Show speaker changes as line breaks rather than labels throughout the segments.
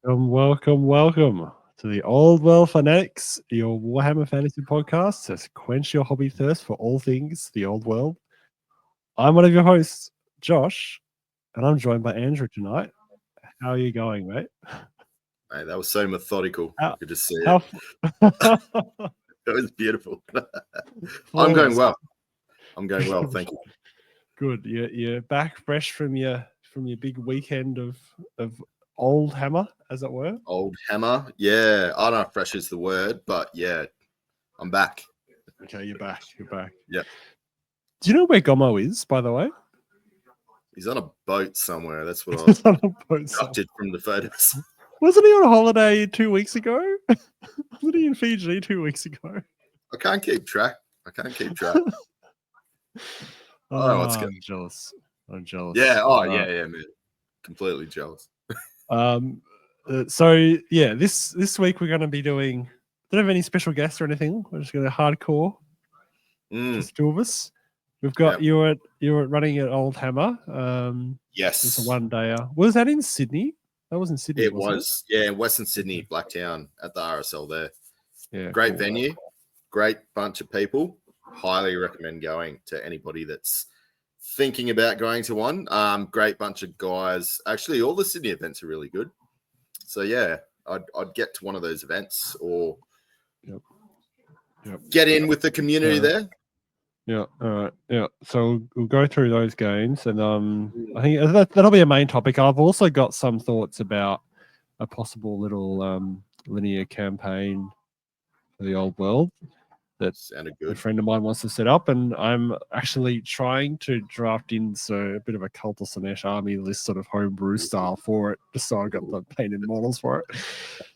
Welcome to the Old World Fanatics, your Warhammer Fantasy podcast to quench your hobby thirst for all things the Old World. I'm one of your hosts, Josh, and I'm joined by Andrew tonight. How are you going, mate?
Mate, that was so methodical.
How,
I could just see it.
how
That was beautiful. I'm going well. Thank you.
Good. You're back fresh from your big weekend of Old Hammer, as it were.
Old Hammer. Yeah. I don't know if fresh is the word, but yeah, I'm back.
Okay, you're back.
Yeah.
Do you know where Gommo is, by the way?
He's on a boat somewhere. That's what
He's
I
on a boat
did from the photos.
Wasn't he on a holiday 2 weeks ago? Wasn't he in Fiji 2 weeks ago?
I can't keep track.
I'm jealous.
Yeah. Oh, yeah, man. Completely jealous.
So yeah, this week we're going to be doing. Don't have any special guests or anything. We're just going to hardcore. Just two of us. We've got you're running at Old Hammer.
Yes.
It's a 1 dayer. Was that in Sydney? That was in Sydney.
It was. Yeah, in Western Sydney, Blacktown at the RSL there.
Yeah.
Great venue. Great bunch of people. Highly recommend going to anybody that's thinking about going to one. Great bunch of guys. Actually, all the Sydney events are really good. So yeah, I'd get to one of those events or get in with the community there.
Yeah. All right. Yeah. So we'll go through those games, and I think that'll be a main topic. I've also got some thoughts about a possible little linear campaign for the Old World that a friend of mine wants to set up, and I'm actually trying to draft in a bit of a Cult of Slaanesh army list, sort of homebrew style for it, just so I got the painted models for it.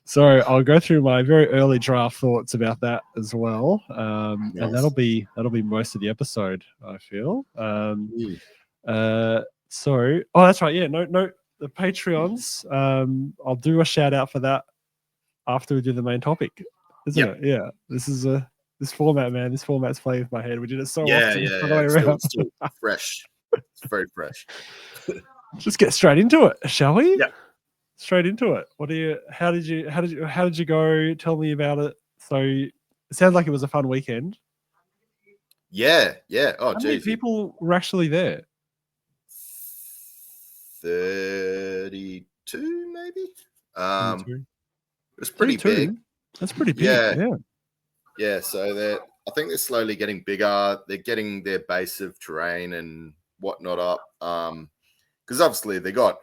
So I'll go through my very early draft thoughts about that as well, and that'll be most of the episode, I feel. So that's right, yeah, no, the Patreons. I'll do a shout out for that after we do the main topic, isn't it? Yeah, this format, man. This format's playing with my head. We did it so often.
It's still fresh. It's very fresh.
Just get straight into it, shall we?
Yeah.
Straight into it. How did you go? Tell me about it. So it sounds like it was a fun weekend.
Yeah. Oh,
how many people were actually there?
32, maybe. It was pretty
32?
big.
That's pretty big.
Yeah, so I think they're slowly getting bigger. They're getting their base of terrain and whatnot up. Because obviously they got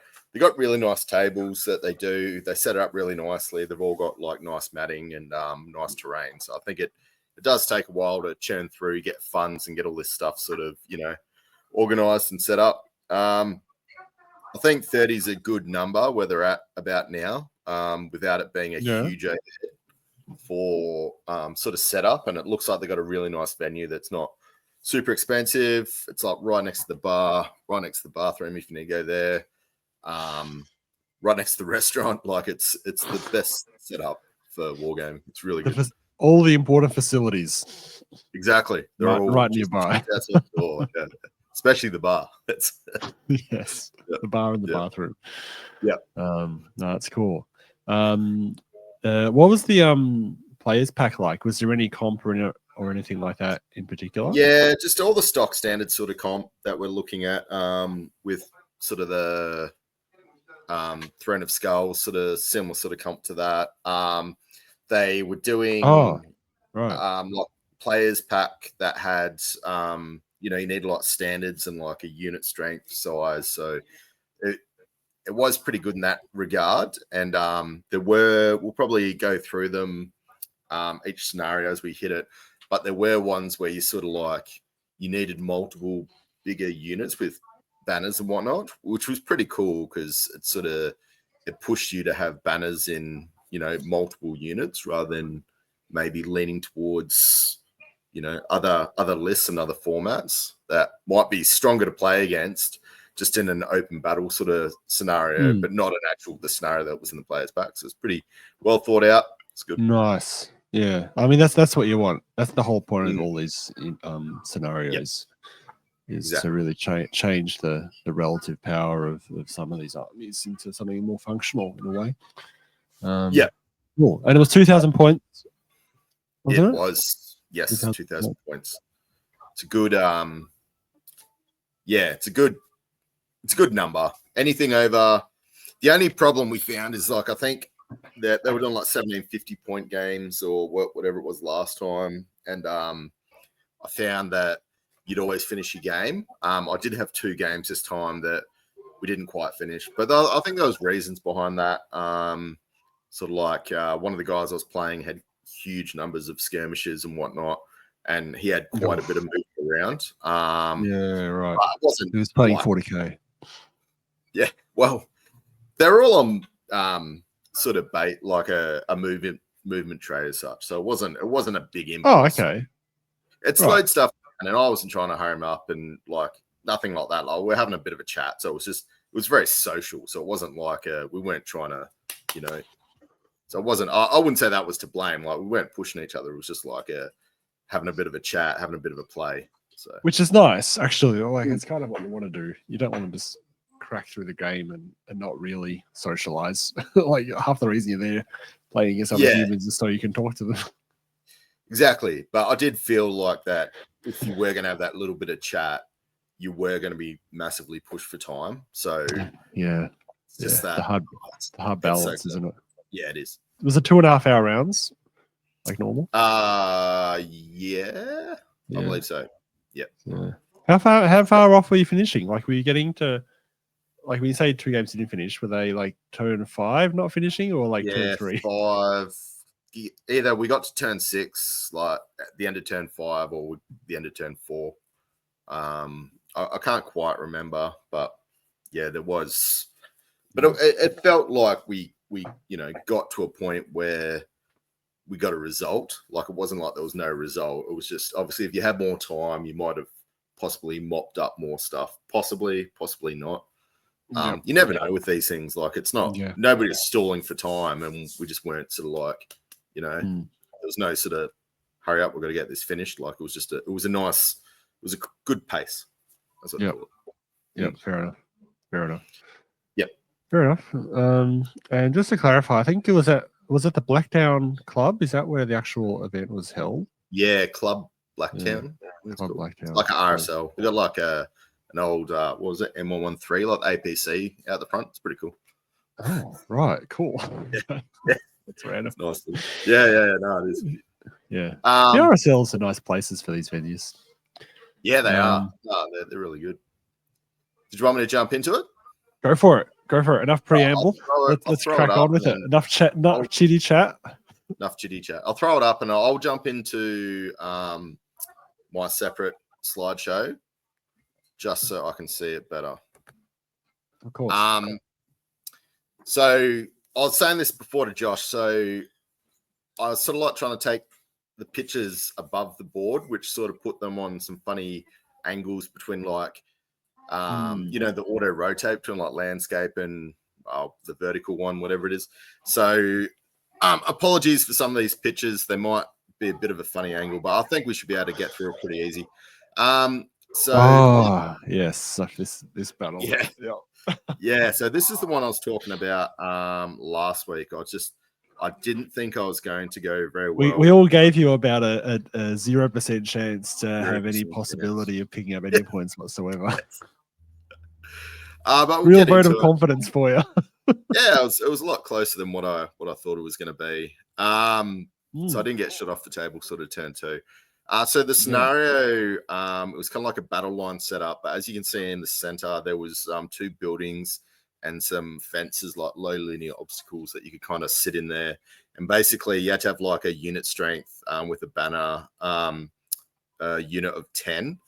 really nice tables that they do. They set it up really nicely. They've all got like nice matting and nice terrain. So I think it does take a while to churn through, get funds and get all this stuff sort of, organized and set up. I think 30 is a good number where they're at about now, without it being a huge overhead for sort of setup, and it looks like they got a really nice venue that's not super expensive. It's like right next to the bar, right next to the bathroom if you need to go there, right next to the restaurant. Like it's the best setup for Wargame. It's really good.
All the important facilities.
Exactly.
They're all right nearby.
That's the door. Yeah. Especially the bar.
Yes, the bar and the bathroom.
Yeah.
No, that's cool. What was the players pack like? Was there any comp or anything like that in particular?
Yeah, just all the stock standard sort of comp that we're looking at, with sort of the Throne of Skulls, sort of similar sort of comp to that. They were doing like players pack that had you need a lot of standards and like a unit strength size. So it was pretty good in that regard. And we'll probably go through them each scenario as we hit it. But there were ones where you sort of like you needed multiple bigger units with banners and whatnot, which was pretty cool because it pushed you to have banners in, multiple units rather than maybe leaning towards, other lists and other formats that might be stronger to play against just in an open battle sort of scenario, but not the scenario that was in the players' pack. So it's pretty well thought out. It's good.
Nice. Yeah. I mean, that's what you want. That's the whole point of all these scenarios is to really change the relative power of some of these armies into something more functional in a way.
Yeah.
Cool. And it was 2,000 points.
It
Wasn't it?
was, yes,
2,000
2,000 points. It's a good, it's a good number. Anything over, the only problem we found is like, I think that they were doing like 1750 point games or whatever it was last time. And I found that you'd always finish your game. I did have 2 games this time that we didn't quite finish, but I think there was reasons behind that. Sort of like one of the guys I was playing had huge numbers of skirmishes and whatnot, and he had quite a bit of movement around.
Yeah, right.
But it wasn't.
He was playing
like,
40k.
Yeah, well, they're all on sort of bait, like a movement trade as such. So it wasn't a big impact.
Oh, okay.
It slowed stuff, and then I wasn't trying to hurry him up and like nothing like that. Like we're having a bit of a chat, so it was very social. So it wasn't like we weren't trying to, you know. So it wasn't. I wouldn't say that was to blame. Like we weren't pushing each other. It was just like having a bit of a chat, having a bit of a play. So
which is nice, actually. Like it's kind of what you want to do. You don't want to just crack through the game and not really socialize. Like half the reason you're there playing against other humans is so you can talk to them.
Exactly. But I did feel like that if you were going to have that little bit of chat, you were going to be massively pushed for time. So
yeah,
it's just that
the hard balance, isn't it?
Yeah, it is.
Was it 2.5 hour rounds, like normal?
Yeah, I believe so. Yep.
Yeah. How far off were you finishing? Like, were you getting to, like, when you say 2 games didn't finish, were they like turn 5 not finishing, or like turn 3?
5. Either we got to turn 6, like at the end of turn 5, or the end of turn 4. I can't quite remember, but yeah, there was. But it felt like we got to a point where we got a result. Like it wasn't like there was no result. It was just obviously if you had more time, you might have possibly mopped up more stuff. Possibly not. You never know with these things. Like it's not nobody's stalling for time, and we just weren't sort of like, there was no sort of hurry up, we've got to get this finished. Like it was just it was a good pace. That's what I thought.
Yep, fair enough.
Yep.
Fair enough. And just to clarify, I think it was at the Blacktown Club? Is that where the actual event was held?
Yeah, Club Blacktown.
Yeah. Club Blacktown.
It's like an RSL. We got like an old what was it, M113, like APC out the front. It's pretty cool.
Oh, right, cool.
Yeah.
That's random.
Nice. Yeah, no, it is.
Yeah. The RSLs are nice places for these venues.
Yeah, they are. No, they're really good. Did you want me to jump into it?
Go for it. Enough preamble. Let's crack on with it. Enough chat. Enough chitty chat.
I'll throw it up and I'll jump into my separate slideshow just so I can see it better.
Of course.
So I was saying this before to Josh. So I was sort of like trying to take the pictures above the board, which sort of put them on some funny angles between like, the auto rotate between like landscape and the vertical one, whatever it is. So apologies for some of these pictures. They might be a bit of a funny angle, but I think we should be able to get through it pretty easy.
Yes, this battle.
Yeah. Yeah, so this is the one I was talking about last week. I didn't think I was going to go very well.
We all gave you about a 0% chance to have any possibility of picking up any points whatsoever.
But
real vote of confidence for you.
Yeah, it was a lot closer than what I thought it was going to be. So I didn't get shot off the table sort of turn 2. So the scenario, it was kind of like a battle line setup. But as you can see in the center, there was 2 buildings and some fences, like low linear obstacles that you could kind of sit in there. And basically, you had to have like a unit strength with a banner, a unit of 10.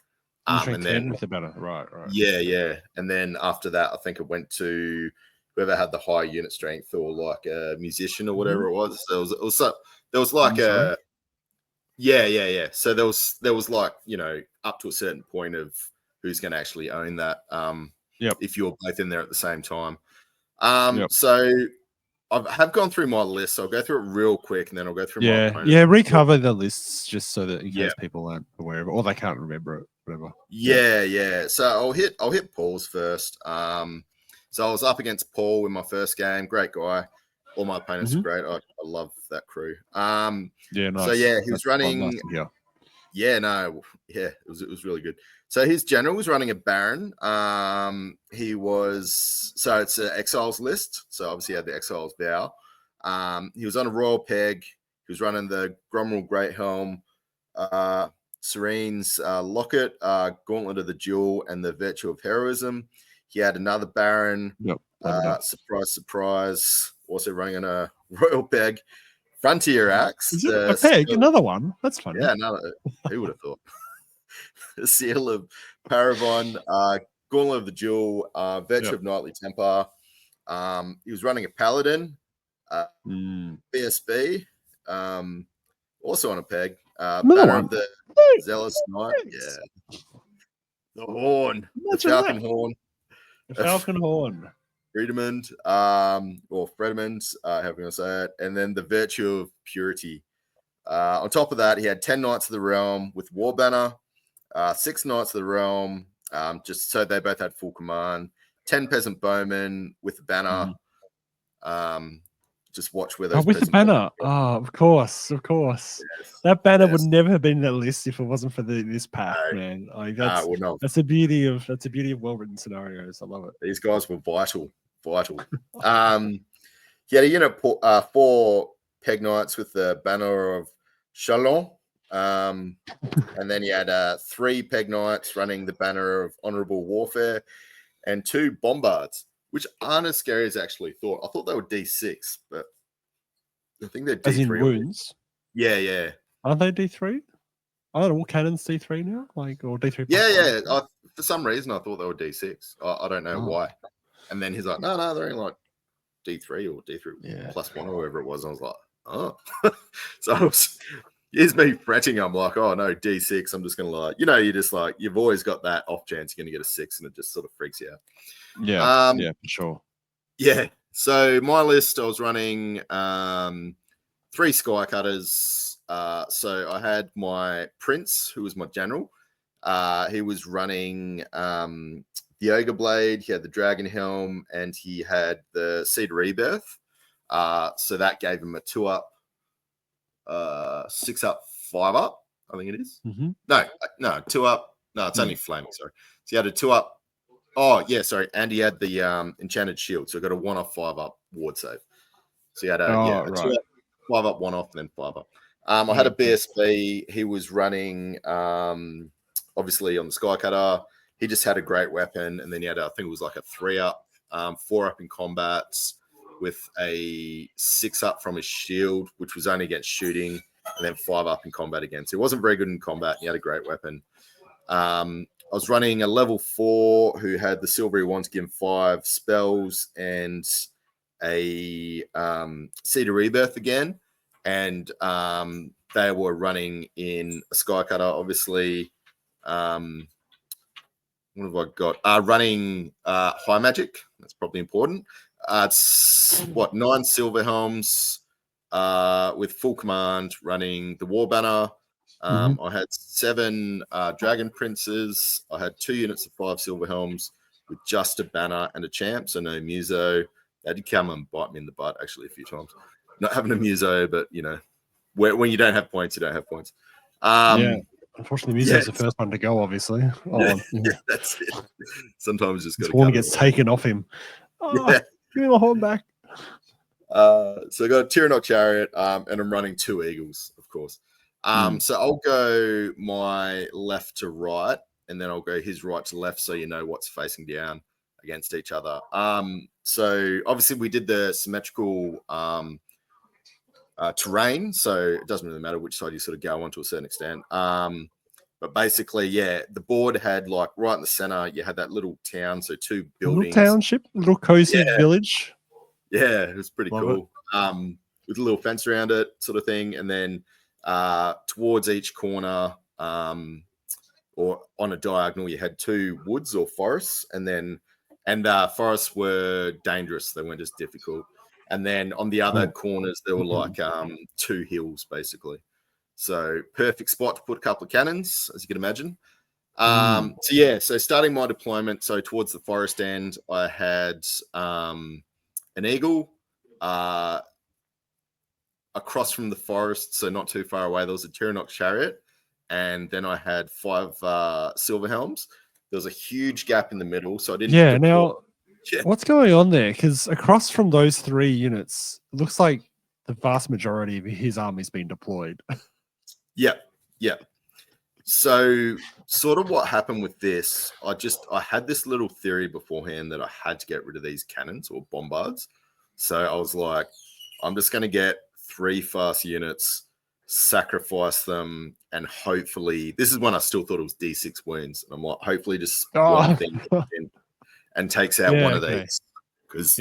And then with the banner, right.
Yeah. And then after that, I think it went to whoever had the high unit strength or like a musician or whatever it was. So there was like a. Yeah. So there was like, up to a certain point of who's going to actually own that. If you're both in there at the same time. So I have gone through my list. So I'll go through it real quick and then I'll go through my opponents.
Yeah, recover the lists just so that in case people aren't aware of it or they can't remember it, whatever.
Yeah. So I'll hit Paul's first. So I was up against Paul in my first game. Great guy. all my opponents are great. I love that crew.
Yeah, nice.
So yeah, he was
That's
running.
nice to hear.
Yeah, no, yeah, it was really good. So his general was running a Baron. He was so it's an Exiles list. So obviously he had the Exiles Vow. He was on a Royal Peg. He was running the Gromrel Great Helm, Serene's Locket, Gauntlet of the Duel, and the Virtue of Heroism. He had another Baron.
Yep.
Surprise, surprise. Also running on a Royal Peg. Frontier Axe.
Is it a peg? Another one? That's funny.
Yeah, another. Who would have thought? The Seal of Paravon, Gauntlet of the Duel, Virtue of Knightly Temper. He was running a Paladin, BSB, also on a peg. Banner of the Zealous Knight. Yeah. The Horn. The Falcon Horn.
The Falcon Horn.
Fredemund, or Fredemund, however you say it, and then the Virtue of Purity. On top of that, he had 10 Knights of the Realm with War Banner, 6 Knights of the Realm, just so they both had full command, 10 Peasant Bowmen with the banner. Just watch where those
with the banner. Of course. Yes. That banner would never have been in that list if it wasn't for this pack, man. Like that's the beauty of well-written scenarios. I love it.
These guys were vital. He had a unit 4 Peg Knights with the banner of Chalon. And then he had 3 Peg Knights running the banner of Honorable Warfare and 2 Bombards, which aren't as scary as I actually thought. I thought they were D6, but I think they're D3.
As in wounds?
Yeah.
Aren't they D3? Aren't all cannons D3 now? Like, or D3?
Yeah. For some reason, I thought they were D6. I don't know why. And then he's like, no, they're only like D3 or D3 plus 1 or whatever it was. And I was like, oh. So here's me fretting. I'm like, oh no, D6. I'm just gonna you're just like, you've always got that off chance you're gonna get a 6, and it just sort of freaks you out.
Yeah, for sure.
Yeah. So my list, I was running 3 Sky Cutters. So I had my Prince, who was my general. He was running the Ogre Blade, he had the Dragon Helm, and he had the Seed Rebirth. So that gave him a 2-up, 6-up, 5-up, I think it is. No, 2-up. No, it's only Flaming, sorry. So he had a 2-up. Oh, yeah, sorry. And he had the Enchanted Shield. So I got a 1-off, 5-up ward save. So he had a 2-up, 5-up, 1-off, and then 5-up. I had a BSB. He was running, obviously, on the Sky Cutter. He just had a great weapon, and then he had, I think it was like a 3-up, 4-up in combats with a 6-up from his shield, which was only against shooting, and then 5-up in combat again. So he wasn't very good in combat. He had a great weapon. I was running a level 4 who had the Silvery Wand to give him 5 spells and a Seed of Rebirth again, and they were running in a Sky Cutter, obviously. What have I got? Running High Magic. That's probably important. It's 9 Silver Helms with full command running the War Banner. I had 7 Dragon Princes. I had 2 units of 5 Silver Helms with just a banner and a champ, so no Muso. They did come and bite me in the butt actually a few times. Not having a Muso, but when you don't have points, you don't have points.
Unfortunately, Muso is the first one to go, obviously.
That's it. Sometimes just got to
horn gets taken off him. Give me my horn back.
So I got a Tyrannok Chariot, and I'm running 2 Eagles, of course. So I'll go my left to right, and then I'll go his right to left, so you know what's facing down against each other. So obviously we did the symmetrical terrain, so it doesn't really matter which side you sort of go on to a certain extent. But basically, the board had like right in the center, you had that little town, so 2 buildings.
Little township, little cozy village.
Yeah, it was pretty cool. With a little fence around it, sort of thing. And then towards each corner, or on a diagonal, you had 2 woods or forests, and forests were dangerous. They weren't just difficult. And then on the other corners, there were like 2 hills, basically. So perfect spot to put a couple of cannons, as you can imagine. So starting my deployment, so towards the forest end, I had an eagle, across from the forest, so not too far away, there was a Tyrannok chariot, and then I had 5 silver helms. There was a huge gap in the middle, so I didn't.
Yeah. Now, what's going on there? Because across from those 3 units, it looks like the vast majority of his army's been deployed.
Yeah. So, sort of what happened with this, I had this little theory beforehand that I had to get rid of these cannons or bombards. So I was like, I'm just going to get 3 fast units, sacrifice them, and hopefully, this is when I still thought it was D6 wounds. And I'm like, hopefully, just one thing and takes out one of these. Because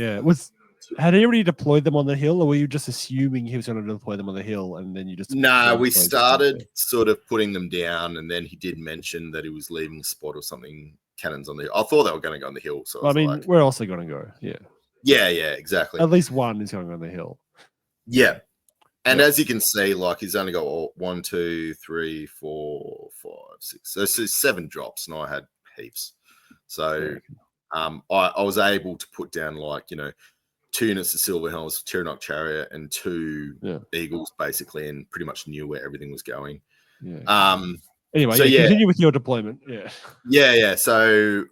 had he already deployed them on the hill, or were you just assuming he was going to deploy them on the hill, and then you just?
No, we started sort of putting them down, and then he did mention that he was leaving a spot or something. Cannons on the hill. I thought they were going to go on the hill. So
we're also going to go.
Yeah, exactly.
At least one is going on the hill.
Yeah. And as you can see, like he's only got 1, 2, 3, 4, 5, 6. So it's 7 drops, and I had heaps. So I was able to put down 2 units of silver helms, Tyrannok chariot, and 2 eagles, basically, and pretty much knew where everything was going.
Yeah. Anyway, continue with your deployment.
Yeah. So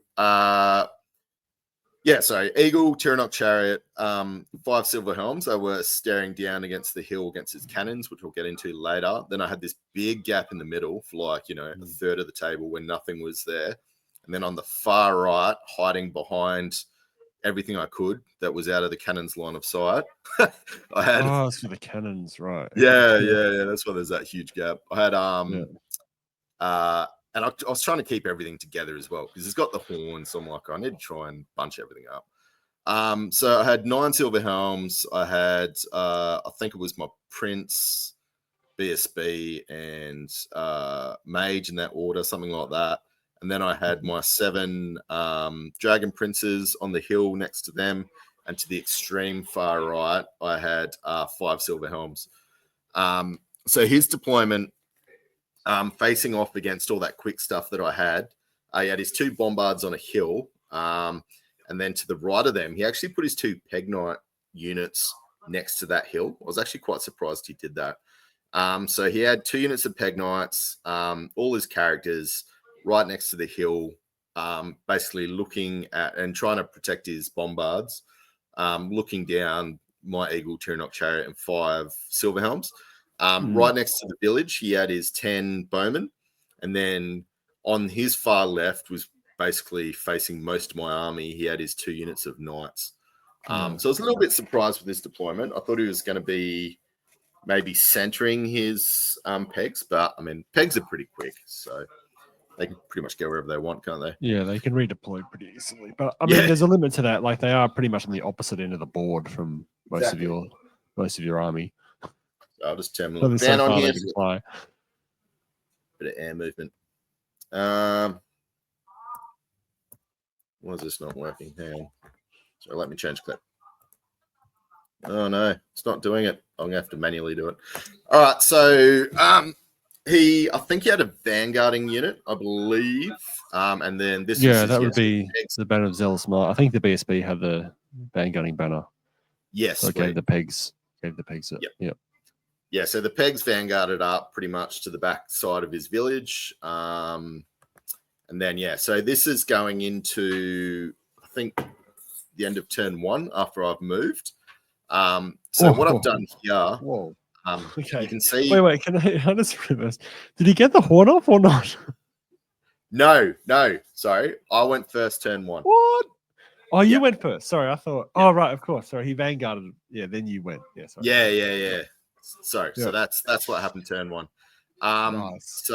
so eagle, Tyrannok chariot, 5 silver helms. They were staring down against the hill against his cannons, which we'll get into later. Then I had this big gap in the middle for a third of the table where nothing was there. And then on the far right, hiding behind everything I could that was out of the cannon's line of sight. I had
for the cannons, right?
Yeah. That's why there's that huge gap. I had and I was trying to keep everything together as well because it's got the horn. So I'm like, I need to try and bunch everything up. So I had 9 silver helms. I had I think it was my prince, BSB, and mage in that order, something like that. And then I had my 7 dragon princes on the hill next to them. And to the extreme far right, I had 5 silver helms. So his deployment, facing off against all that quick stuff that I had his 2 bombards on a hill. And then to the right of them, he actually put his 2 Peg Knight units next to that hill. I was actually quite surprised he did that. So he had 2 units of Peg Knights, all his characters right next to the hill, basically looking at and trying to protect his bombards, looking down my eagle, Tyrannok chariot, and 5 silver helms. Right next to the village, he had his 10 bowmen. And then on his far left was basically facing most of my army. He had his 2 units of knights. So I was a little bit surprised with this deployment. I thought he was going to be maybe centering his pegs, but I mean, pegs are pretty quick. So they can pretty much go wherever they want, can't they?
Yeah, they can redeploy pretty easily. But I mean, there's a limit to that. Like they are pretty much on the opposite end of the board from most of your army.
So I'll just turn a fan on here. Bit of air movement. Why is this not working? Hang on. So let me change clip. Oh no, it's not doing it. I'm gonna have to manually do it. All right, so I think he had a vanguarding unit, I believe. And then this
that would be the banner of Zealous Might. I think the BSB had the vanguarding banner.
Yes.
So gave the pegs it. Yep.
Yeah, so the pegs vanguarded up pretty much to the back side of his village. And then so this is going into I think the end of turn 1 after I've moved. What I've done here, you can see.
Wait, how does reverse? Did he get the horn off or not?
No, sorry. I went first turn 1.
What? Oh, you went first. Sorry, I thought. Oh, right, of course. Sorry, he vanguarded. Yeah, then you went. Yeah, sorry.
Yeah. Sorry. So that's what happened turn 1. Nice.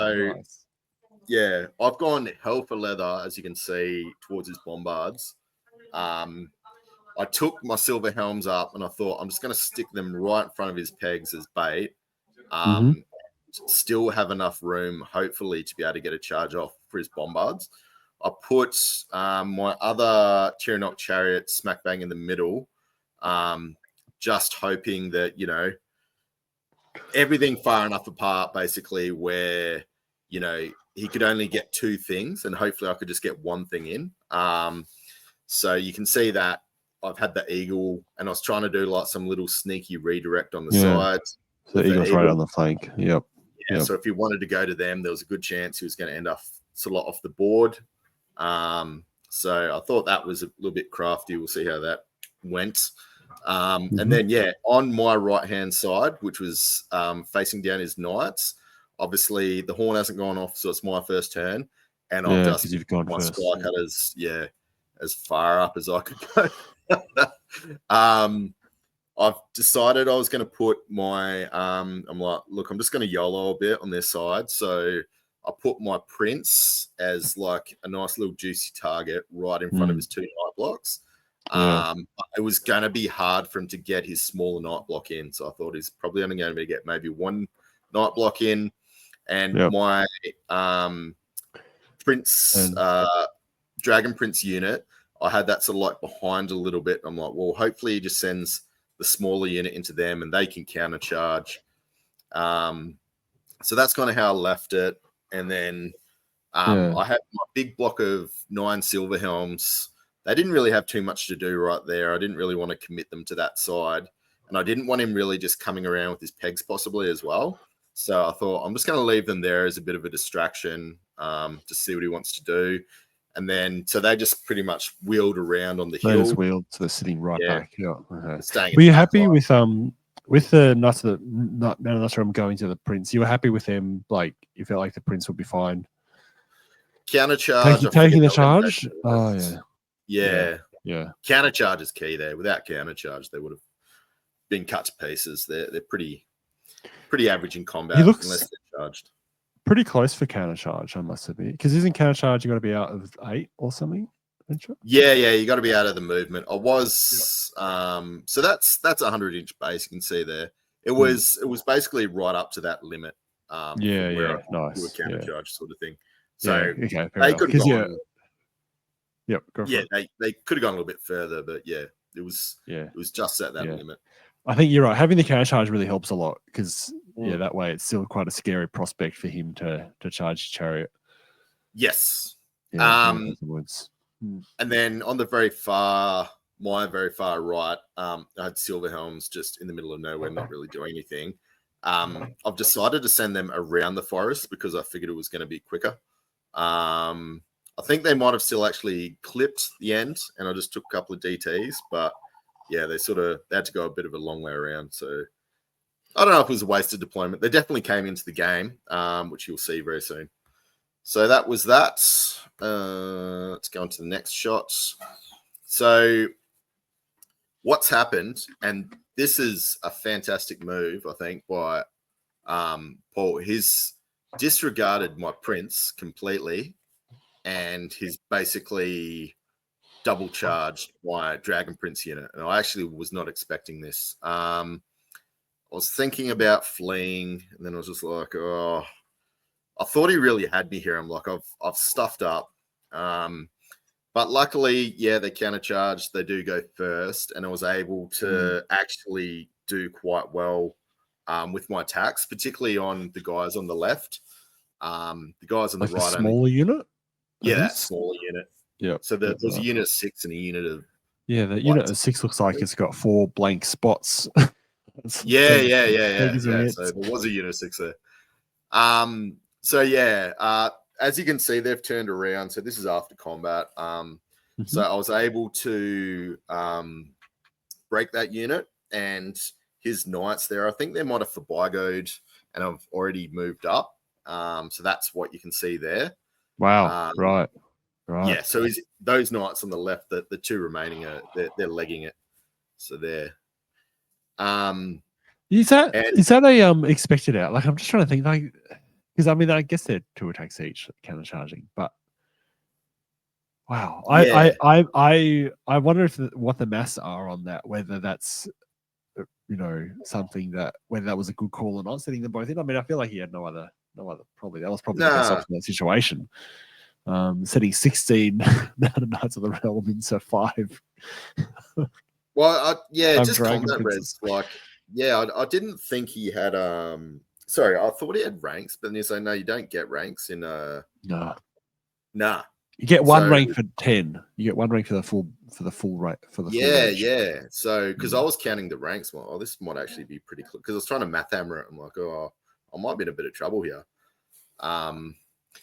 Yeah, I've gone hell for leather, as you can see, towards his bombards. I took my silver helms up and I thought I'm just going to stick them right in front of his pegs as bait. Still have enough room, hopefully, to be able to get a charge off for his bombards. I put my other Tyrannok chariot smack bang in the middle, just hoping that, everything far enough apart, basically, where, he could only get 2 things and hopefully I could just get 1 thing in. So you can see that I've had the eagle, and I was trying to do like some little sneaky redirect on the
Yeah.
sides.
So the eagle's right on the flank. Yep.
Yeah, so if he wanted to go to them, there was a good chance he was going to end up sort of off the board. So I thought that was a little bit crafty. We'll see how that went. And then, yeah, on my right-hand side, which was facing down his knights, obviously the horn hasn't gone off, so it's my first turn. And I've just
you've gone
my
first.
spike as far up as I could go. I've decided I was going to put my, I'm like, look, I'm just going to YOLO a bit on their side. So I put my prince as like a nice little juicy target right in front of his 2 night blocks. It was going to be hard for him to get his smaller night block in. So I thought he's probably only going to get maybe 1 night block in. And my prince, dragon prince unit, I had that sort of like behind a little bit. I'm like, well, hopefully he just sends the smaller unit into them and they can countercharge. So that's kind of how I left it. And then I had my big block of 9 silver helms. They didn't really have too much to do right there. I didn't really want to commit them to that side. And I didn't want him really just coming around with his pegs possibly as well. So I thought I'm just going to leave them there as a bit of a distraction to see what he wants to do. And then, so they just pretty much wheeled around on the hill.
They just wheeled, so they're sitting right back. Yeah.
Okay.
Were you happy with the nuts of the going to the prince? You were happy with them? Like, you felt like the prince would be fine.
Counter charge.
Taking the charge? Oh,
yeah.
Yeah.
Counter charge is key there. Without counter charge, they would have been cut to pieces. They're pretty average in combat unless they're charged.
Pretty close for counter charge, I must admit. Because isn't counter charge you got to be out of 8 or something?
Yeah, you got to be out of the movement. I was so that's a 100-inch base. You can see there. It was basically right up to that limit.
Nice.
Do a counter charge sort of thing. So they could have gone. They could have gone a little bit further, but it was just at that limit.
I think you're right. Having the counter charge really helps a lot because that way it's still quite a scary prospect for him to charge chariot.
Yes.
And
then on the my very far right, I had silver helms just in the middle of nowhere, not really doing anything. I've decided to send them around the forest because I figured it was going to be quicker. I think they might have still actually clipped the end, and I just took a couple of DTs, but they had to go a bit of a long way around. So I don't know if it was a wasted deployment. They definitely came into the game, which you'll see very soon. So that was that. Let's go on to the next shot. So what's happened, and this is a fantastic move, I think, by Paul. He's disregarded my prince completely, and he's basically double charged my Dragon Prince unit. And I actually was not expecting this. I was thinking about fleeing, and then I was just like, oh, I thought he really had me here. I'm like, I've stuffed up. But luckily, they counter charged. They do go first, and I was able to actually do quite well with my attacks, particularly on the guys on the left. The guys on the right.
Smaller unit?
Yeah, that smaller unit.
Yeah.
So there's a unit of 6 and a unit of.
Yeah, the unit of 6 looks like it's got 4 blank spots.
Yeah. So there was a unit of 6 there. As you can see, they've turned around. So this is after combat. So I was able to break that unit, and his knights there, I think they might have forbigoed, and I've already moved up. So that's what you can see there.
Wow. Right.
Yeah. So those knights on the left, the 2 remaining they're legging it. So they're.
Is that a expected out? Like, I'm just trying to think, like, because I mean, I guess they're 2 attacks each, counter charging, but wow, I wonder if what the maths are on that, whether that's something that whether that was a good call or not, setting them both in. I mean, I feel like he had no other probably that was probably the best option in that situation. Setting 16 Knights of the Realm into 5.
Well, just combat res. Like, I didn't think he had. Sorry, I thought he had ranks, but then you say no, you don't get ranks in.
Nah. You get one
So-
rank for 10. You get one rank for the full rate for the full range.
Yeah. So because I was counting the ranks, well, oh, this might actually be pretty close because I was trying to math hammer it. I'm like, oh, I might be in a bit of trouble here.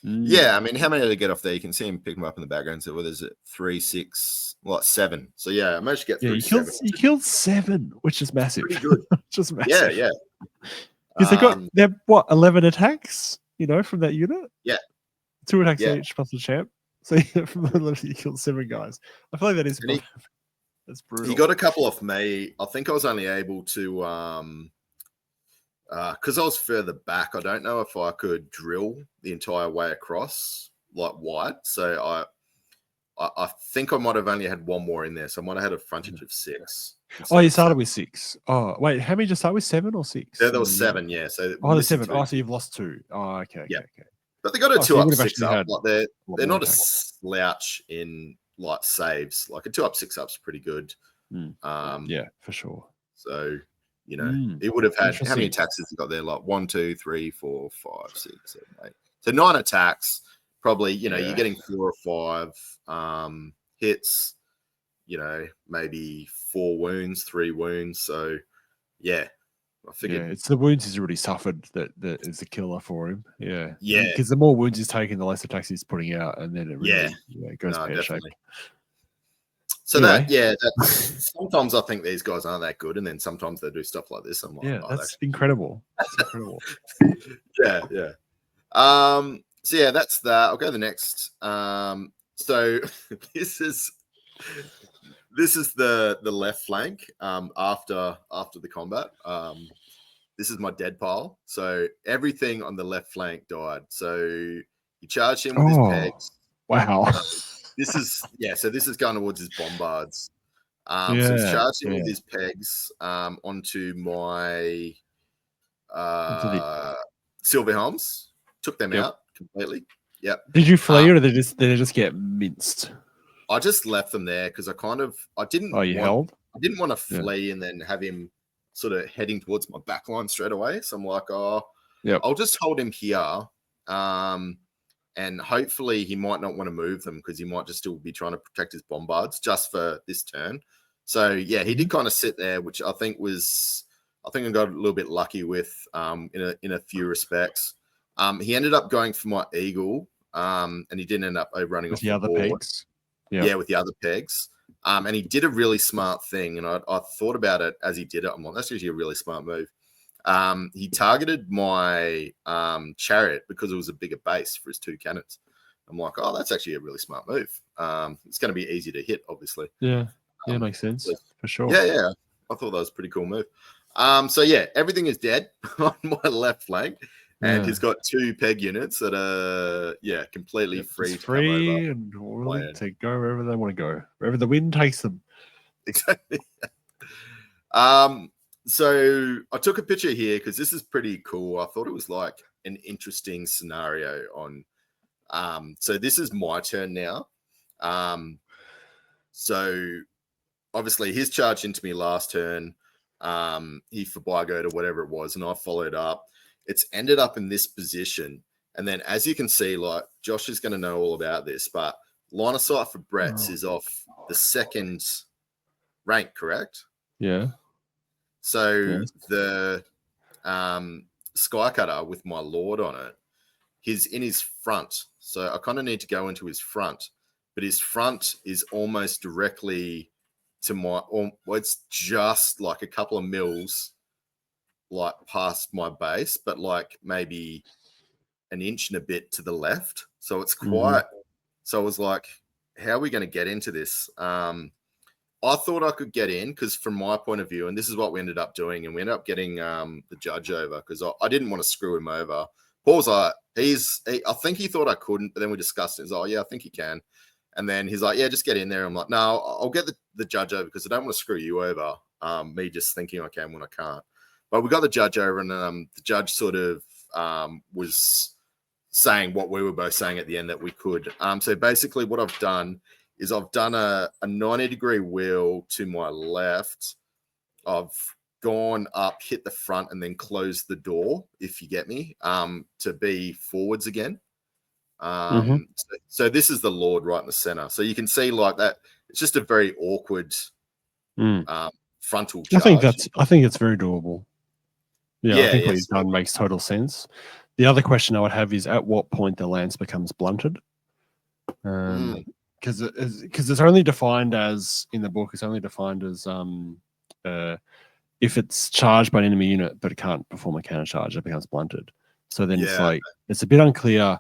Yeah, I mean, how many did I get off there? You can see him pick them up in the background. So what is it? 3, 6, 7. So yeah, I managed to get through 7.
You killed 7, which is massive.
Pretty good.
Just massive.
Yeah.
Because they're what, 11 attacks, from that unit?
Yeah.
2 attacks each plus the champ. So from the 11, you killed 7 guys. I feel like that is that's brutal.
He got a couple off me. I think I was only able to because I was further back. I don't know if I could drill the entire way across like wide. So I think I might have only had one more in there. So I might have had a frontage of 6.
Oh, you started with 6. Oh, wait, how many did you start with? 7 or 6?
Yeah, there was 7. Yeah. So
there's 7. Oh, so you've lost 2. Oh, okay.
Yeah.
Okay.
But they got a 2 up, 6 up. Like they're not a
attack.
slouch in like saves. Like a 2 up, 6 up's pretty good.
Yeah, for sure.
So he would have had how many attacks has he got there? Like 1, 2, 3, 4, 5, 6, 7, 8. So 9 attacks. Probably, you're getting 4 or 5 hits. Maybe 4 wounds, 3 wounds. So yeah. I figured
it's the wounds he's already suffered that is the killer for him. Yeah.
Yeah.
Because the more wounds he's taking, the less attacks he's putting out, and then it really goes pear-shaped.
So sometimes I think these guys aren't that good, and then sometimes they do stuff like this. I'm like,
that's incredible. That's incredible.
Yeah. So yeah, that's that. I'll go to the next. So this is the left flank after the combat. This is my dead pile. So everything on the left flank died. So you charge him with his pegs.
Wow.
So this is going towards his bombards. So he's charging with his pegs onto my silver helms. Took them out completely. Yep.
Did you flee or did they just get minced?
I just left them there because I didn't want to flee and then have him sort of heading towards my backline straight away. So I'm like, I'll just hold him here. And hopefully he might not want to move them because he might just still be trying to protect his bombards just for this turn. So yeah, he did kind of sit there, which I think I got a little bit lucky with in a few respects. He ended up going for my eagle, and he didn't end up overrunning
with
off
the other
board.
pegs.
Yeah, with the other pegs. And he did a really smart thing, and I thought about it as he did it. I'm like, that's actually a really smart move. He targeted my chariot because it was a bigger base for his 2 cannons. I'm like, that's actually a really smart move. It's going to be easy to hit, obviously.
Yeah, makes sense for sure.
Yeah. I thought that was a pretty cool move. So yeah, everything is dead on my left flank, and he's got 2 peg units that are completely free to come over
and willing to go wherever they want to go, wherever the wind takes them.
Exactly. So I took a picture here because this is pretty cool. I thought it was like an interesting scenario on. So this is my turn now. So obviously he's charged into me last turn. He Fabagoed or whatever it was, and I followed up. It's ended up in this position. And then as you can see, like Josh is going to know all about this, but line of sight for Brett's is off the 2nd rank, correct?
Yeah.
So the Sky Cutter with my Lord on it, he's in his front. So I kind of need to go into his front, but his front is almost directly to it's just like a couple of mils like past my base, but like maybe an inch and a bit to the left. So it's quite, so I was like, how are we going to get into this? I thought I could get in because from my point of view, and this is what we ended up doing, and we ended up getting the judge over because I didn't want to screw him over. Paul was like, I think he thought I couldn't, but then we discussed it. He's like, yeah, I think he can. And then he's like, yeah, just get in there. I'm like, no, I'll get the judge over because I don't want to screw you over. Me just thinking I can when I can't. But we got the judge over, and the judge sort of was saying what we were both saying at the end that we could. So basically what I've done is I've done a 90-degree wheel to my left. I've gone up, hit the front, and then closed the door, if you get me, to be forwards again. So this is the Lord right in the center. So you can see like that. It's just a very awkward frontal charge.
I think it's very doable. Yeah, I think what you've done makes total sense. The other question I would have is at what point the lance becomes blunted? Because it's only defined as in the book. It's only defined as if it's charged by an enemy unit, but it can't perform a counter charge, it becomes blunted. So then it's like it's a bit unclear.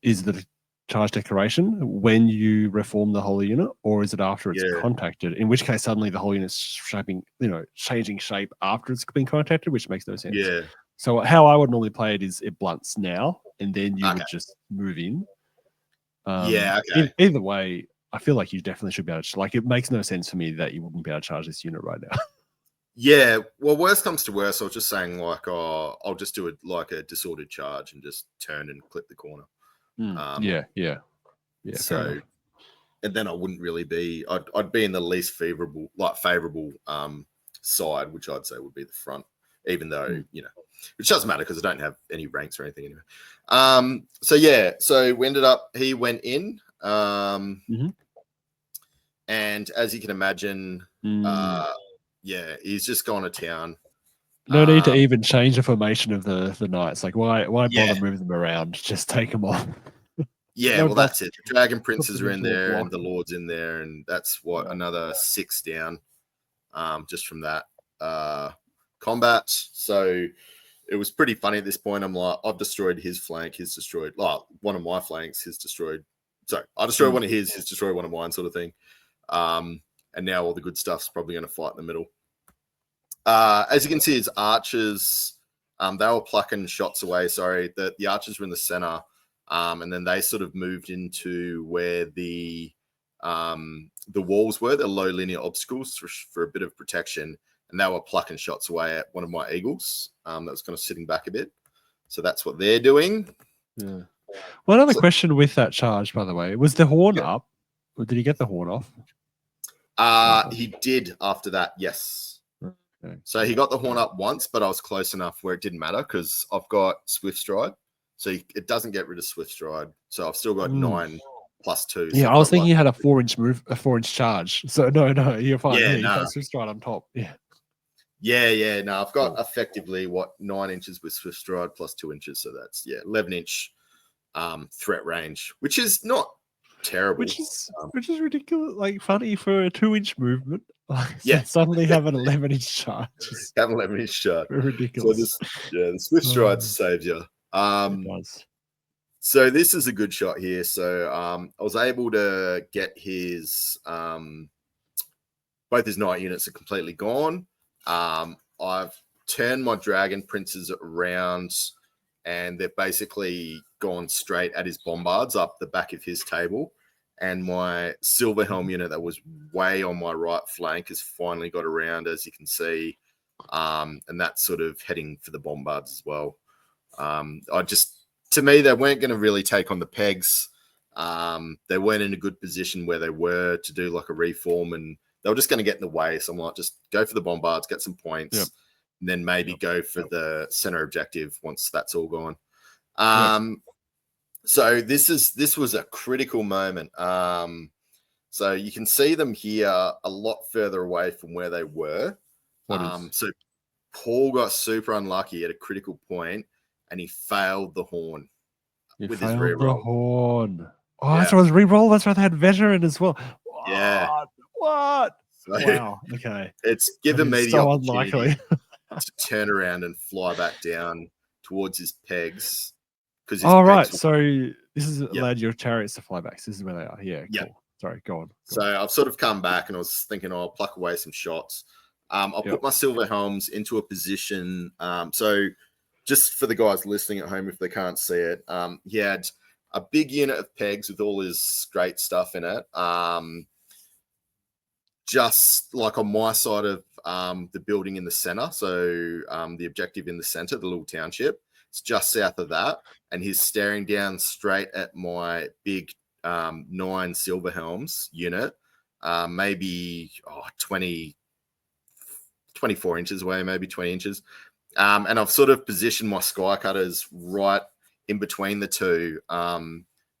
Is the charge declaration when you reform the whole unit, or is it after it's contacted? In which case, suddenly the whole unit's changing shape after it's been contacted, which makes no sense.
Yeah.
So how I would normally play it is it blunts now, and then you would just move in. Either way, I feel like you definitely should be able to. Like, it makes no sense for me that you wouldn't be able to charge this unit right now.
Yeah, well, worst comes to worst, I was just saying, like, I'll just do it like a disordered charge and just turn and clip the corner.
Yeah.
So, and then I wouldn't really be. I'd be in the least favorable side, which I'd say would be the front, even though which doesn't matter because I don't have any ranks or anything anyway. So we ended up. He went in, and as you can imagine, he's just gone to town.
No need to even change the formation of the knights. Like, why bother moving them around? Just take them off.
Yeah, well, that's it. The Dragon Princes are in there, and the Lord's in there, and that's another 6 down, just from that combat. So it was pretty funny at this point. I'm like, I've destroyed his flank. He's destroyed one of my flanks. He's destroyed. Sorry, I destroyed one of his. He's destroyed one of mine, sort of thing. And now all the good stuff's probably going to fight in the middle. As you can see, his archers, they were plucking shots away. Sorry, the archers were in the center, and then they sort of moved into where the walls were, the low linear obstacles for a bit of protection, and they were plucking shots away at one of my eagles that was kind of sitting back a bit. So that's what they're doing.
Yeah. One other question with that charge, by the way, was the horn up, or did he get the horn off?
He did after that, yes. Okay. So he got the horn up once, but I was close enough where it didn't matter because I've got Swift Stride. So it doesn't get rid of Swift Stride. So I've still got 9 plus 2.
Yeah,
so
I was thinking you had a 4-inch charge. So no, you're fine.
Yeah,
you got Swift Stride on top.
Yeah. No, I've got effectively 9 inches with Swift Stride plus 2 inches. So that's 11-inch threat range, which is not terrible.
Which is ridiculous. Like, funny for a 2-inch movement. Suddenly have an 11-inch charge.
Have an 11-inch charge.
Ridiculous.
So the Swift Stride saves you.
It does.
So this is a good shot here. So I was able to get his both his knight units are completely gone. I've turned my Dragon Princes around, and they've basically gone straight at his bombards up the back of his table. And my Silver Helm unit that was way on my right flank has finally got around, as you can see. And that's sort of heading for the bombards as well. To me, they weren't going to really take on the pegs. They weren't in a good position where they were to do like a reform, and they were just going to get in the way. So I'm like, just go for the bombards, get some points, and then maybe go for the center objective once that's all gone. So this was a critical moment. So you can see them here a lot further away from where they were. So Paul got super unlucky at a critical point, and he failed the horn with his reroll.
Horn. Oh, that's what was reroll. That's why they had veteran as well. What?
So
wow. Okay.
It's given me the opportunity to turn around and fly back down towards his pegs.
Right. So this is allowed your chariots to fly back. So this is where they are. Yeah. Cool. Sorry. Go on.
So I've sort of come back, and I was thinking, I'll pluck away some shots. I'll put my Silver Helms into a position. So just for the guys listening at home, if they can't see it, he had a big unit of pegs with all his great stuff in it. Just like on my side of the building in the center. So the objective in the center, the little township, it's just south of that. And he's staring down straight at my big 9 Silver Helms unit, maybe 24 inches away, maybe 20 inches. And I've sort of positioned my Sky Cutters right in between the two.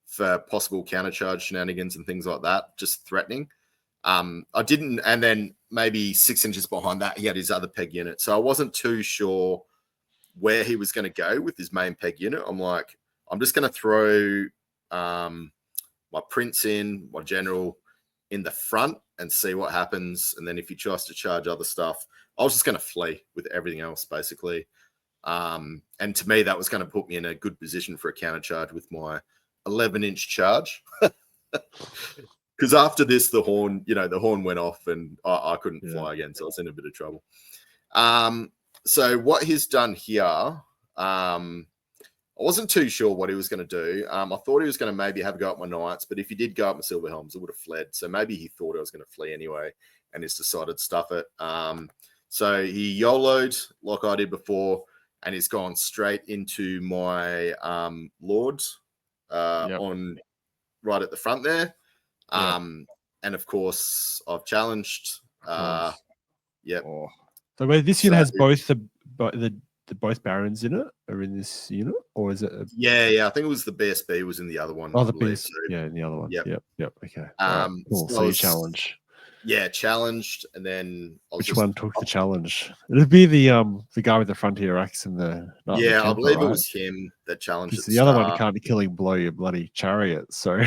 for possible countercharge shenanigans and things like that, just threatening. I didn't, and then maybe 6 inches behind that, he had his other peg unit. So I wasn't too sure where he was going to go with his main peg unit. I'm like, I'm just going to throw my prince in, my general in the front and see what happens. And then if he tries to charge other stuff, I was just going to flee with everything else, basically. And to me, that was going to put me in a good position for a counter charge with my 11-inch charge. Because after this, the horn went off and I couldn't fly again. So I was in a bit of trouble. So what he's done here, I wasn't too sure what he was going to do. I thought he was going to maybe have a go at my knights, but if he did go up my silver helms, it would have fled. So maybe he thought I was going to flee anyway and he's decided to stuff it. So he YOLO'd like I did before, and he's gone straight into my lords on right at the front there. And of course, I've challenged. Yep.
Oh. So wait, this unit has both the both barons in it, or in this unit, or is it?
Yeah. I think it was the BSB was in the other one.
Oh, the BSB, yeah, in the other one. Yep. Okay. Cool. So you challenge.
Yeah, challenged, and then
which one took the challenge? It'd be the guy with the frontier axe and the
I believe it was him that challenged.
The other one can't kill him below your bloody chariot. So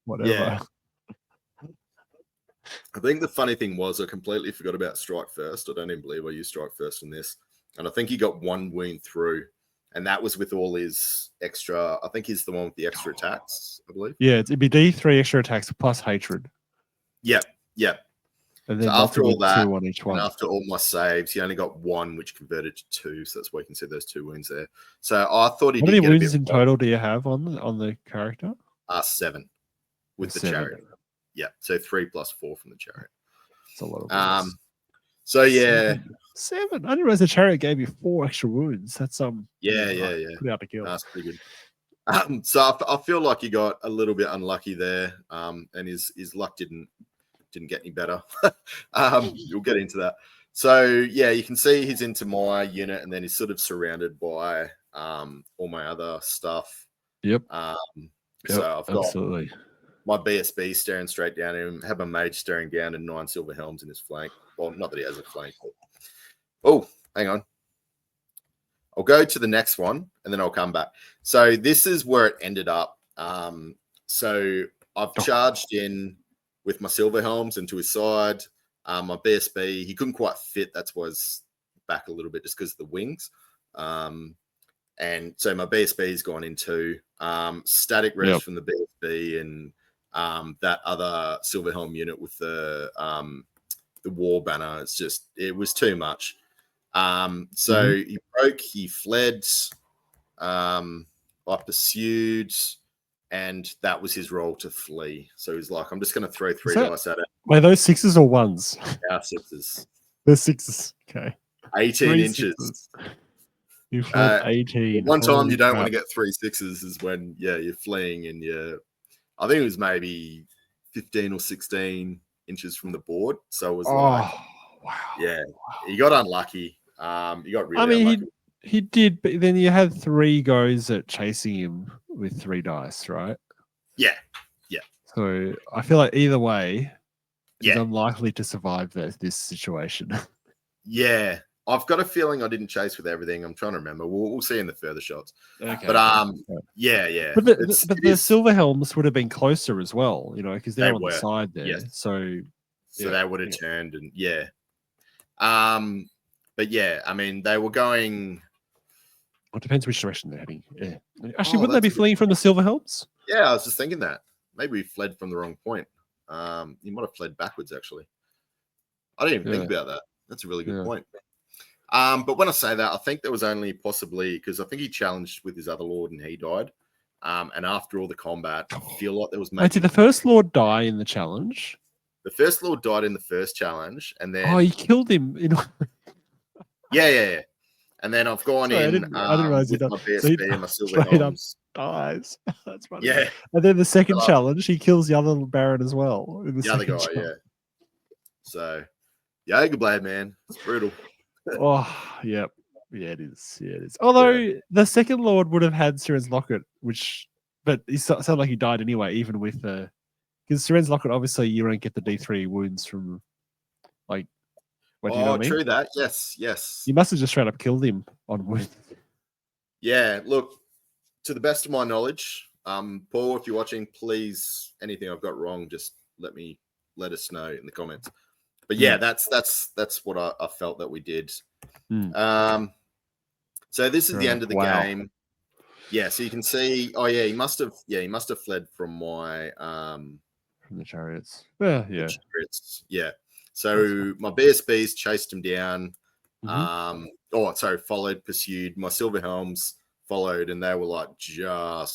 whatever.
Yeah. I think the funny thing was I completely forgot about strike first. I don't even believe I used strike first in this. And I think he got 1 wound through. And that was with all his extra, I think he's the one with the extra attacks, I believe.
Yeah, it'd be D3 extra attacks plus hatred.
Yep.
And then
so after all that,
2 on each one.
And after all my saves, he only got 1, which converted to 2. So that's why you can see those 2 wounds there. So I thought he
How many wounds in total do you have on the character?
7 with the chariot. Yeah, so 3 plus 4 from the chariot.
That's a lot of wounds.
So yeah,
7. I didn't realize the chariot gave you 4 extra wounds. That's
yeah.
Pretty hard to kill.
That's pretty good. So I feel like he got a little bit unlucky there, and his luck didn't get any better. You'll get into that. So yeah, you can see he's into my unit, and then he's sort of surrounded by all my other stuff.
Yep.
So I've got
absolutely
my BSB staring straight down at him, have a mage staring down, and 9 silver helms in his flank. Well, not that he has a flank. But... Oh, hang on. I'll go to the next one, and then I'll come back. So this is where it ended up. So I've charged in with my silver helms and to his side. My BSB, he couldn't quite fit. That's why he's back a little bit just because of the wings. And so my BSB's gone into static rest from the BSB and that other silver helm unit with the war banner. It was too much. So he broke, he fled, I pursued, and that was his role to flee. So he's like, I'm just going to throw 3 dice at it.
Wait, those 6s or 1s?
Yeah, 6s.
They're 6s. Okay.
18 inches.
You fled 18.
One time you don't want to get 3 6s is when, you're fleeing and I think it was maybe 15 or 16 inches from the board. So it was wow. Yeah, he got unlucky. He got really unlucky.
He did, but then you had 3 goes at chasing him with 3 dice, right?
Yeah.
So I feel like either way, he's unlikely to survive this situation.
Yeah. I've got a feeling I didn't chase with everything. I'm trying to remember. We'll see in the further shots.
Okay.
But yeah.
But the silver helms would have been closer as well, because they're on the side there.
Yes.
So
they would have turned and but yeah, I mean they were going.
It depends which direction they're heading. Yeah. Actually, wouldn't they be fleeing from the silver helms?
Yeah, I was just thinking that. Maybe we fled from the wrong point. You might have fled backwards actually. I didn't even think about that. That's a really good point. But when I say that, I think there was only possibly because I think he challenged with his other lord and he died. And after all the combat, I feel like there was maybe...
Did the first lord die in the challenge?
The first lord died in the first challenge, and then
he killed him.
Yeah. And then I've gone in.
I didn't realize
with my BSB and my silver helms.
Dies. That's funny.
Yeah.
And then the second challenge, he kills the other baron as well.
The other guy, challenge. So, good blade, man. It's brutal.
Yeah, it is. Although the second lord would have had Siren's Locket, which but he sounded like he died anyway, even with the because Seren's Locket. Obviously, you don't get the D3 wounds from like. What do you know what I mean?
True that. Yes.
You must have just straight up killed him on wounds.
Yeah. Look, to the best of my knowledge, Paul, if you're watching, please, anything I've got wrong, just let us know in the comments. But yeah, that's what I felt that we did. So this is the end of the game. Yeah, so you can see. Oh yeah, he must have fled from my
from the chariots. Yeah.
Chariots. Yeah. So my BSBs chased him down. Followed, pursued. My Silver Helms followed, and they were like a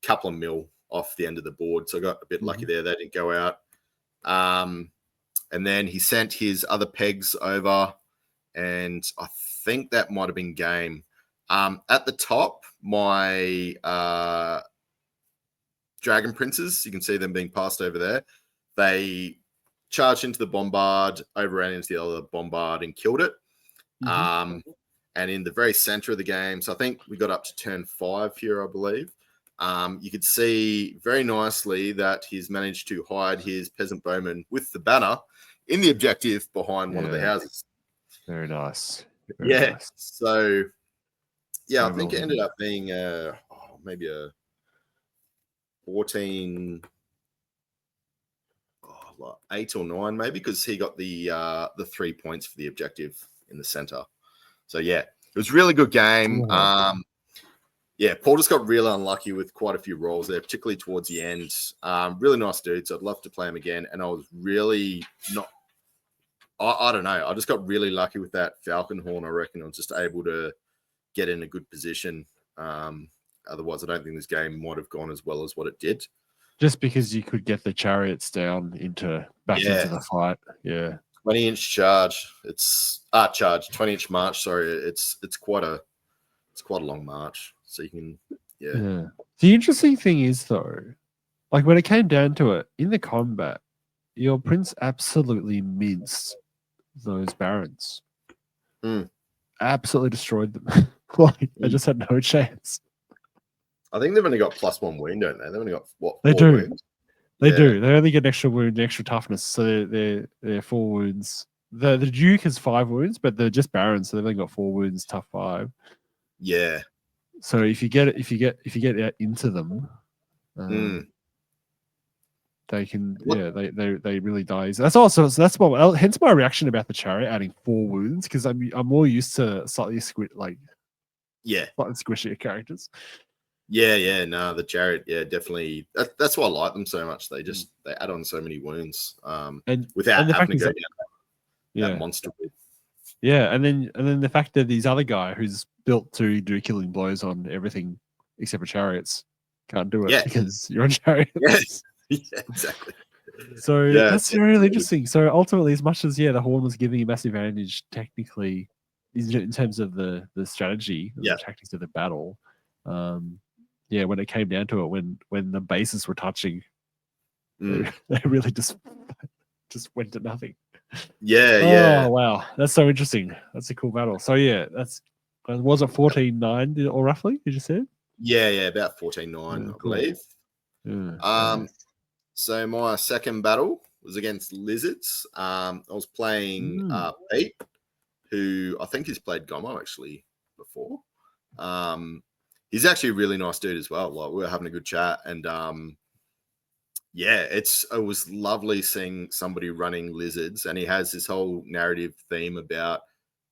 couple of mil off the end of the board. So I got a bit lucky there. They didn't go out. And then he sent his other pegs over, and I think that might have been game. At the top, my Dragon Princes, you can see them being passed over there. They charged into the bombard, overran into the other bombard, and killed it. And in the very center of the game, so I think we got up to turn 5 here, I believe. You could see very nicely that he's managed to hide his peasant bowman with the banner in the objective behind one of the houses.
Very nice.
Nice. So, yeah, I think it ended up being maybe a 14, like 8 or 9, maybe, because he got the 3 points for the objective in the center. So yeah, it was a really good game. Paul just got really unlucky with quite a few rolls there, particularly towards the end. Really nice dudes. I'd love to play him again. And I was really not, I don't know. I just got really lucky with that Falcon Horn. I reckon I was just able to get in a good position. Otherwise, I don't think this game might have gone as well as what it did.
Just because you could get the chariots down into the fight. Yeah.
20-inch charge. It's 20-inch march. Sorry, it's quite a long march. So you can, yeah.
The interesting thing is though, like when it came down to it, in the combat, your prince absolutely minced those barons. Absolutely destroyed them. They just had no chance.
I think they've only got +1 wound, don't they? They've only got what?
They
4
do.
Wounds?
They do. They only get an extra wound, extra toughness. So they're 4 wounds. The Duke has 5 wounds, but they're just barons, so they've only got 4 wounds, tough 5.
Yeah.
So if you get into them, they can. They really die. That's also hence my reaction about the chariot adding 4 wounds, because I'm more used to slightly slightly squishier characters.
No, the chariot, definitely. That's why I like them so much. They add on so many wounds, and without having to go down that monster with.
Yeah, and then the fact that these other guy who's built to do killing blows on everything except for chariots can't do it because you're on chariots.
Yes. Yeah, exactly.
So that's really interesting. So ultimately, as much as the Horn was giving you massive advantage technically in terms of the strategy, the tactics of the battle, when it came down to it, when the bases were touching, they really just went to nothing.
Yeah.
Oh wow, that's so interesting. That's a cool battle. So was it 14-9 or roughly? Did you say?
Yeah, about 14-9, I believe. So my second battle was against Lizards. I was playing Pete, who I think he's played Gommo actually before. He's actually a really nice dude as well. Like, we were having a good chat, and it was lovely seeing somebody running Lizards, and he has this whole narrative theme about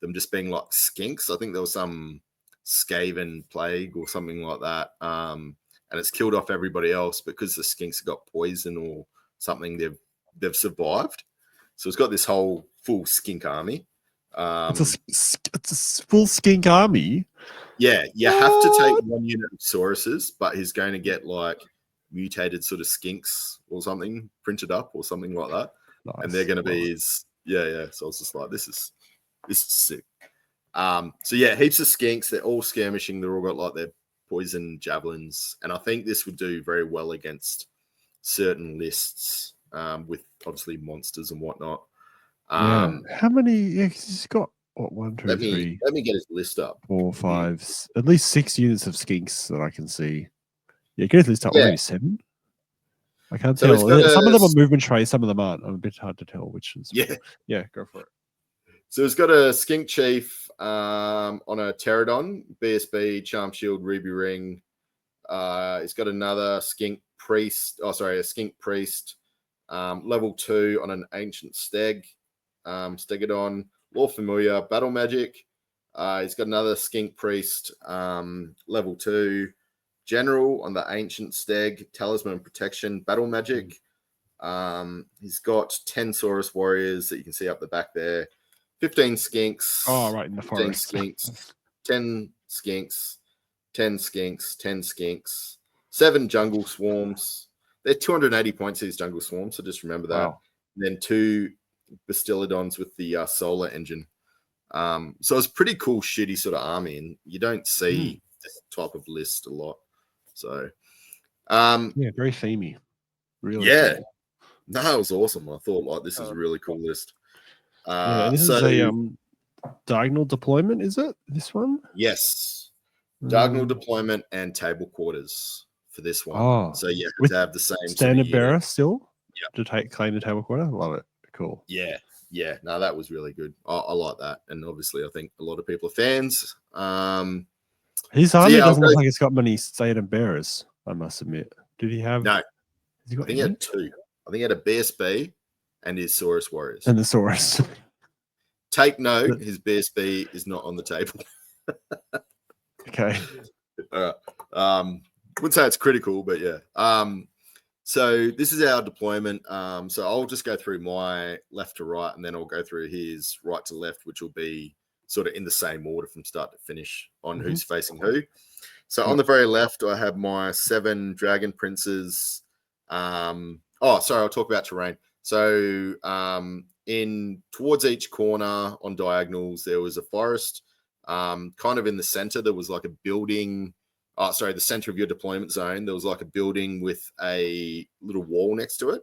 them just being like skinks. I think there was some Skaven plague or something like that, and it's killed off everybody else because the skinks have got poison or something. They've survived, so it's got this whole full skink army.
It's a full skink army.
Yeah, you have to take 1 unit of Sauruses, but he's going to get like mutated sort of skinks or something printed up or something like that. Nice. And they're going to be his, So I was just like, this is sick. Heaps of skinks. They're all skirmishing. They're all got like their poison javelins, and I think this would do very well against certain lists with obviously monsters and whatnot.
How many? Yeah, 'cause he's got what, 1, 2,
Let
3,
me get his list up.
4, 5, at least 6 units of skinks that I can see. Yeah, get his list up. Or maybe 7. I can't
So it's
tell.
got
Some of them
a-
are movement trays, some of them aren't. I'm a bit hard to tell which is.
Yeah.
Yeah, go for it.
So it's got a skink chief on a pterodon, BSB, charm shield, ruby ring. It's got another skink priest. Oh, sorry, a skink priest. Level 2 on an ancient steg. Stegodon, law familiar, battle magic. He's got another skink priest. Level 2 general on the ancient steg, talisman protection, battle magic. He's got 10 Saurus warriors that you can see up the back there. 15 skinks.
Oh, right in the
15
forest.
skinks. 10 skinks. 10 skinks. 10 skinks. 7 jungle swarms. They're 280 points, these jungle swarms, so just remember that.
Wow.
And then 2 Bastillodons with the solar engine. So it's pretty cool, shitty sort of army, and you don't see this type of list a lot. So,
yeah, very themey. Really,
yeah.
cool.
No, it was awesome. I thought like this is a really cool list.
Yeah, this is a diagonal deployment, is it? This one?
Yes, diagonal deployment and table quarters for this one.
Oh,
so you have to have the same
standard
sort of
bearer still.
Yeah,
to claim the table quarter. Love it. Cool.
Yeah. No, that was really good. I like that, and obviously, I think a lot of people are fans.
His army doesn't look like it's got many standard bearers. I must admit. Did he have?
No,
has he got
I think he had 2. I think he had a BSB and his Saurus warriors.
And the Saurus.
Take note, his BSB is not on the table.
Okay.
Wouldn't say it's critical, but yeah. So this is our deployment. So I'll just go through my left to right, and then I'll go through his right to left, which will be sort of in the same order from start to finish on who's facing who. So on the very left, I have my 7 dragon princes. I'll talk about terrain. So in towards each corner on diagonals, there was a forest. Kind of in the center, there was like a building. The center of your deployment zone, there was like a building with a little wall next to it.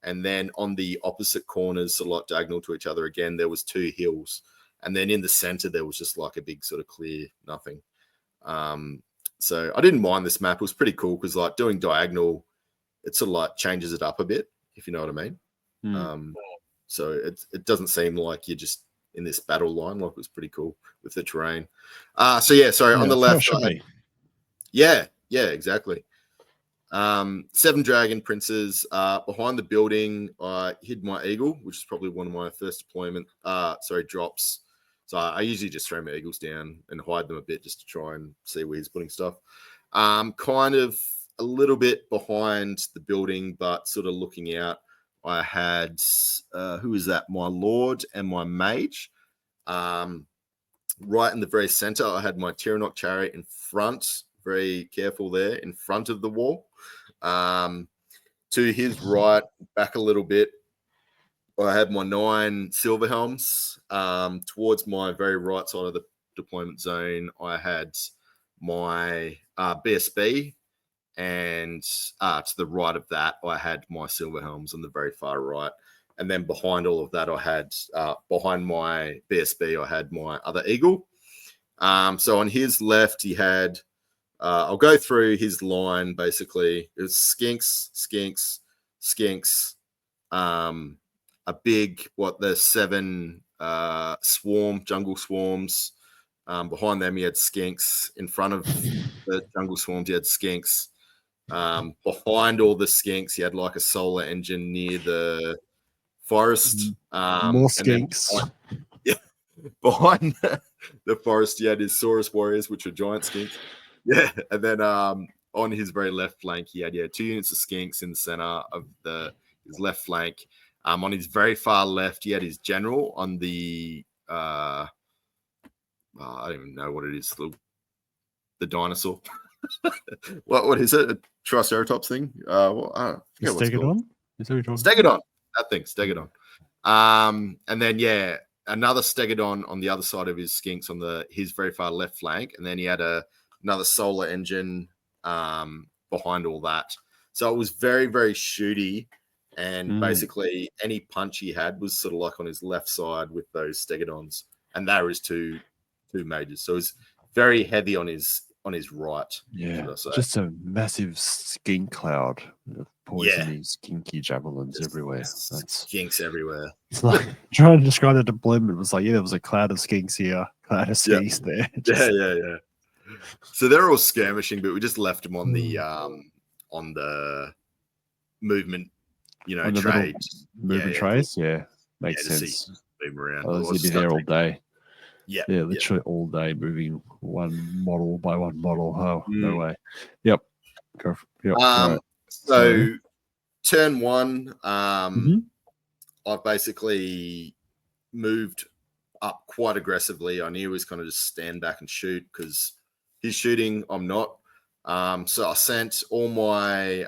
And then on the opposite corners, so like diagonal to each other again, there was 2 hills. And then in the center, there was just like a big sort of clear nothing. So I didn't mind this map. It was pretty cool because like doing diagonal, it sort of like changes it up a bit, if you know what I mean. So it doesn't seem like you're just in this battle line. Like it was pretty cool with the terrain. On the left, yeah, exactly. 7 dragon princes. Behind the building, I hid my eagle, which is probably one of my first deployment drops. So I usually just throw my eagles down and hide them a bit just to try and see where he's putting stuff. Kind of a little bit behind the building, but sort of looking out, I had who is that? My lord and my mage. Right in the very center, I had my Tyrannok chariot in front. Very careful there in front of the wall. To his right, back a little bit, I had my 9 silver helms. Towards my very right side of the deployment zone, I had my BSB, and to the right of that, I had my silver helms on the very far right. And then behind all of that, I had behind my BSB, I had my other eagle. So on his left, he had. I'll go through his line basically. It was skinks, a big, the 7 jungle swarms. Behind them, he had skinks. In front of the jungle swarms, he had skinks. Behind all the skinks, he had like a solar engine near the forest.
More skinks.
Behind the forest, he had his Saurus warriors, which are giant skinks. Yeah, and then on his very left flank, he had 2 units of skinks in the center of his left flank. On his very far left, he had his general on the I don't even know what it is. The dinosaur. what is it? A Triceratops thing? I forget what's called. Stegodon. That thing, Stegodon. And then another Stegodon on the other side of his skinks on his very far left flank, and then he had another solar engine behind all that. So it was very, very shooty, and basically any punch he had was sort of like on his left side with those Stegodons. and there is two mages. So it's very heavy on his right.
Yeah,
should I say.
just a massive skink cloud of poisony, skinky javelins
Just
everywhere. That's
skinks everywhere.
it's like trying to describe the deployment was like, yeah, there was a cloud of skinks here, cloud of skinks there. Just,
Yeah. So they're all skirmishing, but we just left them on the movement,
on the
trade.
movement trays. Yeah, makes sense.
Move around.
Otherwise, you'd be there all day.
Yeah,
literally all day moving one model by one model. Oh, no way. Yep. Go. Yep. Right.
So turn one,
Mm-hmm.
I basically moved up quite aggressively. I knew he was kind of just stand back and shoot because he's shooting, I'm not. So I sent all my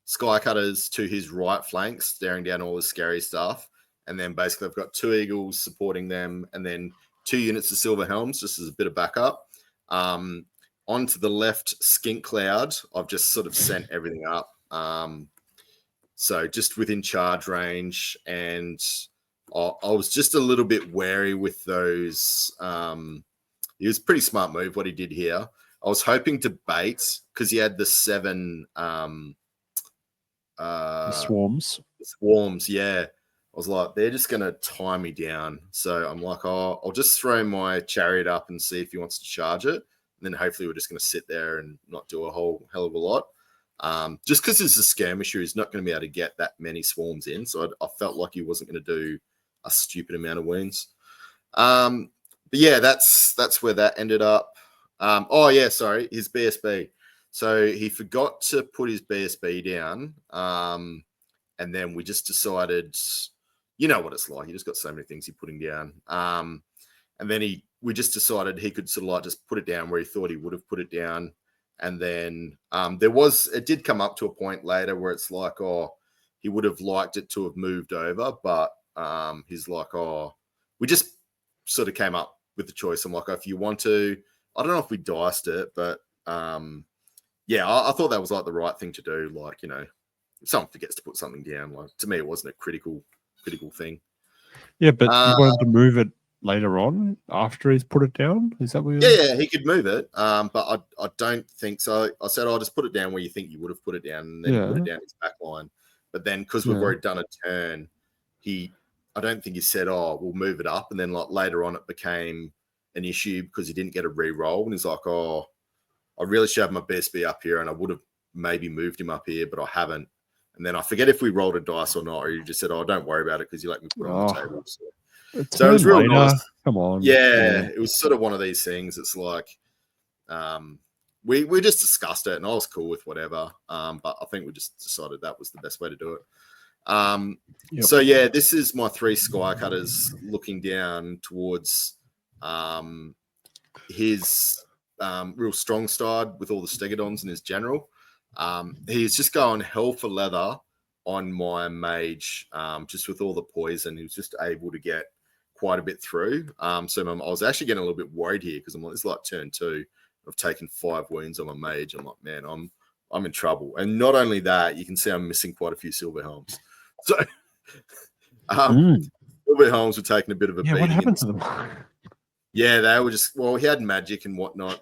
sky cutters to his right flank, staring down all the scary stuff. And then basically I've got 2 eagles supporting them and then 2 units of silver helms just as a bit of backup. Onto the left skink cloud, I've just sort of sent everything up. So just within charge range, and I was just a little bit wary with those. It was a pretty smart move what he did here. I was hoping to bait because he had the 7
swarms.
Swarms, yeah. I was like, they're just going to tie me down. So I'm like, I'll just throw my chariot up and see if he wants to charge it. And then hopefully we're just going to sit there and not do a whole hell of a lot. Just because it's a skirmisher, he's not going to be able to get that many swarms in. So I felt like he wasn't going to do a stupid amount of wounds. But yeah, that's where that ended up. His BSB. So he forgot to put his BSB down. And then we just decided, you know what it's like. He just got so many things he's putting down. And then we just decided he could sort of like just put it down where he thought he would have put it down. And then it did come up to a point later where it's like, he would have liked it to have moved over, but he's like, we just sort of came up with the choice. I'm like, if you want to, I don't know if we diced it, but I thought that was like the right thing to do. Like, if someone forgets to put something down, like to me, it wasn't a critical thing.
Yeah, but you wanted to move it later on after he's put it down? Is that what
Yeah, he could move it, but I don't think so. I said, I'll just put it down where you think you would have put it down, and then put it down his back line. But then because we've already done a turn, I don't think he said, we'll move it up. And then like later on, it became an issue because he didn't get a re-roll. And he's like, I really should have my BSB up here, and I would have maybe moved him up here, but I haven't. And then I forget if we rolled a dice or not, or you just said, don't worry about it because you let me put it on the table. So it was real nice.
Come on.
Yeah, it was sort of one of these things. It's like we just discussed it, and I was cool with whatever. But I think we just decided that was the best way to do it. So yeah, this is my 3 sky cutters looking down towards his real strong side with all the stegodons and his general. He's just going hell for leather on my mage, just with all the poison. He was just able to get quite a bit through. So I was actually getting a little bit worried here because I'm like, it's like turn 2. I've taken 5 wounds on my mage. I'm like, man, I'm in trouble. And not only that, you can see I'm missing quite a few silver helms. So silver helms were taking a bit of a beating.
What happened to them?
Yeah, they were just, he had magic and whatnot.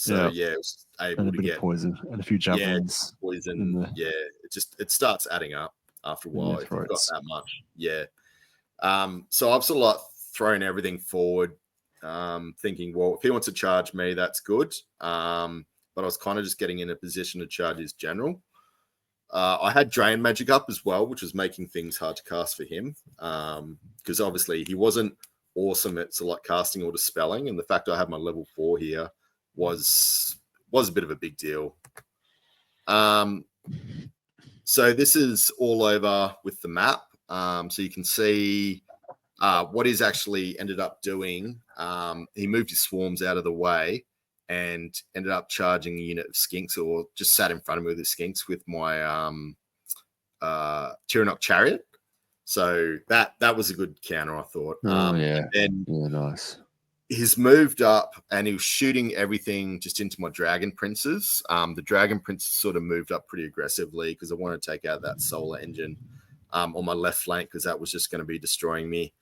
It was able to get
poison and a few javelins.
Yeah, poison. It starts adding up after a while if you've got that much. Yeah. So I've sort of like thrown everything forward, thinking, well, if he wants to charge me, that's good. But I was kind of just getting in a position to charge his general. I had drain magic up as well, which was making things hard to cast for him. Because obviously he wasn't awesome at sort of like casting or dispelling, and the fact I had my level 4 here was a bit of a big deal. So this is all over with the map. So you can see what he's actually ended up doing. He moved his swarms out of the way and ended up charging a unit of skinks, or just sat in front of me with the skinks with my Tyrannok chariot. So that was a good counter, I thought.
And nice.
He's moved up and he was shooting everything just into my dragon princes. The dragon princes sort of moved up pretty aggressively because I wanted to take out that solar engine on my left flank because that was just going to be destroying me.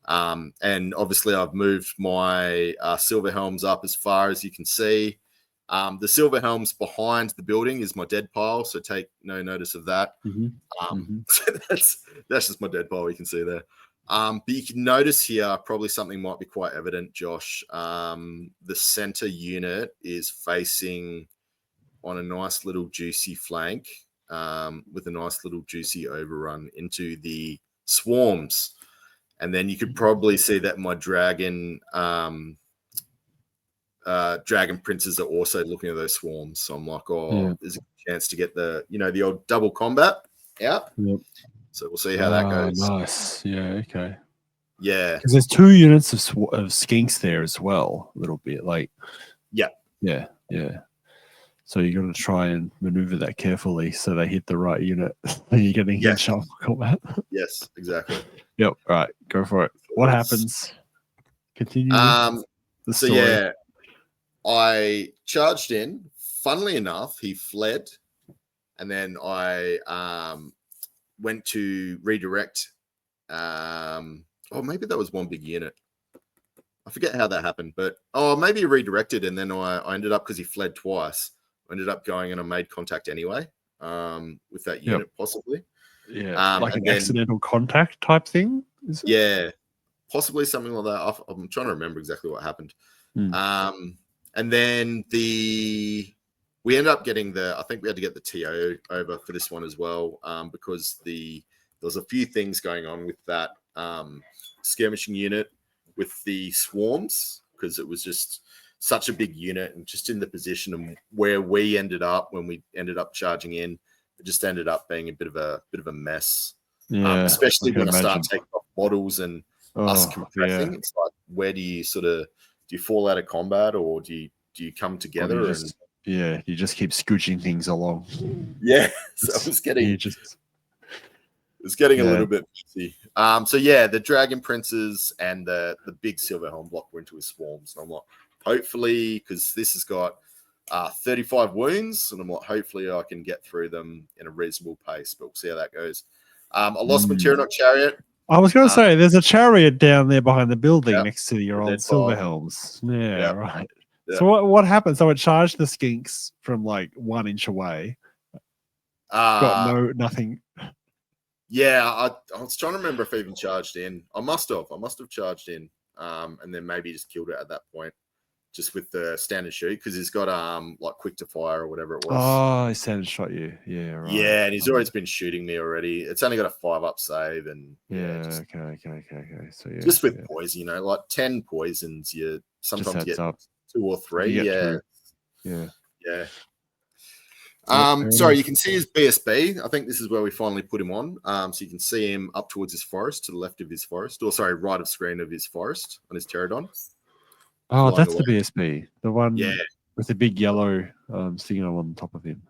And obviously I've moved my silver helms up as far as you can see. The silver helms behind the building is my dead pile, so take no notice of that. So that's just my dead pile you can see there. But you can notice here probably something might be quite evident, Josh. The center unit is facing on a nice little juicy flank with a nice little juicy overrun into the swarms. And then you could probably see that my dragon princes are also looking at those swarms. So I'm like, there's a chance to get the old double combat out.
Yep.
So we'll see how that goes.
Nice. Yeah. Okay.
Yeah.
Because there's 2 units of skinks there as well. A little bit like.
Yeah.
Yeah. So you got to try and maneuver that carefully so they hit the right unit. And you're getting headshot combat.
Yes. Exactly.
Yep. All right. Go for it. What happens? Continue. The story.
Yeah, I charged in. Funnily enough, he fled, and then I went to redirect. Maybe that was one big unit. I forget how that happened, but maybe he redirected, and then I ended up, because he fled twice, I ended up going and I made contact anyway with that unit, possibly.
Yeah, like an accidental contact type thing? Is it?
Yeah, possibly something like that. I'm trying to remember exactly what happened. And then we ended up getting I think we had to get the TO over for this one as well, because there was a few things going on with that skirmishing unit with the swarms, because it was just such a big unit, and just in the position of where we ended up when we ended up charging in, it just ended up being a bit of a mess.
Yeah,
especially when I start taking off models and us compressing.
Yeah.
It's like, where do you fall out of combat, or do you come together?
You just keep scooching things along.
Yeah, so it was getting a little bit busy. So yeah, the dragon princes and the big silver helm block were into his swarms, and I'm like, hopefully, because this has got 35 wounds, and I'm like, hopefully I can get through them in a reasonable pace, but we'll see how that goes. I lost my Tyrannoc chariot.
I was going to say, there's a chariot down there behind the building next to your old silver helms. Yeah, right. Yeah. So what happened? So it charged the skinks from like 1 inch away. Got nothing.
Yeah, I was trying to remember if I even charged in. I must have charged in, and then maybe just killed it at that point, just with the standard shoot, because he's got like quick to fire or whatever it was.
Oh, he standard shot you. Yeah, right.
Yeah, and he's always been shooting me already. It's only got a 5-up save, and
okay. So
just with poison, like 10 poisons, you sometimes get 2 or 3. Yeah. Sorry, you can see his BSB. I think this is where we finally put him on. So you can see him up towards his forest, to the left of his forest, or sorry, right of screen of his forest on his pterodon.
Oh, that's the BSB, the one with the big yellow signal on top of him.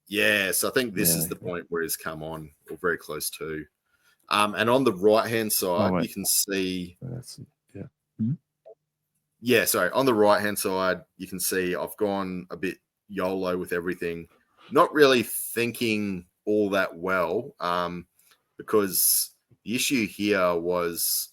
Yeah, so I think this is the point where he's come on, or very close to. And on the right-hand side, you can see... on the right-hand side, you can see I've gone a bit YOLO with everything. Not really thinking all that well, because the issue here was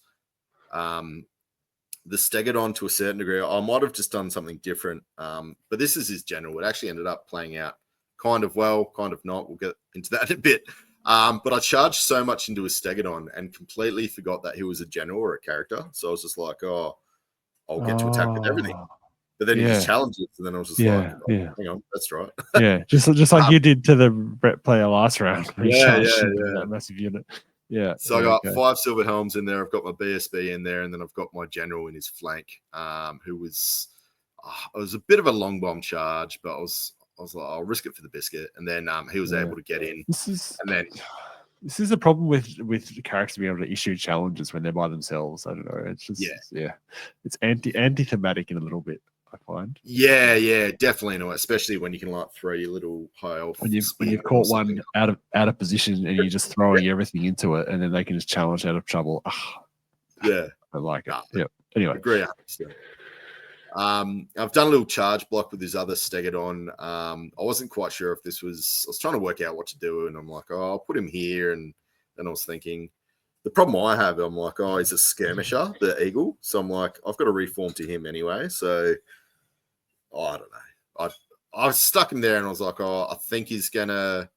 the Stegodon, to a certain degree. I might have just done something different, but this is his general. It actually ended up playing out kind of well, kind of not. We'll get into that in a bit. But I charged so much into his Stegodon and completely forgot that he was a general or a character. So I was just like, I'll get to attack with everything. But then he just challenged it, and then I was just like, hang on, that's right.
just like you did to the Brett player last round. That massive unit. Yeah.
So I got 5 silver helms in there. I've got my BSB in there, and then I've got my general in his flank, who was it was a bit of a long bomb charge, but I was like, I'll risk it for the biscuit. And then he was able to get in.
This is a problem with characters being able to issue challenges when they're by themselves. I don't know. It's just it's anti-thematic in a little bit, I find.
Yeah, definitely not. Especially when you can like throw your little high elf.
When you've caught one out of position and you're just throwing everything into it, and then they can just challenge out of trouble. I like it. Anyway,
agree. I've done a little charge block with his other Stegodon. I wasn't quite sure if this was... I was trying to work out what to do, and I'm like, I'll put him here. And then I was thinking, The problem I have, I'm like, oh, he's a skirmisher, the eagle. So I'm like, I've got to reform to him anyway. So I don't know. I stuck him there and I was like, oh, I think he's gonna,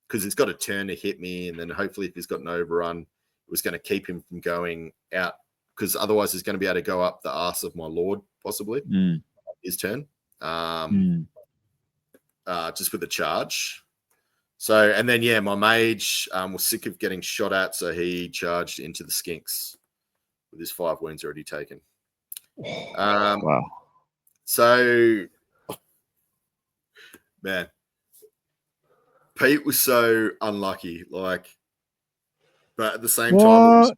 because he's got a turn to hit me, and then hopefully if he's got an overrun, it was going to keep him from going out, because otherwise he's going to be able to go up the arse of my lord possibly his turn. Just with the charge. So, and then, yeah, my mage was sick of getting shot at, so he charged into the skinks with his 5 wounds already taken.
Wow.
So, man, Pete was so unlucky, like, but at the same time,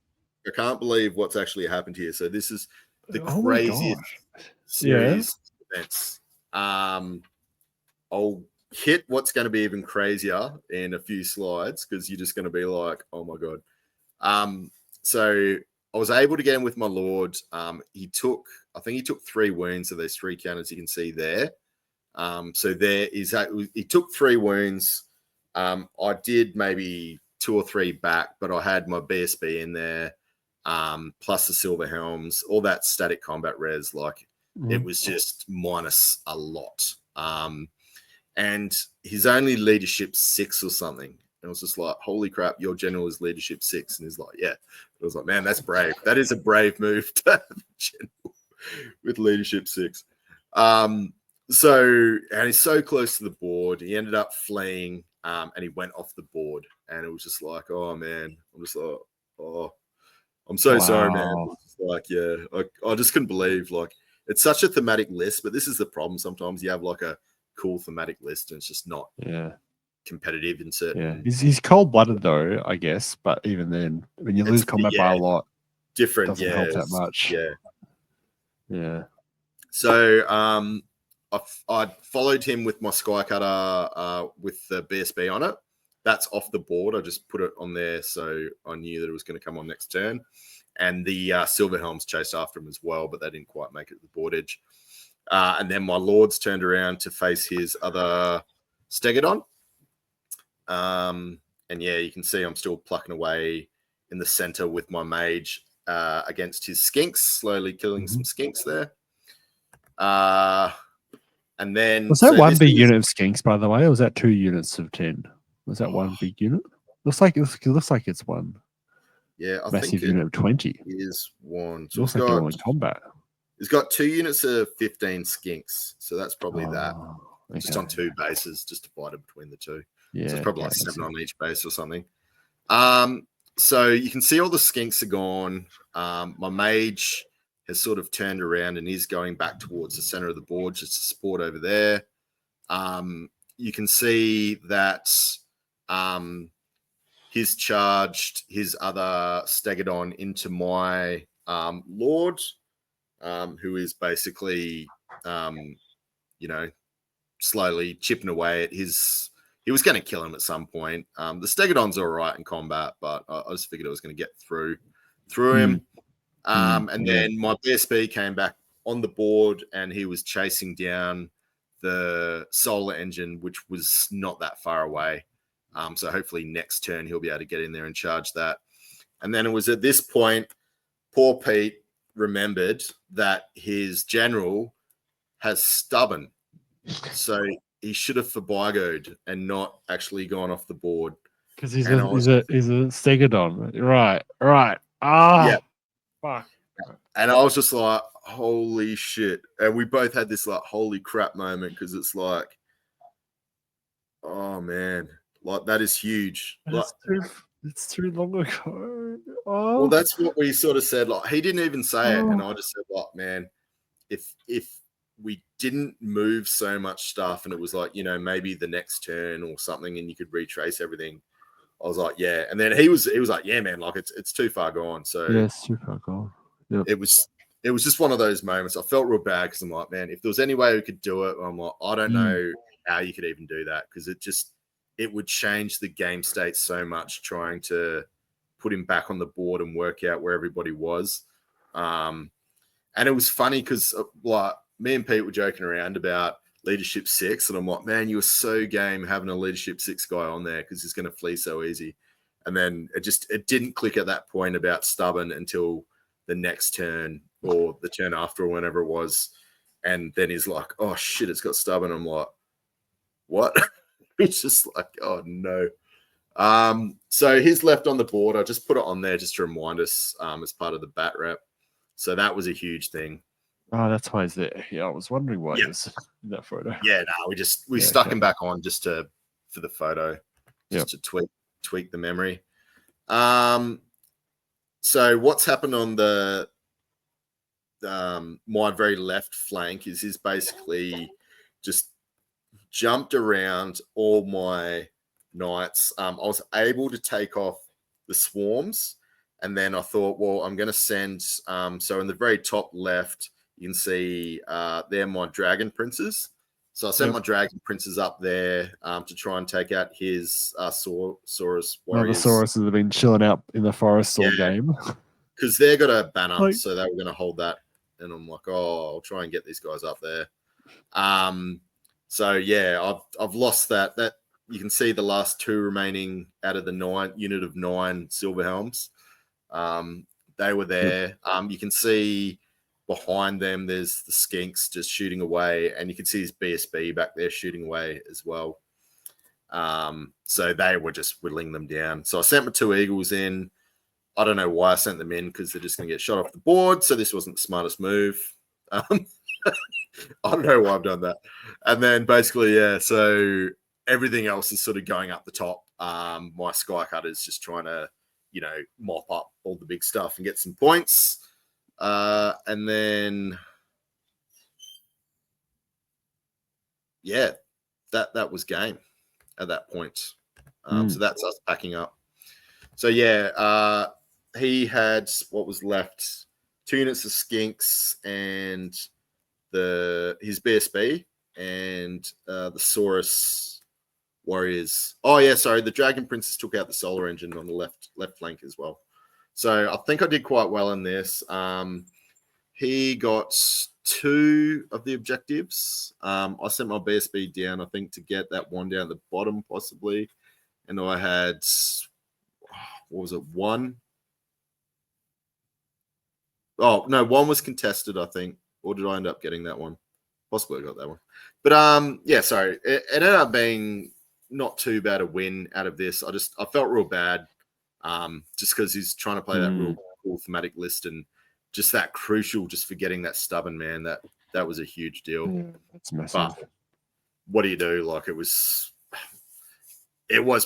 I can't believe what's actually happened here. So this is the craziest series of events. I'll hit what's going to be even crazier in a few slides, because you're just going to be like, oh my God. So I was able to get him with my lord. I think he took 3 wounds of those 3 counters you can see there. So there is he took 3 wounds. I did maybe 2 or 3 back, but I had my BSB in there, plus the silver helms, all that static combat res. Like it was just minus a lot. And he's only leadership 6 or something. And I was just like, holy crap, your general is leadership 6. And he's like, yeah. I was like, man, that's brave. That is a brave move to have a general with leadership 6. And he's so close to the board. He ended up fleeing, and he went off the board. And it was just like, oh man, I'm just like, oh, I'm so sorry, man. It's like, yeah, I just couldn't believe, like, it's such a thematic list, but this is the problem. Sometimes you have like a cool thematic list and it's just not competitive in certain.
Yeah, he's cold-blooded though, I guess. But even then, when you lose combat by a lot,
different,
doesn't help that much. Yeah.
So I followed him with my Skycutter with the BSB on it. That's off the board. I just put it on there so I knew that it was going to come on next turn. And the Silver Helms chased after him as well, but they didn't quite make it to the board edge. And then my lords turned around to face his other Stegodon. And yeah, you can see I'm still plucking away in the center with my mage against his skinks, slowly killing some skinks there. And then
was that one big unit of skinks, by the way, or was that 2 units of 10? Was that one big unit? Looks like it's one.
Yeah, I
massive
think
unit of 20.
Is one.
So it's like they're all in combat.
It's got 2 units of 15 skinks, so that's probably that. Okay. Just on 2 bases, just divided between the 2. Yeah, so it's probably like 7 on each base or something. So you can see all the skinks are gone. My mage has sort of turned around and is going back towards the center of the board just to support over there. You can see that he's charged his other Stegodon into my lord, who is basically, slowly chipping away at his. He was going to kill him at some point. The Stegodon's all right in combat, but I just figured it was going to get through him. And then my BSB came back on the board, and he was chasing down the solar engine, which was not that far away. So hopefully next turn he'll be able to get in there and charge that. And then it was at this point, poor Pete remembered that his general has stubborn. So he should have forbigoed and not actually gone off the board.
Because he's a Stegodon. Right.
Yeah.
Fuck.
And I was just like, holy shit. And we both had this like holy crap moment, because it's like, oh man, like that is huge.
It's too long ago. Oh.
Well, that's what we sort of said. Like, he didn't even say it, and I just said, like, man, if we didn't move so much stuff, and it was like, maybe the next turn or something, and you could retrace everything, I was like, yeah. And then he was like, yeah, man, like it's too far gone. So
yeah, it's too far gone. Yep.
It was just one of those moments. I felt real bad, because I'm like, man, if there was any way we could do it, I'm like, I don't know how you could even do that, because it would change the game state so much trying to put him back on the board and work out where everybody was. And it was funny because like me and Pete were joking around about leadership 6, and I'm like, man, you were so game having a leadership 6 guy on there, because he's going to flee so easy. And then it didn't click at that point about stubborn until the next turn or the turn after or whenever it was. And then he's like, oh shit, it's got stubborn. I'm like, what? It's just like, oh no. So he's left on the board. I just put it on there just to remind us as part of the bat rep. So that was a huge thing.
Oh, that's why he's there. Yeah, I was wondering why he was in that photo.
Yeah, no, we stuck him back on just for the photo, just to tweak the memory. So what's happened on the my very left flank is he's basically just jumped around all my knights. I was able to take off the swarms, and then I thought, well, I'm going to send. So in the very top left, you can see they're my dragon princes. So I sent my dragon princes up there to try and take out his Saurus warriors.
The Sauruses have been chilling out in the forest all game.
Because they've got a banner, so they were going to hold that. And I'm like, oh, I'll try and get these guys up there. So yeah, I've lost that. That you can see the last two remaining out of the unit of 9 silver helms. They were there. You can see behind them there's the skinks just shooting away, and you can see his BSB back there shooting away as well. So they were just whittling them down. So I sent my 2 eagles in. I don't know why I sent them in, because they're just going to get shot off the board. So this wasn't the smartest move. I don't know why I've done that. And then basically, so everything else is sort of going up the top. My Sky Cutter's just trying to, mop up all the big stuff and get some points. And then, that was game at that point. So that's us packing up. So he had what was left: 2 units of skinks and his BSB and the Saurus warriors. Oh yeah, sorry, the Dragon Princess took out the solar engine on the left flank as well. So I think I did quite well in this. He got 2 of the objectives. I sent my BSB down, I think, to get that one down at the bottom possibly, and I had 1? Oh no, 1 was contested, I think. Or did I end up getting that one? Possibly I got that one. But sorry. It ended up being not too bad a win out of this. I felt real bad. Just because he's trying to play that real cool thematic list, and just that crucial, just for getting that stubborn man. That was a huge deal.
Yeah, that's massive.
But what do you do? Like it was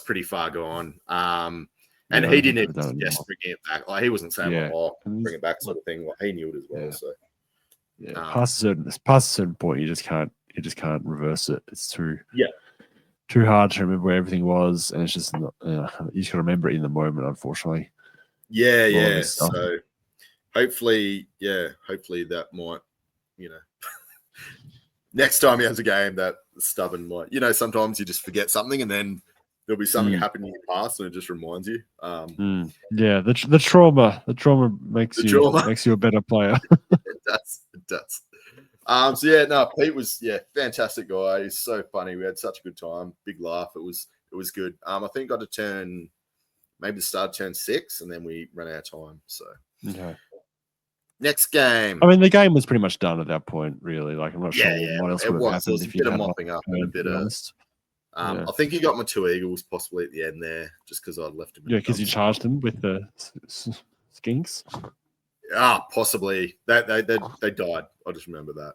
pretty far gone. And he didn't even suggest bringing it back. Like he wasn't saying, bring it back, sort of thing. Like he knew it as well. So
past a certain point, you just can't reverse it. It's too hard to remember where everything was, and it's just not, you just got to remember it in the moment, unfortunately.
Yeah. So hopefully that might, next time he has a game, that stubborn might, sometimes you just forget something and then there'll be something happening in your past and it just reminds you.
Yeah, the trauma makes you a better player.
It does. Pete was fantastic guy. He's so funny. We had such a good time, big laugh. It was good. I think got to start turn 6, and then we ran out of time. So next game.
I mean, the game was pretty much done at that point, really. Like I'm not sure what else would have happened.
There was a bit of mopping up and a bit of. I think you got my 2 eagles possibly at the end there, just because I'd left him.
Yeah, because you charged them with the skinks.
Possibly. They died. I just remember that.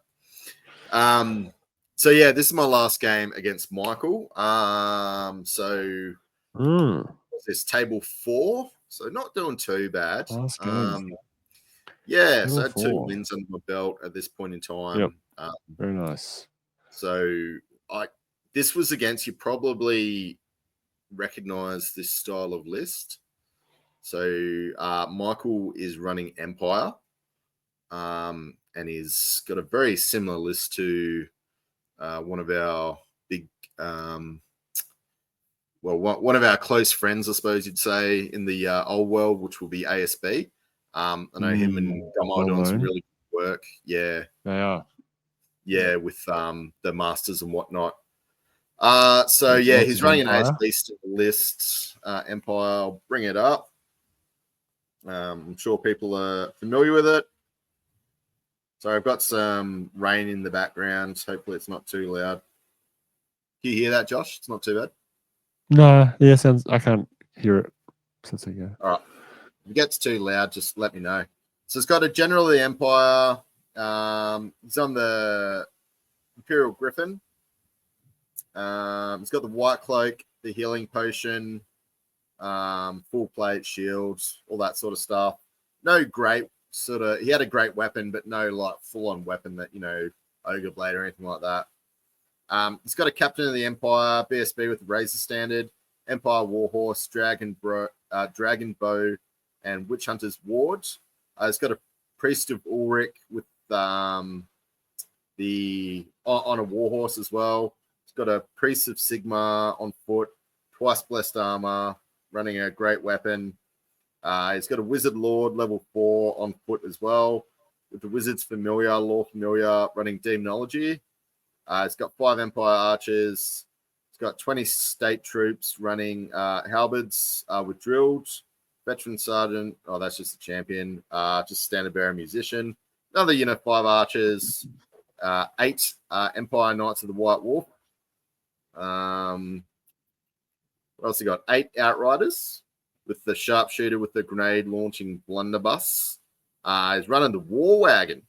This is my last game against Michael. This table 4, so not doing too bad.
Last game.
So I had 2 wins under my belt at this point in time.
Yep. Very nice.
So this was against, you probably recognize this style of list. So Michael is running Empire, and he's got a very similar list to one of our big, one of our close friends, I suppose you'd say, in the old world, which will be ASB. I know him and Gommo are doing some really good work. Yeah,
they are.
Yeah, with the masters and whatnot. He's running an ASB list. Empire. I'll bring it up. I'm sure people are familiar with it. So I've got some rain in the background. Hopefully it's not too loud. Can you hear that, Josh? It's not too bad.
No, yeah, sounds. I can't hear it. Since
All right. If it gets too loud, just let me know. So it's got a General of the Empire. It's on the Imperial Griffin. It's got the White Cloak, the Healing Potion, full plate, shields, all that sort of stuff. No great sort of. He had a great weapon, but no like full-on weapon that Ogre Blade or anything like that. He's got a Captain of the Empire, BSB with the Razor Standard, Empire Warhorse, Dragon Bow, and Witch Hunter's Ward. It's got a Priest of Ulrich with on a Warhorse as well. It's got a Priest of Sigma on foot, twice blessed armor, running a great weapon. He's got a Wizard Lord level 4 on foot as well, with the Wizard's Familiar, Lore Familiar, running Demonology. It's got 5 Empire Archers. It's got 20 State Troops running Halberds with Drilled. Veteran Sergeant. Oh, that's just a champion. Just Standard Bearer Musician. Another 5 Archers. 8 Empire Knights of the White Wolf. What else we got? 8 Outriders with the Sharpshooter with the Grenade Launching Blunderbuss. He's running the War Wagon.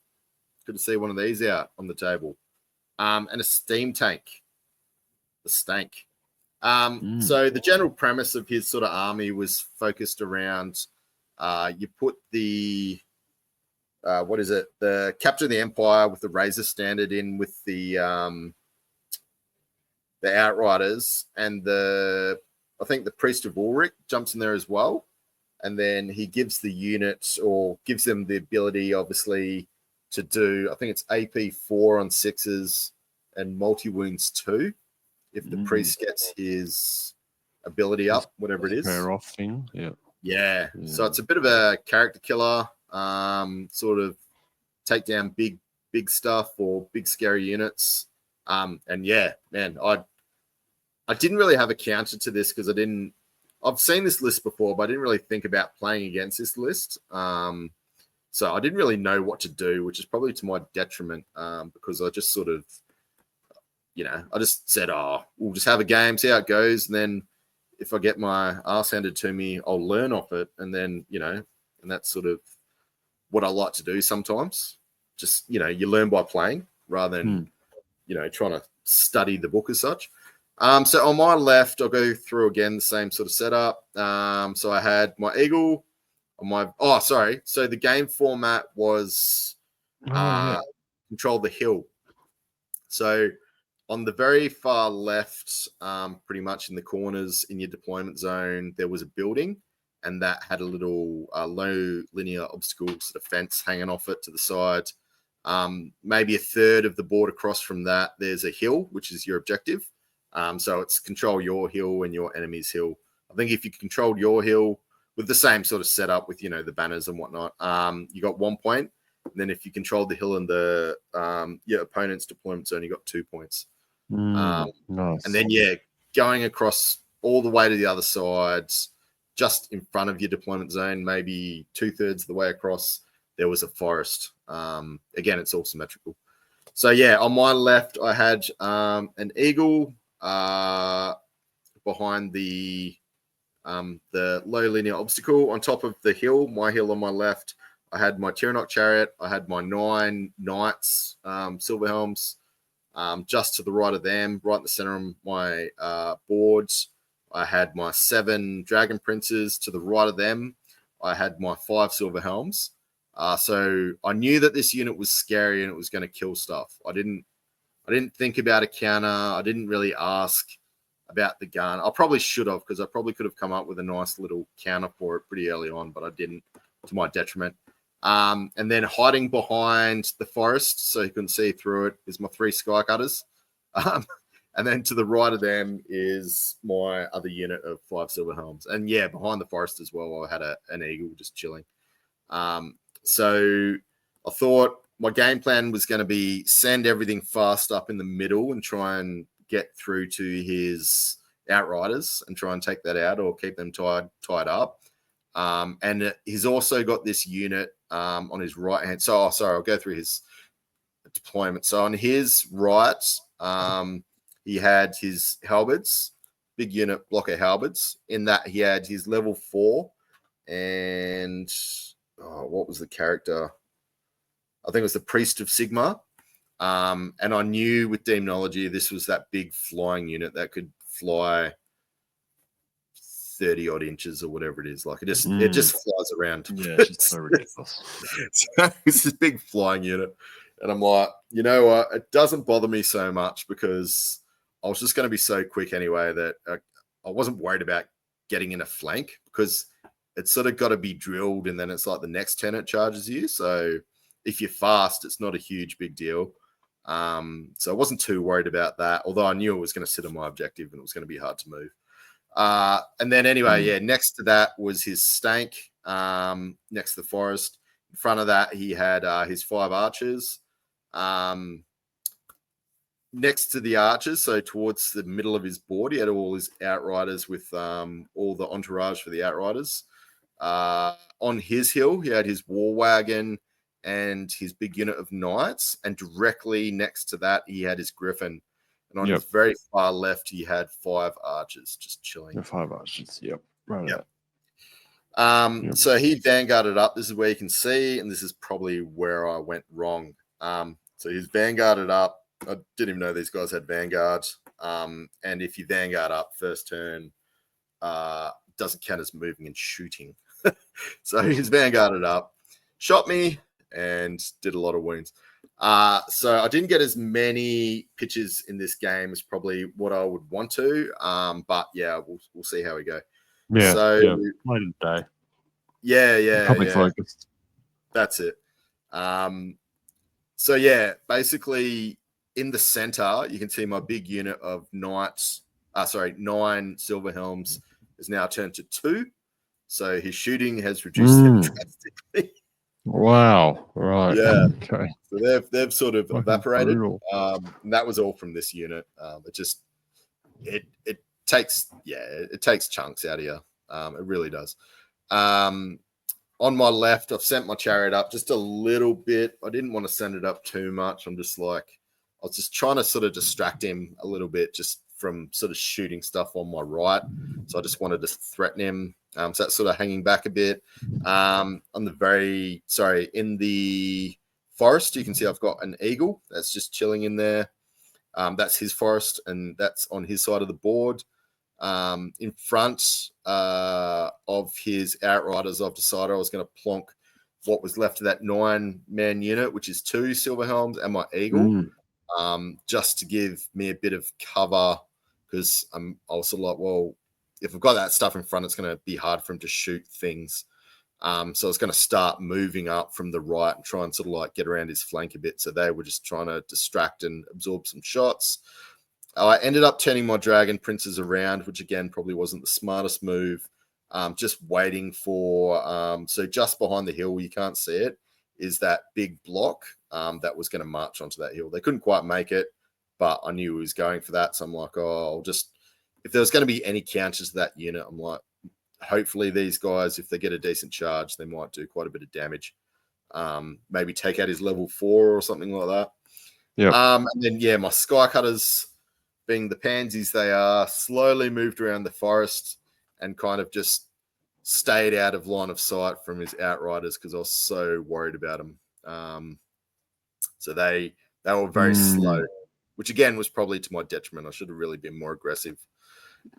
Good to see one of these out on the table. And a steam tank. The stank. So the general premise of his sort of army was focused around you put the the Captain of the Empire with the Razor Standard in with the Outriders, and I think the Priest of Ulrich jumps in there as well, and then he gives the units or gives them the ability obviously to do, I think it's AP 4 on 6s and multi-wounds 2 if the priest gets his ability up, whatever it is.
Pair off thing,
yeah. So it's a bit of a character killer, sort of take down big stuff or big scary units. And yeah, man, I didn't really have a counter to this because I've seen this list before, but I didn't really think about playing against this list. So I didn't really know what to do, which is probably to my detriment, because I just sort of, I just said, we'll just have a game, see how it goes. And then if I get my ass handed to me, I'll learn off it. And then, and that's sort of what I like to do sometimes. Just, you learn by playing rather than, trying to study the book as such. So on my left, I'll go through again the same sort of setup. So I had my Eagle on my. So the game format was control the hill. So on the very far left, pretty much in the corners in your deployment zone, there was a building, and that had a little low linear obstacle sort of fence hanging off it to the side. Maybe a third of the board across from that, there's a hill, which is your objective. So it's control your hill and your enemy's hill. I think if you controlled your hill with the same sort of setup with, the banners and whatnot, you got 1 point. And then if you controlled the hill and the your opponent's deployment zone, you got 2 points.
Nice.
And then, going across all the way to the other sides, just in front of your deployment zone, maybe 2/3 of the way across, there was a forest. Again, it's all symmetrical. So, on my left, I had an eagle behind the low linear obstacle. On top of the hill, my hill on my left, I had my Tyrannok chariot. I had my 9 knights, silver helms, just to the right of them, right in the center of my boards. I had my 7 dragon princes to the right of them. I had my 5 silver helms. So I knew that this unit was scary and it was going to kill stuff. I didn't think about a counter. I didn't really ask about the gun. I probably should have, because I probably could have come up with a nice little counter for it pretty early on, but I didn't, to my detriment. And then hiding behind the forest so you couldn't see through it is my 3 skycutters. And then to the right of them is my other unit of 5 silver helms. And behind the forest as well, I had an eagle just chilling. So I thought my game plan was going to be send everything fast up in the middle and try and get through to his Outriders and try and take that out or keep them tied up. And he's also got this unit on his right hand. So, I'll go through his deployment. So on his right, he had his halberds, big unit block of halberds. In that, he had his level 4 and what was the character? I think it was the Priest of Sigmar. And I knew with Demonology, this was that big flying unit that could fly 30 odd inches or whatever it is. Like it just flies around.
Yeah, it's just so ridiculous.
So it's this big flying unit. And I'm like, you know what? It doesn't bother me so much because I was just going to be so quick anyway that I wasn't worried about getting in a flank because it's sort of got to be drilled and then it's like the next turn it charges you. So if you're fast, it's not a huge big deal. So I wasn't too worried about that, although I knew it was going to sit on my objective and it was going to be hard to move. And then anyway, next to that was his stank, next to the forest. In front of that, he had his 5 archers. Next to the archers, so towards the middle of his board, he had all his outriders with all the entourage for the outriders. On his hill, he had his war wagon and his big unit of knights, and directly next to that, he had his griffin. And on his very far left, he had 5 archers just chilling.
5 archers, right.
Yep. So he vanguarded up. This is where you can see, and this is probably where I went wrong. So he's vanguarded up. I didn't even know these guys had vanguard. And if you vanguard up first turn, doesn't count as moving and shooting. So he's vanguarded up, shot me, and did a lot of wounds. So I didn't get as many pitches in this game as probably what I would want to. But yeah, we'll see how we go.
Yeah.
So
later in the day.
Yeah.
Probably focused.
That's it. So yeah, basically in the center, you can see my big unit of knights. 9 silver helms is now turned to 2. So his shooting has reduced drastically.
Wow. Right.
Yeah.
Okay.
So they've sort of evaporated. And that was all from this unit. It takes chunks out of you. It really does. On my left, I've sent my chariot up just a little bit. I didn't want to send it up too much. I was just trying to sort of distract him a little bit just from sort of shooting stuff on my right. So I just wanted to threaten him. So that's sort of hanging back a bit. In the forest, you can see I've got an eagle that's just chilling in there. That's his forest, and that's on his side of the board. In front of his outriders, I've decided I was going to plonk what was left of that 9-man unit, which is 2 silver helms and my eagle, just to give me a bit of cover, because I'm also like, well, if I've got that stuff in front, it's going to be hard for him to shoot things. So I was going to start moving up from the right and try and sort of like get around his flank a bit. So they were just trying to distract and absorb some shots. I ended up turning my dragon princes around, which again probably wasn't the smartest move. Just waiting for so just behind the hill, you can't see it, is that big block that was going to march onto that hill. They couldn't quite make it, but I knew he was going for that. So I'm like, if there was going to be any counters to that unit, I'm like, hopefully these guys, if they get a decent charge, they might do quite a bit of damage. Maybe take out his level 4 or something like that. Yeah. And then my sky cutters, being the pansies they are, slowly moved around the forest and kind of just stayed out of line of sight from his outriders because I was so worried about them. So they were very slow, which again was probably to my detriment. I should have really been more aggressive.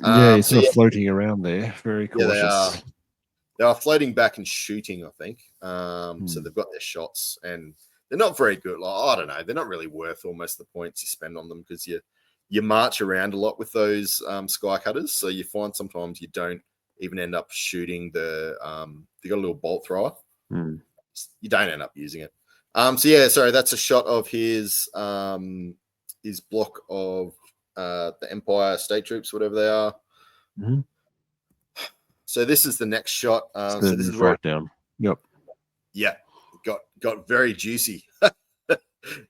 He's sort of floating around there, very cautious.
Yeah, they are floating back and shooting, I think. So they've got their shots and they're not very good. Like, I don't know, they're not really worth almost the points you spend on them because you march around a lot with those sky cutters. So you find sometimes you don't even end up shooting they got a little bolt thrower. You don't end up using it. That's a shot of his block of the Empire state troops, whatever they are. So this is the next shot. So this is right
down. Yep.
Yeah, got very juicy.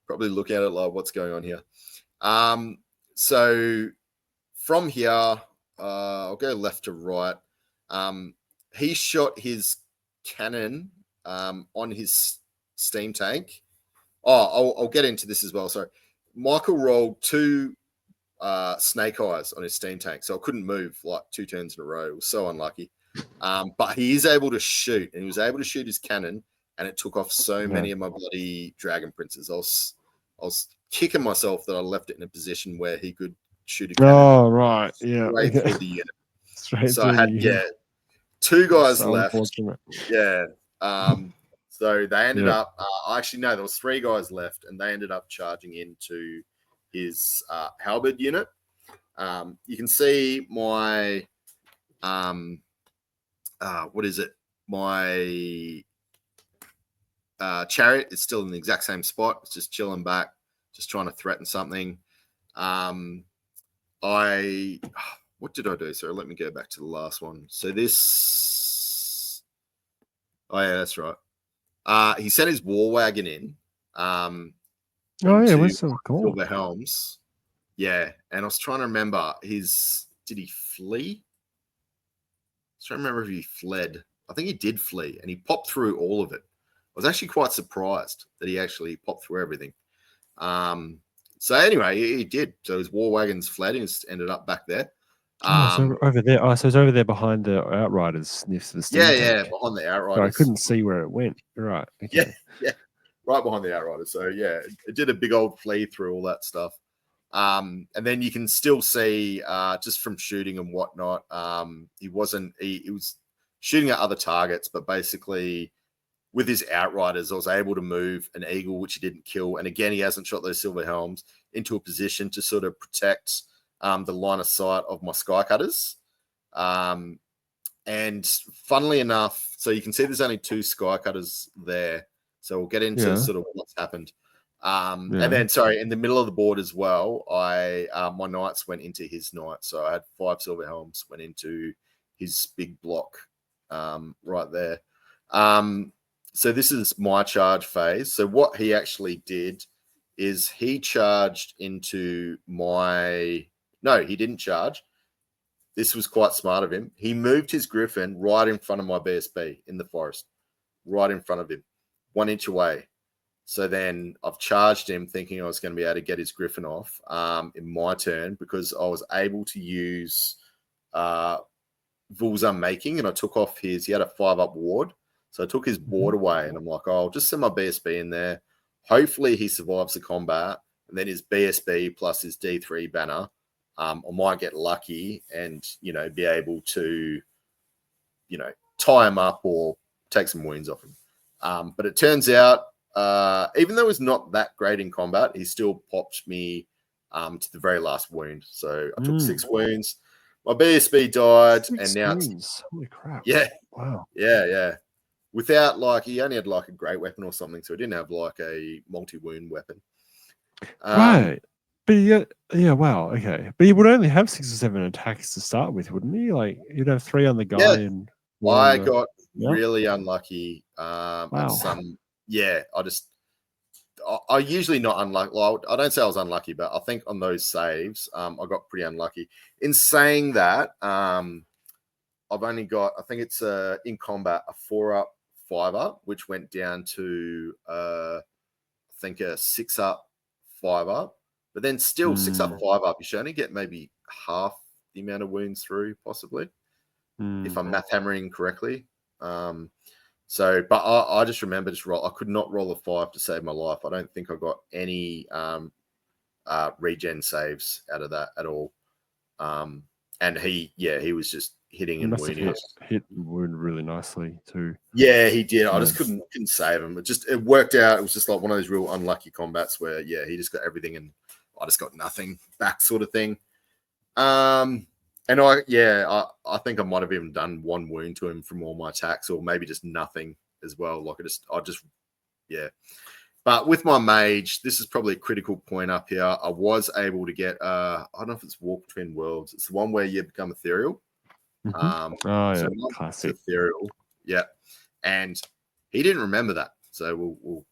Probably look at it like, what's going on here? So from here, I'll go left to right. He shot his cannon on his steam tank. Oh, I'll get into this as well. Sorry. Michael rolled 2 snake eyes on his steam tank, so I couldn't move like 2 turns in a row. It was so unlucky. But he is able to shoot, and he was able to shoot his cannon, and it took off so many of my bloody dragon princes. I was kicking myself that I left it in a position where he could shoot a cannon.
Oh, right. Yeah.
Straight through the unit.
Straight
So
through
I had,
the unit.
2 guys
So
left.
unfortunate.
Yeah. So they ended up, actually, no, there was 3 guys left, and they ended up charging into his halberd unit. You can see my, what is it? My chariot is still in the exact same spot. It's just chilling back, just trying to threaten something. What did I do? So let me go back to the last one. So this, oh yeah, that's right. He sent his war wagon in.
What's so cool?
Silver Helms. Yeah, and I was trying to remember did he flee? I was trying to remember if he fled. I think he did flee, and he popped through all of it. I was actually quite surprised that he actually popped through everything. So anyway, he did. So his war wagons fled and ended up back there.
So over there. Oh, so it's over there behind the Outriders next to the steam tank.
Behind the Outriders.
So I couldn't see where it went. Right. Okay.
Yeah, right behind the Outriders. So yeah, it did a big old flee through all that stuff. And then you can still see just from shooting and whatnot, he was shooting at other targets, but basically with his Outriders, I was able to move an eagle, which he didn't kill. And again, he hasn't shot those silver helms into a position to sort of protect the line of sight of my skycutters. And funnily enough, so you can see there's only 2 skycutters there. So we'll get into sort of what's happened. And then, sorry, in the middle of the board as well, my knights went into his knight. So I had 5 silver helms went into his big block right there. So this is my charge phase. So what he actually did is he charged into no, he didn't charge. This was quite smart of him. He moved his griffin right in front of my BSB in the forest, right in front of him, 1 inch away. So then I've charged him thinking I was going to be able to get his griffin off in my turn because I was able to use Vuls Unmaking, and I took off he had a 5-up ward. So I took his ward away, and I'm like, I'll just send my BSB in there. Hopefully he survives the combat, and then his BSB plus his D3 banner, I might get lucky and, be able to, tie him up or take some wounds off him. But it turns out, even though he's not that great in combat, he still popped me to the very last wound. So I took 6 wounds. My BSB died, and now
it's holy crap.
Yeah.
Wow.
Yeah. Without he only had a great weapon or something, so he didn't have a multi-wound weapon.
Right. But wow, okay. But he would only have 6 or 7 attacks to start with, wouldn't he? You'd have 3 on the guy and
I got really unlucky. Wow. I usually not unlucky. Well, I don't say I was unlucky, but I think on those saves, I got pretty unlucky. In saying that, I've only got, I think it's in combat, a 4-up, 5-up, which went down to, I think a 6-up, 5-up. But then still 6-up, 5-up, you should only get maybe half the amount of wounds through, possibly, if I'm math hammering correctly. But I just remember I could not roll a 5 to save my life. I don't think I got any regen saves out of that at all. And he was just hitting and wounding us.
Hit and wound really nicely too.
Yeah, he did. I just couldn't save him. It worked out. It was just like one of those real unlucky combats where he just got everything and I just got nothing back, sort of thing. And I think I might have even done 1 wound to him from all my attacks, or maybe just nothing as well. But with my mage, this is probably a critical point up here. I was able to get I don't know if it's Walk Between Worlds. It's the one where you become ethereal.
Classic
ethereal. Yeah, and he didn't remember that. So we'll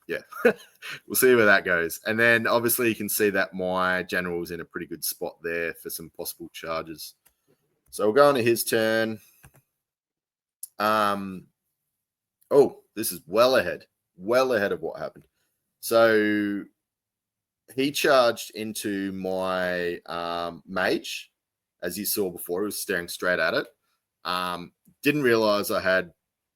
we'll see where that goes. And then obviously you can see that my general is in a pretty good spot there for some possible charges. So we'll go on to his turn. Oh, this is well ahead of what happened. So he charged into my mage, as you saw before. He was staring straight at it. Didn't realize I had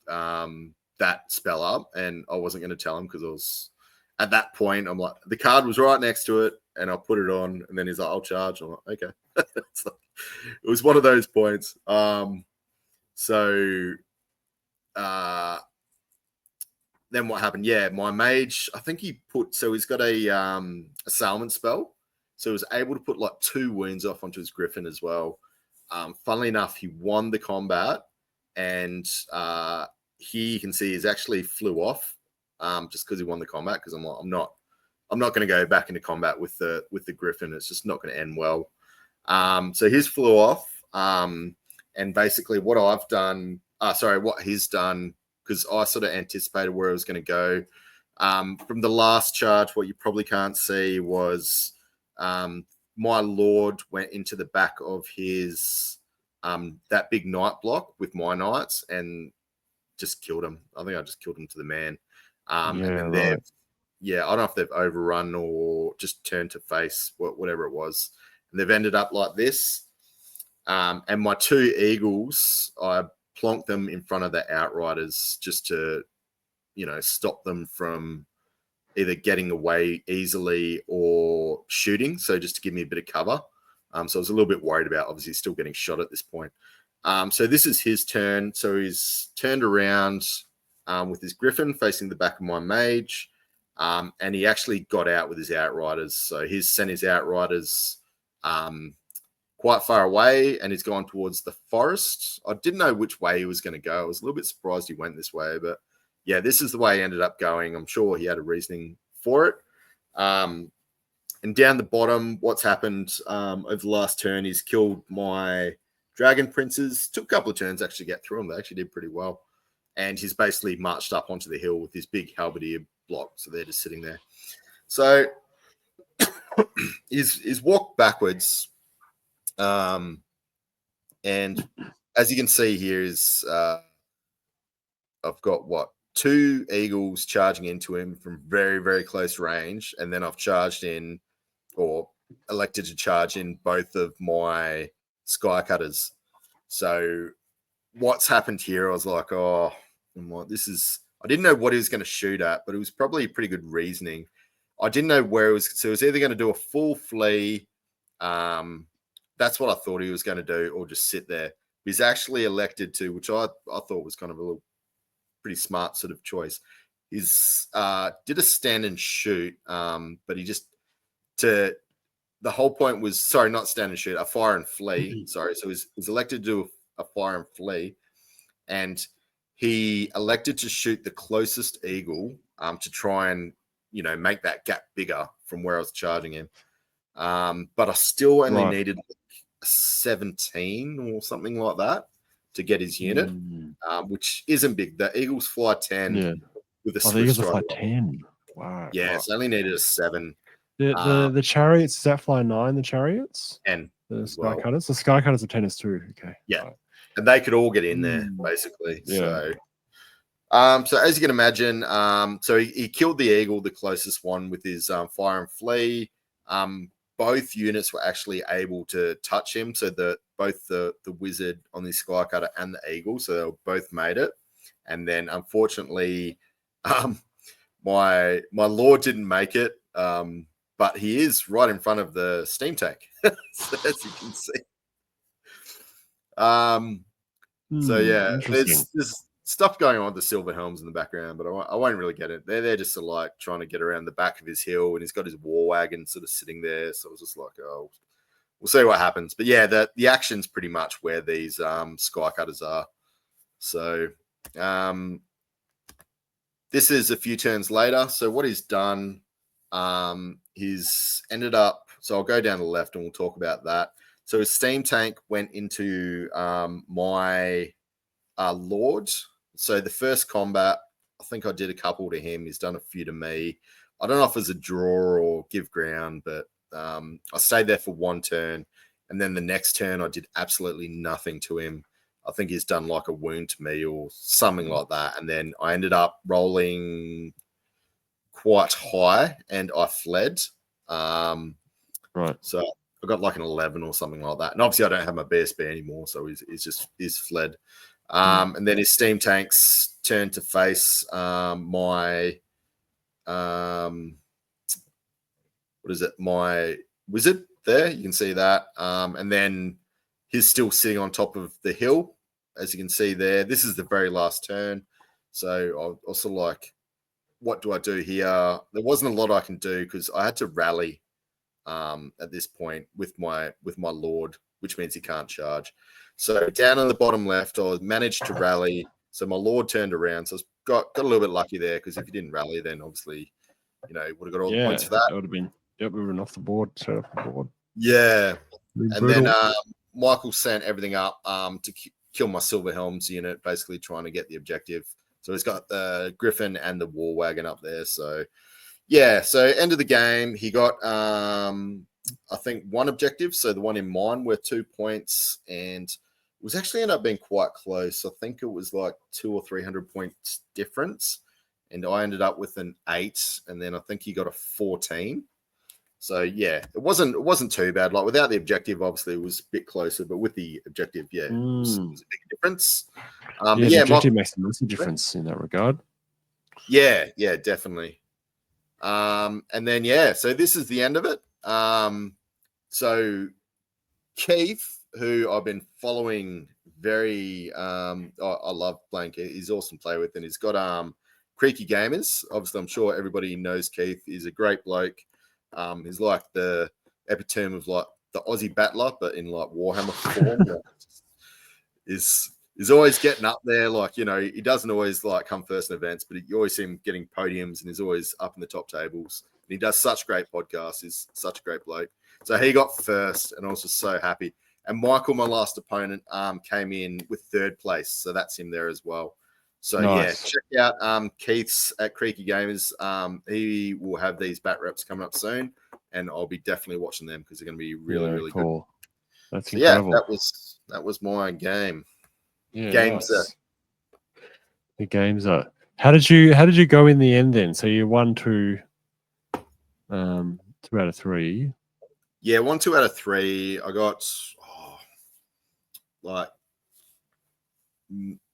that spell up, and I wasn't going to tell him because I was at that point. I'm like, the card was right next to it, and I put it on, and then he's like, "I'll charge." I'm like, "Okay." It's like, it was one of those points. Then what happened? Yeah, my mage, I think he put, so he's got a assailment spell. So he was able to put like 2 wounds off onto his griffin as well. Funnily enough, he won the combat, and here you can see he's actually flew off just because he won the combat. Because I'm like, I'm not going to go back into combat with the griffin. It's just not going to end well. So his flew off, and basically what I've done, what he's done, because I sort of anticipated where it was going to go. From the last charge, what you probably can't see was my lord went into the back of his that big knight block with my knights and just killed him. I think I just killed him to the man. And then I don't know if they've overrun or just turned to face, whatever it was. And they've ended up like this. And my 2 eagles, I plonked them in front of the outriders just to, stop them from either getting away easily or shooting. So just to give me a bit of cover. So I was a little bit worried about obviously still getting shot at this point. So this is his turn. So he's turned around with his griffin facing the back of my mage. And he actually got out with his outriders. So he's sent his outriders quite far away, and he's gone towards the forest. I didn't know which way he was going to go. I was a little bit surprised he went this way, but yeah, this is the way he ended up going. I'm sure he had a reasoning for it. And down the bottom, what's happened over the last turn, he's killed my dragon princes. Took a couple of turns actually to get through them. They actually did pretty well. And he's basically marched up onto the hill with his big halberdier block. So they're just sitting there. So he's walked backwards. And as you can see here is I've got 2 eagles charging into him from very, very close range, and then I've charged in or elected to charge in both of my sky cutters. So what's happened here, I was like, this is, I didn't know what he was going to shoot at, but it was probably pretty good reasoning. I didn't know where it was, so it was either going to do a full flee, that's what I thought he was going to do, or just sit there. He's actually elected to, which I thought was kind of a little pretty smart sort of choice. He's did a stand and shoot, but he just the whole point was, sorry, not stand and shoot, a fire and flee. Sorry, so he's elected to do a fire and flee, and he elected to shoot the closest eagle to try and make that gap bigger from where I was charging him. But I still only needed 17 or something like that to get his unit, which isn't big. The Eagles fly 10 with a
the Eagles fly 10. Wow.
Yeah, so I only needed a 7.
The chariots, does that fly 9, the chariots?
10.
The sky cutters? The sky cutters are 10 as 2. Okay.
Yeah. Right. And they could all get in there, basically. Yeah. So as you can imagine, so he killed the eagle, the closest one, with his fire and flee. Both units were actually able to touch him, so both the wizard on the sky cutter and the eagle, so they both made it. And then unfortunately, my lord didn't make it, but he is right in front of the steam tank, so as you can see. So yeah, there's stuff going on with the silver helms in the background, but I won't really get it. They're just sort of like trying to get around the back of his hill, and he's got his war wagon sort of sitting there. So I was just like, oh, we'll see what happens. But yeah, the action's pretty much where these sky cutters are. So this is a few turns later. So what he's done, he's ended up, so I'll go down to the left and we'll talk about that. So his steam tank went into my lord. So the first combat, I think I did a couple to him. He's done a few to me. I don't know if it was a draw or give ground, but I stayed there for 1 turn. And then the next turn, I did absolutely nothing to him. I think he's done like a wound to me or something like that. And then I ended up rolling quite high and I fled.
Right.
So I got like an 11 or something like that. And obviously I don't have my BSB anymore, so he's fled. And then his steam tanks turned to face my my wizard there. You can see that. And then he's still sitting on top of the hill, as you can see there. This is the very last turn. So I was sort of like, what do I do here? There wasn't a lot I can do because I had to rally at this point with my lord, which means he can't charge. So down on the bottom left, I managed to rally. So my lord turned around. So I got a little bit lucky there because if he didn't rally, then obviously, would have got all the points for that.
That would have been moving off the board, straight off the board.
Yeah. And then Michael sent everything up to kill my Silver Helms unit, basically trying to get the objective. So he's got the Griffin and the War Wagon up there. So, yeah. So end of the game, he got, I think, one objective. So the one in mine were 2 points. And it was actually ended up being quite close. I think it was like 200 or 300 points difference. And I ended up with an 8. And then I think he got a 14. So yeah, it wasn't too bad. Like without the objective, obviously it was a bit closer, but with the objective, it was a big difference.
The objective makes a massive difference in that regard.
Yeah, definitely. And then so this is the end of it. So Keith, who I've been following very, I love playing Keith. He's awesome to play with, and he's got Creaky Gamers. Obviously, I'm sure everybody knows Keith. He's a great bloke. He's like the epitome of like the Aussie battler, but in like Warhammer form. Is always getting up there. Like, he doesn't always like come first in events, but you always see him getting podiums and he's always up in the top tables. And he does such great podcasts. He's such a great bloke. So he got first and I was just so happy. And Michael, my last opponent, came in with 3rd place. So that's him there as well. So nice. Check out Keith's at Creaky Gamers. He will have these bat reps coming up soon, and I'll be definitely watching them because they're going to be really, really
cool.
Good.
That's incredible.
Yeah, that was my game.
Yeah,
games.
Nice. The games are. How did you go in the end then? So you won 2 out of 3.
Yeah, 1, 2 out of 3. I got like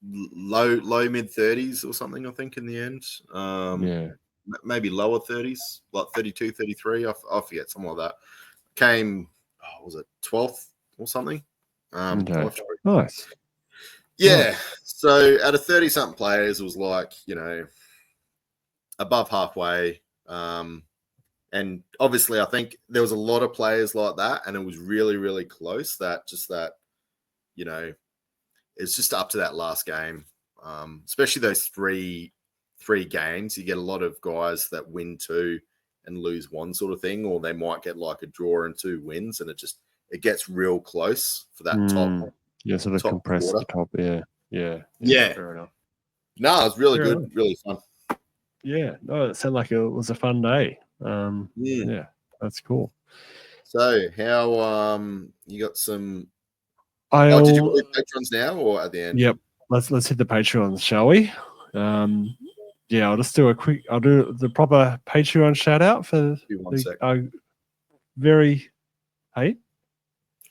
low mid 30s or something, I think, in the end. Maybe lower 30s, like 32, 33. I forget, something like that. Came, was it 12th or something?
Nice.
Yeah.
Nice.
So out of 30 something players, it was like, above halfway. And obviously, I think there was a lot of players like that, and it was really, really close. It's just up to that last game, especially those three games. You get a lot of guys that win 2 and lose 1 sort of thing, or they might get like a draw and 2 wins, and it gets real close for that top.
Yeah, sort of compress the top. Yeah. Fair enough.
No, it was really good, really fun.
Yeah, no, it sounded like it was a fun day. Yeah, that's cool.
So how you got some? Did you do patrons now or at the end?
Yep. Let's hit the Patreons, shall we? I'll just do I'll do the proper Patreon shout out for very hey.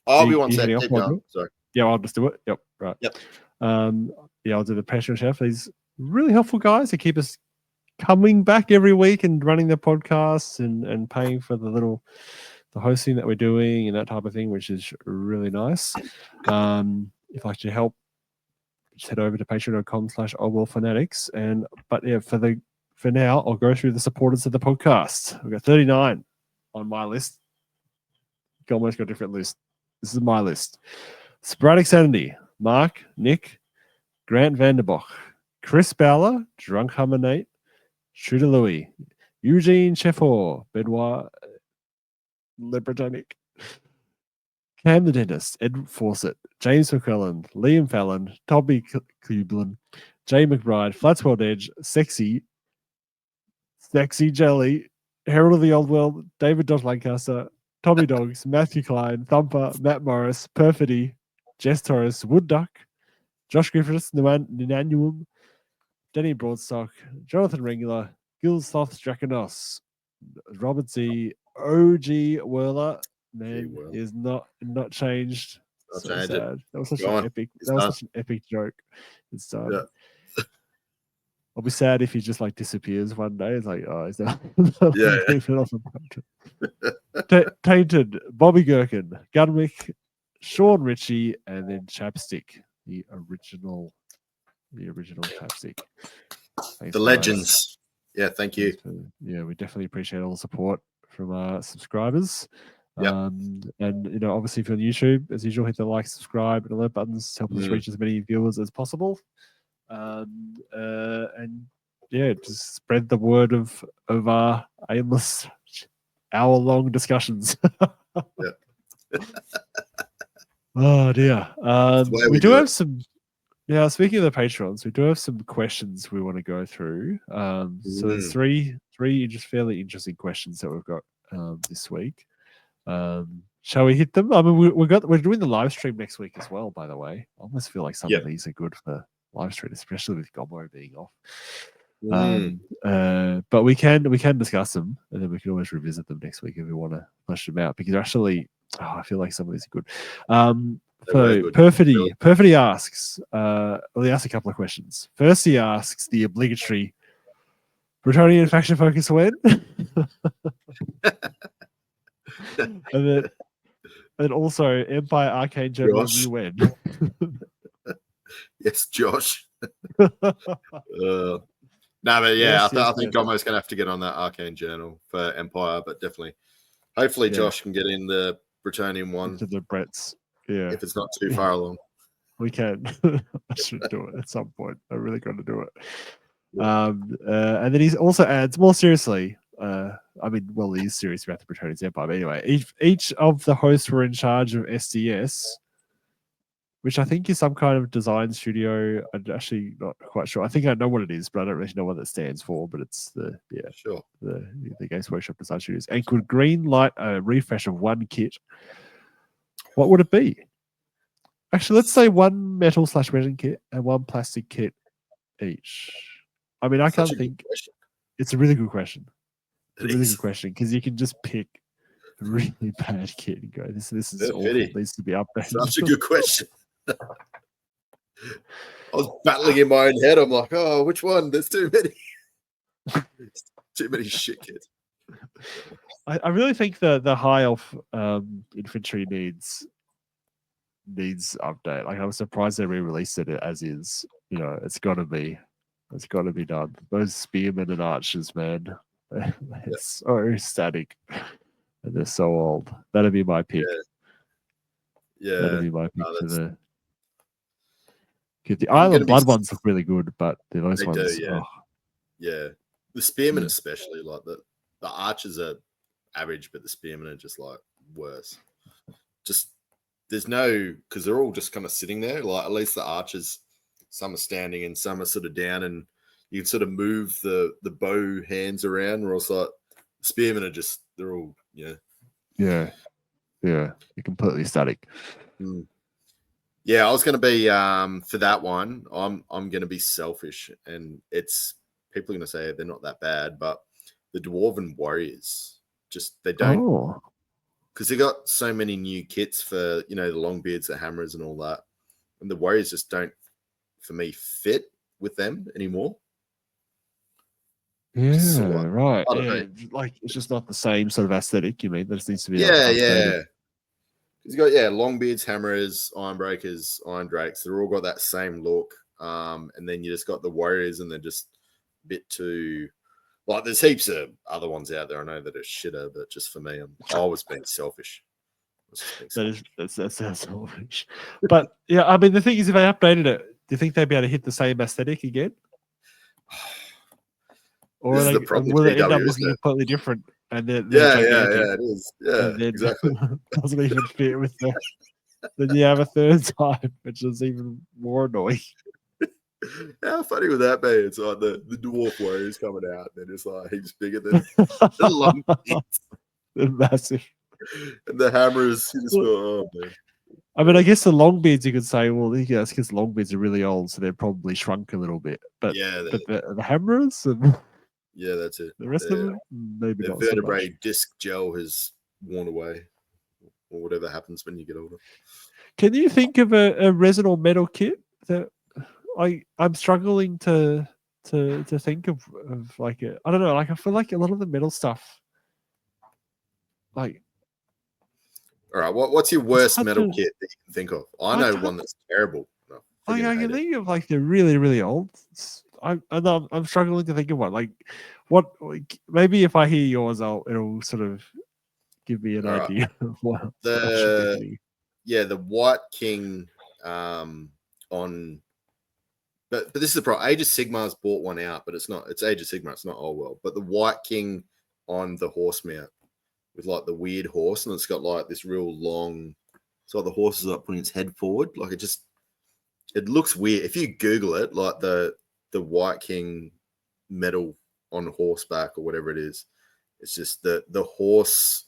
I'll be one second. Sorry.
Yeah, I'll just do it. Yep. Right.
Yep.
I'll do the Patreon shout out for these really helpful guys who keep us coming back every week and running the podcasts and paying for the hosting that we're doing and that type of thing, which is really nice. If you'd like to help, just head over to patreon.com/oldworldfanatics. For now, I'll go through the supporters of the podcast. We've got 39 on my list. Gommo's got a different list. This is my list. Sporadic Sanity, Mark, Nick, Grant Vanderboch, Chris Bowler, Drunk Hummer Nate, Shooter Louis, Eugene Cheffor, Benoit Lebretonic, Cam the Dentist, Ed Fawcett, James McClellan, Liam Fallon, Toby Cleveland, Jay McBride, Flatsworld Edge, Sexy Jelly, Herald of the Old World, David Lancaster, Tommy Dogs, Matthew Klein, Thumper, Matt Morris, Perfidy, Jess Torres, Wood Duck, Josh Griffiths, Nananuum, Denny Broadstock, Jonathan Regular, Gil Sloth Draconos, Robert Z, OG Whirler. Man,
Whirler.
he is not changed.
I'll
So
change it.
sad. That was such
Go
an
on.
epic.
It's
That was
done.
such an epic joke. It's done.
Yeah.
I'll be sad if he just like disappears one day. It's like, oh, is that
Yeah.
Tainted, Bobby Gherkin, Gunwick, Sean Ritchie, and then Chapstick, the original Chapstick. Thanks,
The
guys.
legends. Yeah, thank you.
Yeah, we definitely appreciate all the support from our subscribers.
Yep.
And obviously if you're on YouTube, as usual, hit the like, subscribe, and alert buttons to help us reach as many viewers as possible. And yeah, just spread the word of our aimless hour-long discussions. Oh dear. We do have some. Yeah, speaking of the patrons, we do have some questions we want to go through. So there's three just fairly interesting questions that we've got this week. Shall we hit them? I mean, we're doing the live stream next week as well. By the way, I almost feel like some of these are good for live stream, especially with Gommo being off. But we can discuss them, and then we can always revisit them next week if we want to flesh them out, because they're actually, I feel like some of these are good. So Perfidy asks, well, he asks a couple of questions. First, he asks the obligatory Bretonian faction focus when, and then also Empire Arcane General you when.
Yes, Josh. No, but yeah, I think Gommo's going to have to get on that Arcane Journal for Empire, but definitely, hopefully Josh can get in the Bretonian one.
To the Bretts, yeah.
If it's not too far along.
We can. I should do it at some point. I really got to do it. And then he also adds, more seriously, I mean, well, he's serious about the Bretonian Empire, but anyway, each of the hosts were in charge of SDS, which I think is some kind of design studio. I'm actually not quite sure. I think I know what it is, but I don't really know what it stands for. But it's the Games Workshop Design Studios, and could green light a refresh of one kit. What would it be? Actually, let's say one metal/resin kit and one plastic kit each. I mean, I can't think. It's a really good question. It's a really good question, because you can just pick a really bad kit and go, this is awful. It needs to be updated.
Such a good question. I was battling in my own head. I'm like, oh, which one? There's too many. Too many shit kits.
I really think the high elf infantry needs update. Like, I was surprised they re-released it as is. You know, it's got to be done. Those spearmen and archers, man, they're so static and they're so old. That'd be my pick.
Yeah,
that'd be my pick for the. The Island Blood ones look really good, but those ones.
Yeah, the spearmen especially, like the archers are average, but the spearmen are just like worse. Just there's no, because they're all just kind of sitting there. Like, at least the archers, some are standing and some are sort of down, and you can sort of move the bow hands around. Or else, like, the spearmen are just, they're all
yeah, you're completely static.
Yeah, I was going to be for that one. I'm going to be selfish, and it's people are going to say they're not that bad, but the Dwarven Warriors just they don't, because they got so many new kits for the Longbeards, the Hammers, and all that, and the Warriors just don't, for me, fit with them anymore.
Yeah, so, right. Like, it's just not the same sort of aesthetic. You mean that needs to be?
He's got Longbeards, Hammerers, Ironbreakers, Iron Drakes. They're all got that same look. And then you just got the Warriors, and they're just a bit too, like, there's heaps of other ones out there I know that are shitter, but just for me, I was being selfish.
That's selfish. But yeah, I mean, the thing is, if they updated it, do you think they'd be able to hit the same aesthetic again? Or will they end up looking completely different? And then
it is. Yeah, exactly.
Doesn't even fit with the. Then you have a third time, which is even more annoying.
How funny would that be? It's like the Dwarf Warriors coming out, and they're just like heaps bigger than the long kids.
They're massive.
And the hammers, you just go, oh man.
I mean, I guess the Longbeards, you could say, well, yeah, it's because Longbeards are really old, so they're probably shrunk a little bit. But
Yeah,
the Hammerers and
yeah, that's it.
the rest of them, maybe
The
not so much.
vertebrae disc gel has worn away, or whatever happens when you get older.
Can you think of a resin or metal kit that I'm struggling to think of like a, I don't know, like I feel like a lot of the metal stuff, like.
All right, what's your worst metal
to,
kit that you can think of? I know one that's terrible. No,
I can think of like the really, really old. I'm struggling to think of one. Like, what? Like, maybe if I hear yours, it'll sort of give me an idea of what I should be thinking.
Yeah, the White King on. But this is the problem. Age of Sigmar's bought one out, but it's not. It's Age of Sigmar. It's not Old World. But the White King on the horse mount with like the weird horse, and it's got like this real long. So the horse is like putting its head forward, like it looks weird. If you Google it, like the White King metal on horseback or whatever it is, it's just the horse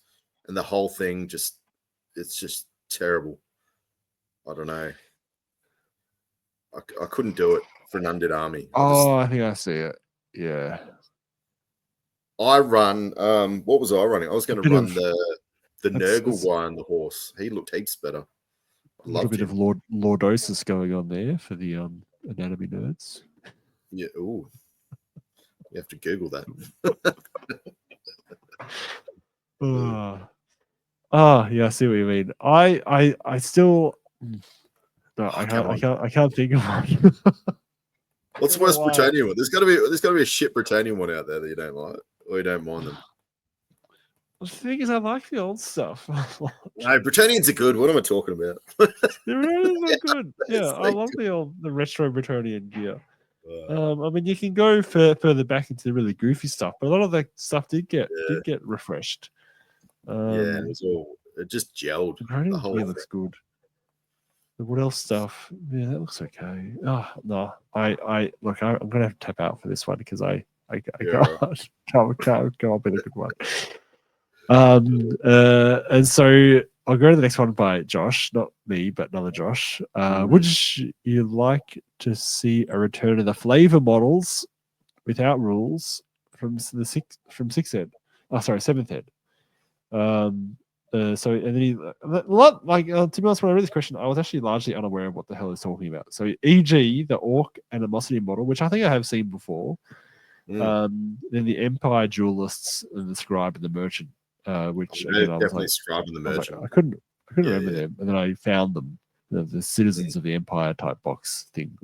and the whole thing. It's just terrible. I don't know. I couldn't do it for an undead army.
I think I see it. Yeah.
I run. What was I running? I was going to run the Nurgle guy on the horse. He looked heaps better.
A little bit of lordosis going on there for the anatomy nerds.
Yeah. Ooh. You have to Google that.
Yeah, I see what you mean. I still no, I can't think of one.
What's the worst Britannian one? There's got to be a shit Britannian one out there that you don't like or you don't mind them.
The thing is, I like the old stuff.
No, Britannians are good. What am I talking about?
They're really good. Yeah, I love the retro Bretonian gear. I mean, you can go further back into the really goofy stuff, but a lot of that stuff did get refreshed.
It just gelled. The whole
thing looks good. What else stuff? Yeah, that looks okay. Oh no, I look. I'm gonna have to tap out for this one because I can't go up with a good one. And so I'll go to the next one by Josh, not me, but another Josh. Would you like to see a return of the flavor models without rules from sixth ed? Oh, sorry, seventh ed. So and then to be honest, when I read this question, I was actually largely unaware of what the hell he's talking about. So, e.g., the Orc Animosity model, which I think I have seen before. Then the Empire Duelists and the Scribe and the Merchant, which again I was like,
Scribe and the Merchant.
I couldn't remember them, and then I found them, the Citizens of the Empire type box thing.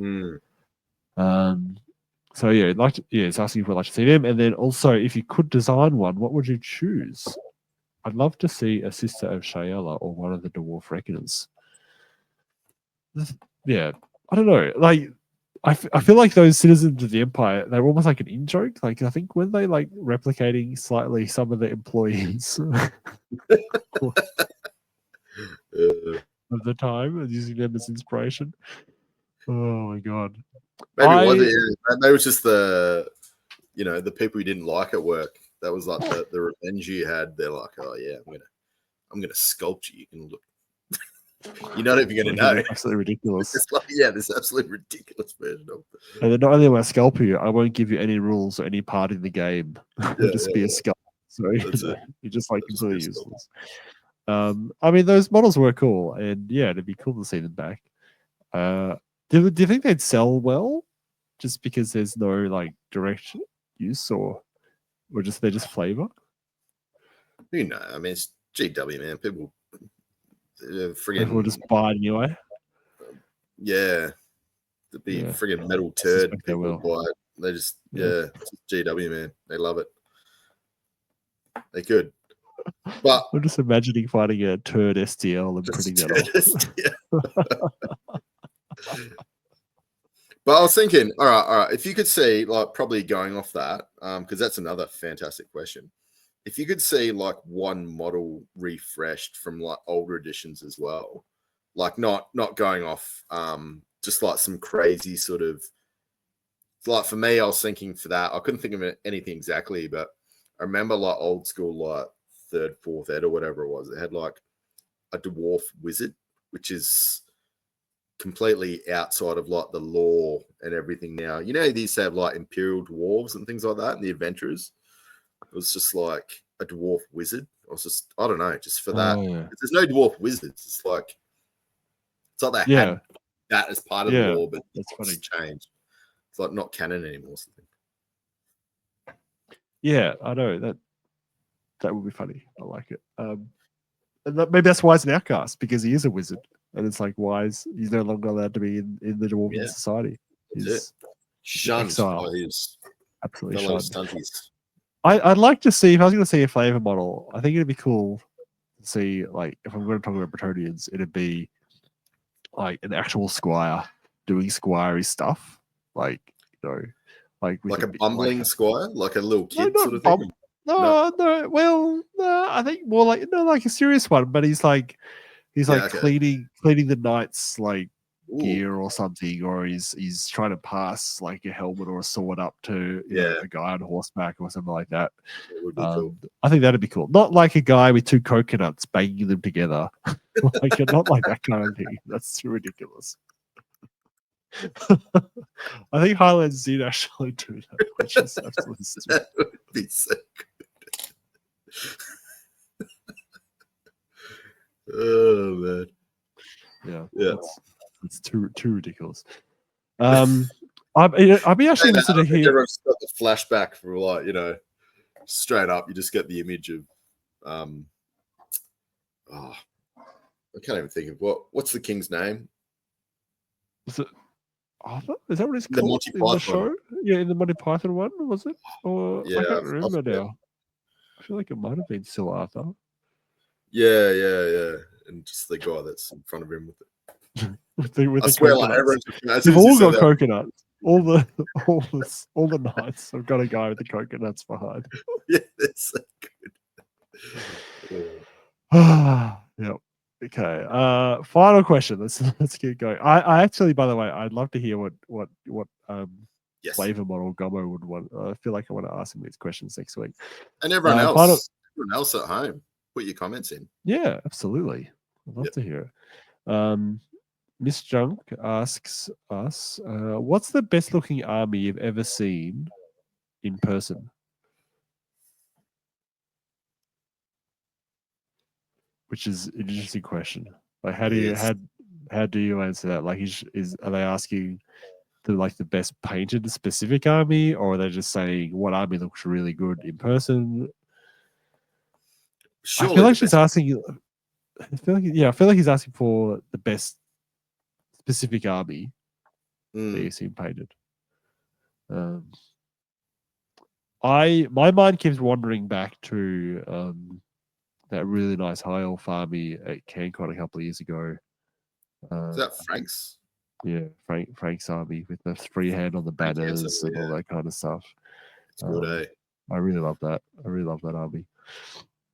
So yeah, it's asking if we'd like to see them, and then also if you could design one, what would you choose? I'd love to see a Sister of Shayela or one of the Dwarf Reckoners. Yeah, I don't know. Like, I feel like those Citizens of the Empire, they were almost like an in-joke. Like, I think when they like replicating slightly some of the employees of the time and using them as inspiration. Oh my god.
Maybe they was just the people you didn't like at work. That was like the revenge you had. They're like, oh yeah, I'm gonna sculpt you. You can look. You're not even gonna know.
Absolutely ridiculous.
It's like, this absolutely ridiculous version of it.
And then not only am I sculpt you, I won't give you any rules or any part in the game. It'll just be a sculpt. So you're just like completely useless. I mean, those models were cool, and yeah, it'd be cool to see them back. Do you think they'd sell well, just because there's no like direct use, or they're just flavor?
I mean, it's GW, man. People
will just buy it anyway.
Yeah, to be friggin' metal turd. People buy it. They just it's GW, man. They love it. They could. But
I'm just imagining finding a turd STL and printing that off.
But I was thinking, all right. If you could see, like, probably going off that, because that's another fantastic question. If you could see like one model refreshed from like older editions as well, like not going off, just like some crazy sort of, like for me, I was thinking for that, I couldn't think of anything exactly, but I remember like old school, like third, fourth ed or whatever it was. It had like a dwarf wizard, which is completely outside of like the lore and everything now. You know, these have like imperial dwarves and things like that, and the adventurers. It was just like a dwarf wizard. I don't know, just for that. There's no dwarf wizards. It's like they had that as part of the lore, but
that's funny.
Changed. It's like not canon anymore. Something.
Yeah, I know that would be funny. I like it. And maybe that's why he's an outcast, because he is a wizard, and it's like he's no longer allowed to be in the dwarven society. He's
shunned by his
absolutely
fellow
shunned.
stunties.
I'd like to see, if I was going to see a flavor model, I think it'd be cool to see, like, if I'm going to talk about Bretonians, it'd be like an actual squire doing squirey stuff, like, you know, like
a bumbling squire, like a little kid sort of thing.
No. Well, no, I think more like like a serious one, but he's like cleaning the knight's like gear or something, or he's trying to pass like a helmet or a sword up to a guy on horseback or something like that.
It would be cool.
I think that'd be cool. Not like a guy with two coconuts banging them together, not like that kind of thing. That's too ridiculous. I think Highlands did actually do that, which is absolutely stupid.
That would be so good. Oh man.
Yeah. It's too ridiculous. I'd be actually interested to hear.
Everyone's got the flashback for like, you know, straight up. You just get the image of, I can't even think of what's the king's name.
Is it Arthur? Is that what it's
The
called
Monty
in
Python.
the show? Yeah, in the Monty Python one, was it? Or I can't remember now. I feel like it might have been still Arthur.
Yeah. And just the guy that's in front of him with it.
with
I swear, like everyone's
they've all got coconuts. All the knights have got a guy with the coconuts behind.
Yeah, that's so good.
Yep. Okay. Final question. Let's keep going. I actually, by the way, I'd love to hear what flavor model Gommo would want. I feel like I want to ask him these questions next week.
And everyone else at home, put your comments in.
Yeah, absolutely. I'd love to hear it. Miss Junk asks us, what's the best looking army you've ever seen in person? Which is an interesting question. Like, how do you answer that? Like, are they asking the best painted specific army, or are they just saying what army looks really good in person?
Surely
I feel like she's asking. I feel like he's asking for the best specific army that you've seen painted. My mind keeps wandering back to that really nice high elf army at CanCon a couple of years ago.
Is that Frank's?
Yeah, Frank's army with the freehand on the banners and all that kind of stuff.
It's good,
I really love that. I really love that army.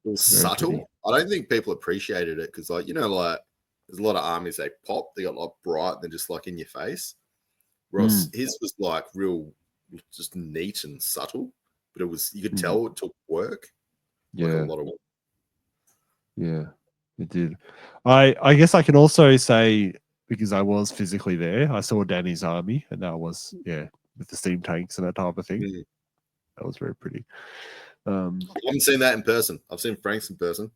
It was subtle. Pretty. I don't think people appreciated it because, like, you know, like there's a lot of armies they pop, they got like bright, they're just like in your face. Whereas his was like real, just neat and subtle, but it was, you could tell it took work.
Yeah,
like a lot of work.
Yeah, it did. I guess I can also say, because I was physically there, I saw Danny's army, and that was with the steam tanks and that type of thing. That was very pretty.
I haven't seen that in person. I've seen Frank's in person.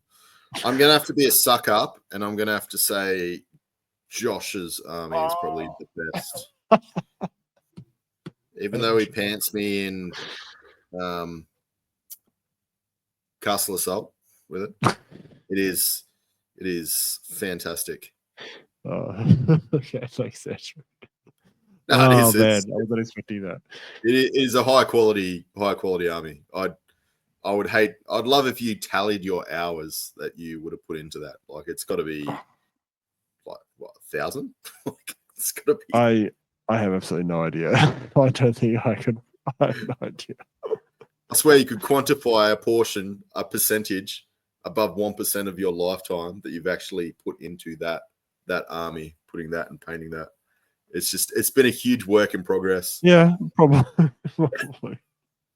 I'm gonna have to be a suck up, and I'm gonna have to say Josh's army is probably the best. Even though he pants me in Castle Assault with it, it is fantastic.
Okay, thanks, Sergio.
No,
man, I wasn't expecting that.
It is a high quality army. I'd love if you tallied your hours that you would have put into that. Like, it's got to be like 1,000. Like, it's got to be.
I have absolutely no idea. I don't think I could. I have no idea.
I swear you could quantify a percentage above 1% of your lifetime that you've actually put into that army, putting that and painting that. It's been a huge work in progress.
Yeah, probably. It's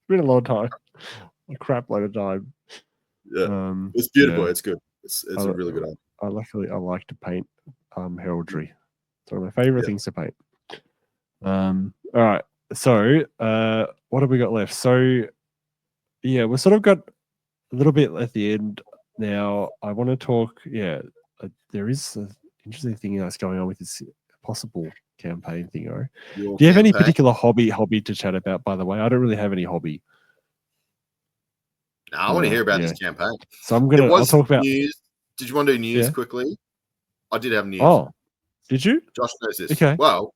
been a long time. A crap load of time.
Yeah, it's beautiful.
Yeah.
It's good. It's a really good art.
I like to paint heraldry. It's one of my favorite things to paint. All right. So what have we got left? So yeah, we've sort of got a little bit at the end now. I want to talk. Yeah, there is an interesting thing that's going on with this possible campaign thing. Do you have any particular hobby to chat about? By the way, I don't really have any hobby.
No, I want to hear about this campaign.
So I'll talk about
news. Did you want to do news quickly? I did have news.
Oh, did you?
Josh knows this.
Okay.
Well,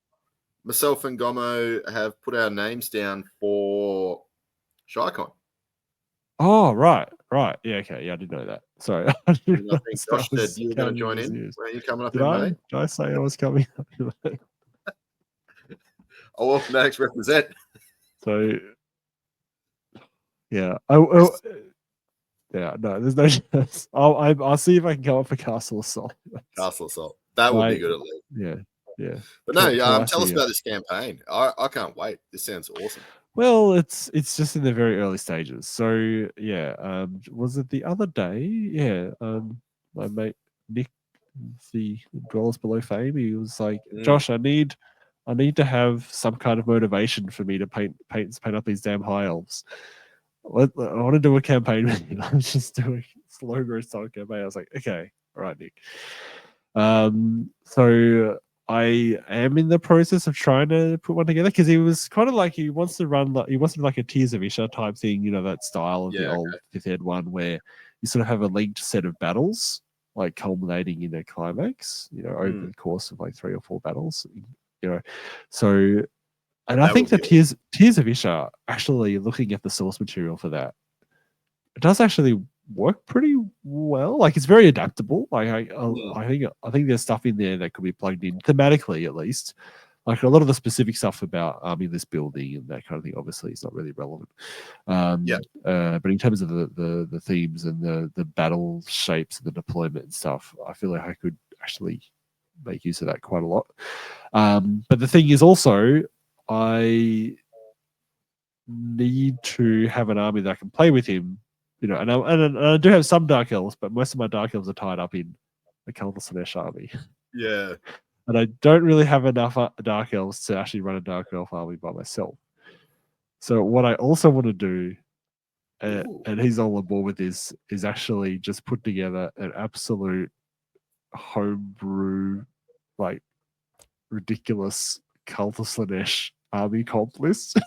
myself and Gommo have put our names down for ShyCon.
Oh, right. Yeah, okay. Yeah, I didn't know that. Sorry. I think
Josh said you were going to join in. Were you coming up in May?
Did I say I was coming up in May?
Oh, well, Fanatics represent.
So, yeah. Yeah, no, there's no chance. I'll see if I can come up for Castle Assault.
Castle Assault. That would be good at least.
Yeah.
But no, tell us about this campaign. I can't wait. This sounds awesome.
Well, it's just in the very early stages. So yeah, was it the other day? Yeah, my mate Nick, the Dwellers Below Fame, he was like, Josh, I need to have some kind of motivation for me to paint up these damn high elves. I want to do a campaign with you. I'm just doing slow growth style campaign. I was like, okay, all right, Nick. So I am in the process of trying to put one together because he was kind of like he wants to do like a Tears of Isha type thing, you know, that style of the old Fifth Ed one where you sort of have a linked set of battles, like culminating in a climax, you know, over the course of like 3 or 4 battles, you know. So, and I think the Tears of Isha, actually looking at the source material for that, it does actually work pretty well. Like it's very adaptable. Like I think there's stuff in there that could be plugged in thematically, at least. Like a lot of the specific stuff about army list building and that kind of thing, obviously, is not really relevant. But in terms of the themes and the battle shapes and the deployment and stuff, I feel like I could actually make use of that quite a lot. But the thing is also, I need to have an army that I can play with him. You know, and I do have some Dark Elves, but most of my Dark Elves are tied up in the Cult of Slaanesh army.
Yeah.
And I don't really have enough Dark Elves to actually run a Dark Elf army by myself. So what I also want to do, and he's all on board with this, is actually just put together an absolute homebrew, like, ridiculous Cult of Slaanesh army comp list.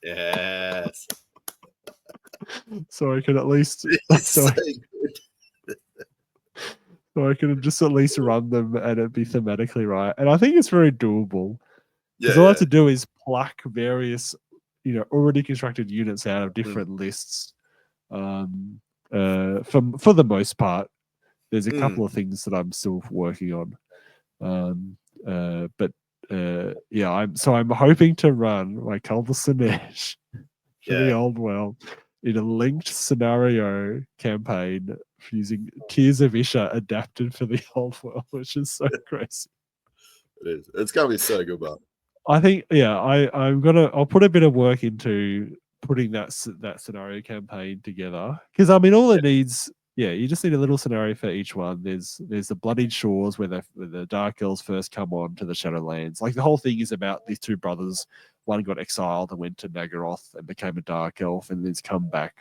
Yes.
So I can at least so I can just at least run them and it be thematically right. And I think it's very doable. Because all I have to do is pluck various, you know, already constructed units out of different lists. For the most part, there's a couple of things that I'm still working on. I'm hoping to run my Cult of Slaanesh for the old world in a linked scenario campaign using Tears of Isha adapted for the old world, which is so crazy.
It is. It's gonna be so good, but
I think, I'll put a bit of work into putting that scenario campaign together. Because I mean, all it needs, you just need a little scenario for each one. There's the Bloodied Shores where the Dark Elves first come on to the Shadowlands. Like the whole thing is about these 2 brothers. One got exiled and went to Nagaroth and became a Dark Elf, and then's come back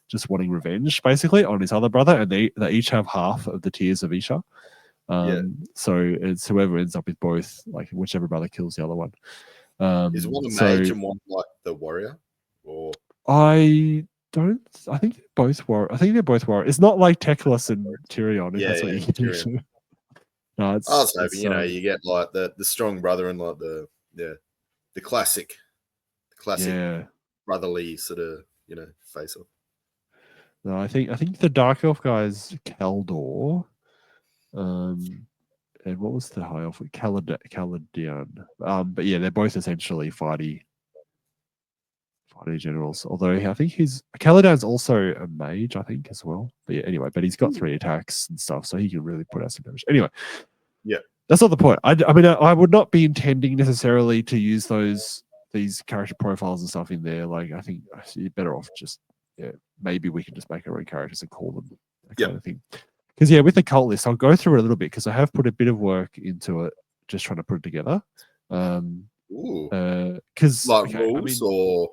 just wanting revenge, basically, on his other brother. And they each have half of the Tears of Isha. So it's whoever ends up with both, like whichever brother kills the other one.
Is one a mage and one like the warrior? Or
I think they're both warrior. It's not like Teclis and Tyrion. That's what you can do. No,
I was hoping, you get like the strong brother and like the classic brotherly sort of, face off.
No, I think the Dark Elf guy is Kaldor. And what was the high elf? Caladian. But yeah, they're both essentially fighty generals. Although I think Caladian's also a mage, I think, as well. But yeah, anyway, but he's got 3 attacks and stuff, so he can really put out some damage. Anyway, that's not the point. I mean, I would not be intending necessarily to use these character profiles and stuff in there. Like, I think you're better off just maybe we can just make our own characters and call them that
Yep.
kind of thing. Because with the cult list, I'll go through it a little bit because I have put a bit of work into it, just trying to put it together. Because
like rules or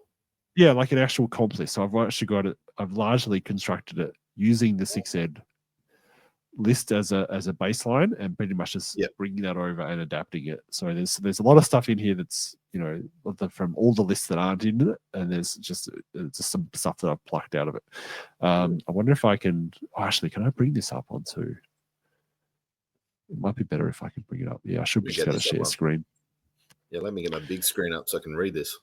like an actual comp list. So I've actually got it. I've largely constructed it using the 6 ed list as a baseline and pretty much just bringing that over and adapting it. So there's a lot of stuff in here that's from all the lists that aren't in it, and there's just some stuff that I've plucked out of it. I wonder if I can can I bring this up onto? It might be better if I can bring it up. I should be just going to share screen.
Yeah, let me get my big screen up so I can read this.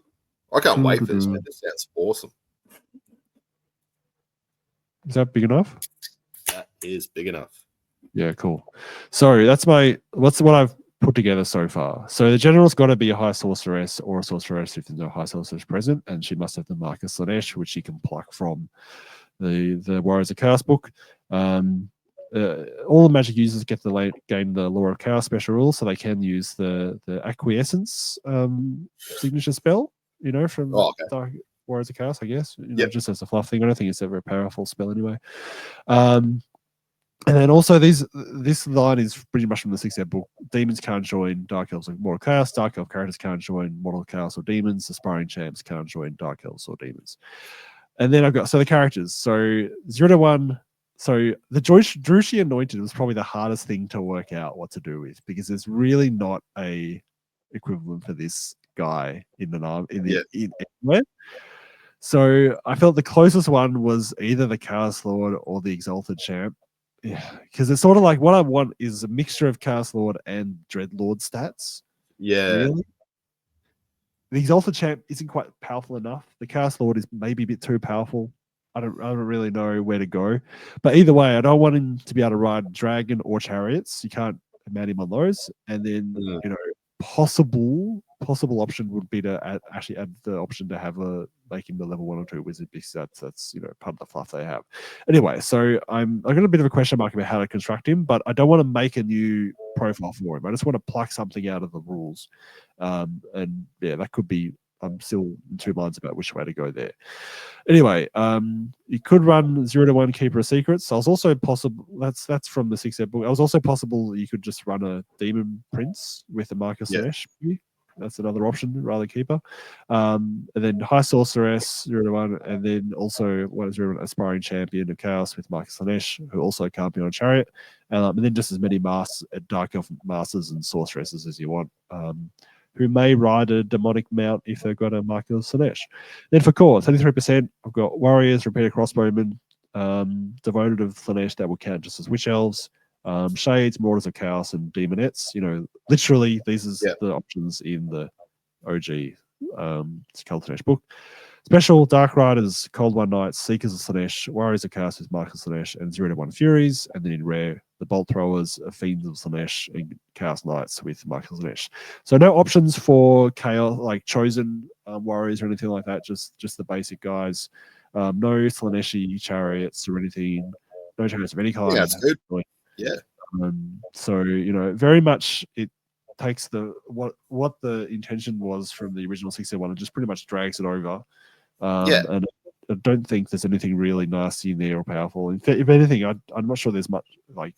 I can't wait for this, man. This sounds awesome.
Is that big enough?
That is big enough.
Yeah, cool. So that's what I've put together so far. So the general's got to be a high sorceress or a sorceress if there's no high sorceress present, and she must have the Mark of Slaanesh, which she can pluck from the Warriors of Chaos book. All the magic users get to gain the Law of Chaos special rules, so they can use the Acquiescence signature spell, from Dark Warriors of Chaos, I guess. Just as a fluff thing. I don't think it's a very powerful spell anyway. And then also this line is pretty much from the 6th ed book. Demons can't join Dark Elves or Mortal Chaos. Dark Elf characters can't join Mortal Chaos or Demons. Aspiring champs can't join Dark Elves or Demons. And then I've got the characters. So 0 to 1. So the Drushi Anointed was probably the hardest thing to work out what to do with, because there's really not a equivalent for this guy in anywhere. So I felt the closest one was either the Chaos Lord or the Exalted Champ. Because it's sort of like what I want is a mixture of Chaos Lord and Dreadlord stats.
Yeah.
Really? The Exalted Champ isn't quite powerful enough. The Chaos Lord is maybe a bit too powerful. I don't really know where to go. But either way, I don't want him to be able to ride Dragon or Chariots. You can't mount him on those. And then, possible option would be to actually add the option to have make him the level 1 or 2 wizard, because that's part of the fluff they have. Anyway, so I got a bit of a question mark about how to construct him, but I don't want to make a new profile for him. I just want to pluck something out of the rules, and that could be. I'm still in 2 minds about which way to go there. Anyway, you could run 0 to 1 Keeper of Secrets. So I was also possible. That's from the 6th ed book. It was also possible you could just run a Demon Prince with a Mark of Slaanesh. That's another option rather than Keeper. And then High Sorceress 0 to 1, and then also 1 0 1 Aspiring Champion of Chaos with Mark of Slaanesh, who also can't be on a Chariot. And then just as many Dark Elf Masters and Sorceresses as you want. Who may ride a demonic mount if they've got a Mark of Slaanesh. Then for core, 33%, I've got Warriors, Repeater Crossbowmen, Devoted of Slaanesh that will count just as Witch Elves, Shades, Marauders of Chaos, and Demonettes. Literally, these are the options in the OG Cult of Slaanesh book. Special, Dark Riders, Cold One Knights, Seekers of Slaanesh, Warriors of Chaos with Mark of Slaanesh, and 0 to 1 Furies. And then in rare, the Bolt Throwers, Fiends of Slaanesh, and Chaos Knights with Mark of Slaanesh. So no options for Chaos, like chosen Warriors or anything like that, just the basic guys. No Slaaneshi Chariots or anything, no Chariots of any kind.
Yeah, that's good. Yeah.
So, very much it takes what the intention was from the original 601 and just pretty much drags it over. And I don't think there's anything really nasty in there or powerful. If anything, I'm not sure there's much I'm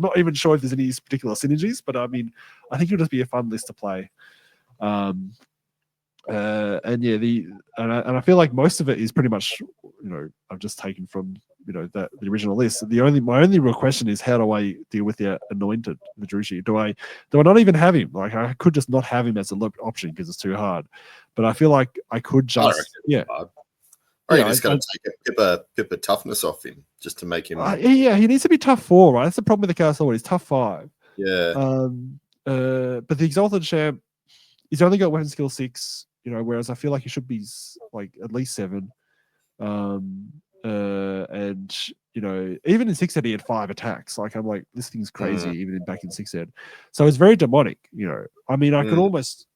not even sure if there's any particular synergies, but I mean, I think it'll just be a fun list to play. And I feel like most of it is pretty much, I've just taken from, the original list. My only real question is, how do I deal with the Anointed, the Drushi? Do I not even have him? Like, I could just not have him as a option because it's too hard. But I feel like I could just,
you just got to take Pippa toughness off him just to make him.
He needs to be tough 4, right? That's the problem with the Castle Lord. He's tough 5.
Yeah.
But the Exalted Champ, he's only got weapon skill 6. Whereas I feel like he should be like at least 7. And even in 6 ed he had 5 attacks. Like, I'm like, this thing's crazy, even back in 6 ed. So it's very demonic. I mean, I could almost.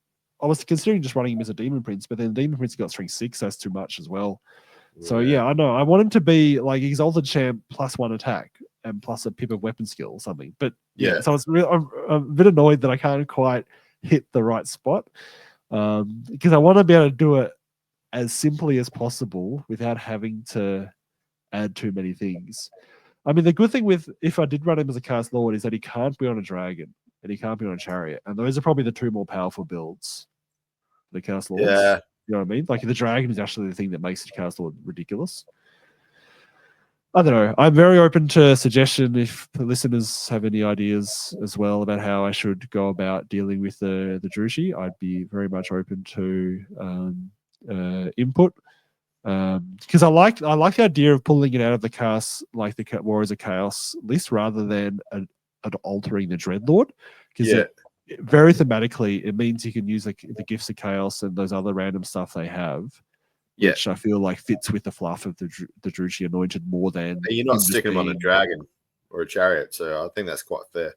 I was considering just running him as a Demon Prince, but then Demon Prince got strength 6. That's too much as well. So I know I want him to be like Exalted Champ plus 1 attack and plus a pip of weapon skill or something. But so it's real. I'm a bit annoyed that I can't quite hit the right spot because I want to be able to do it as simply as possible without having to add too many things. I mean, the good thing with if I did run him as a cast lord is that he can't be on a dragon and he can't be on a chariot, and those are probably the two more powerful builds. The cast lords,
Yeah.
you know what I mean? Like the dragon is actually the thing that makes the cast lord ridiculous. I don't know. I'm very open to suggestion if the listeners have any ideas as well about how I should go about dealing with the Drushi. I'd be very much open to input. Because I like the idea of pulling it out of the cast, like the Warriors of Chaos list, rather than altering the Dreadlord. Because very thematically, it means you can use the Gifts of Chaos and those other random stuff they have, which I feel like fits with the fluff of the Drushi Anointed more than
you're not sticking them on a dragon or a chariot, so I think that's quite fair.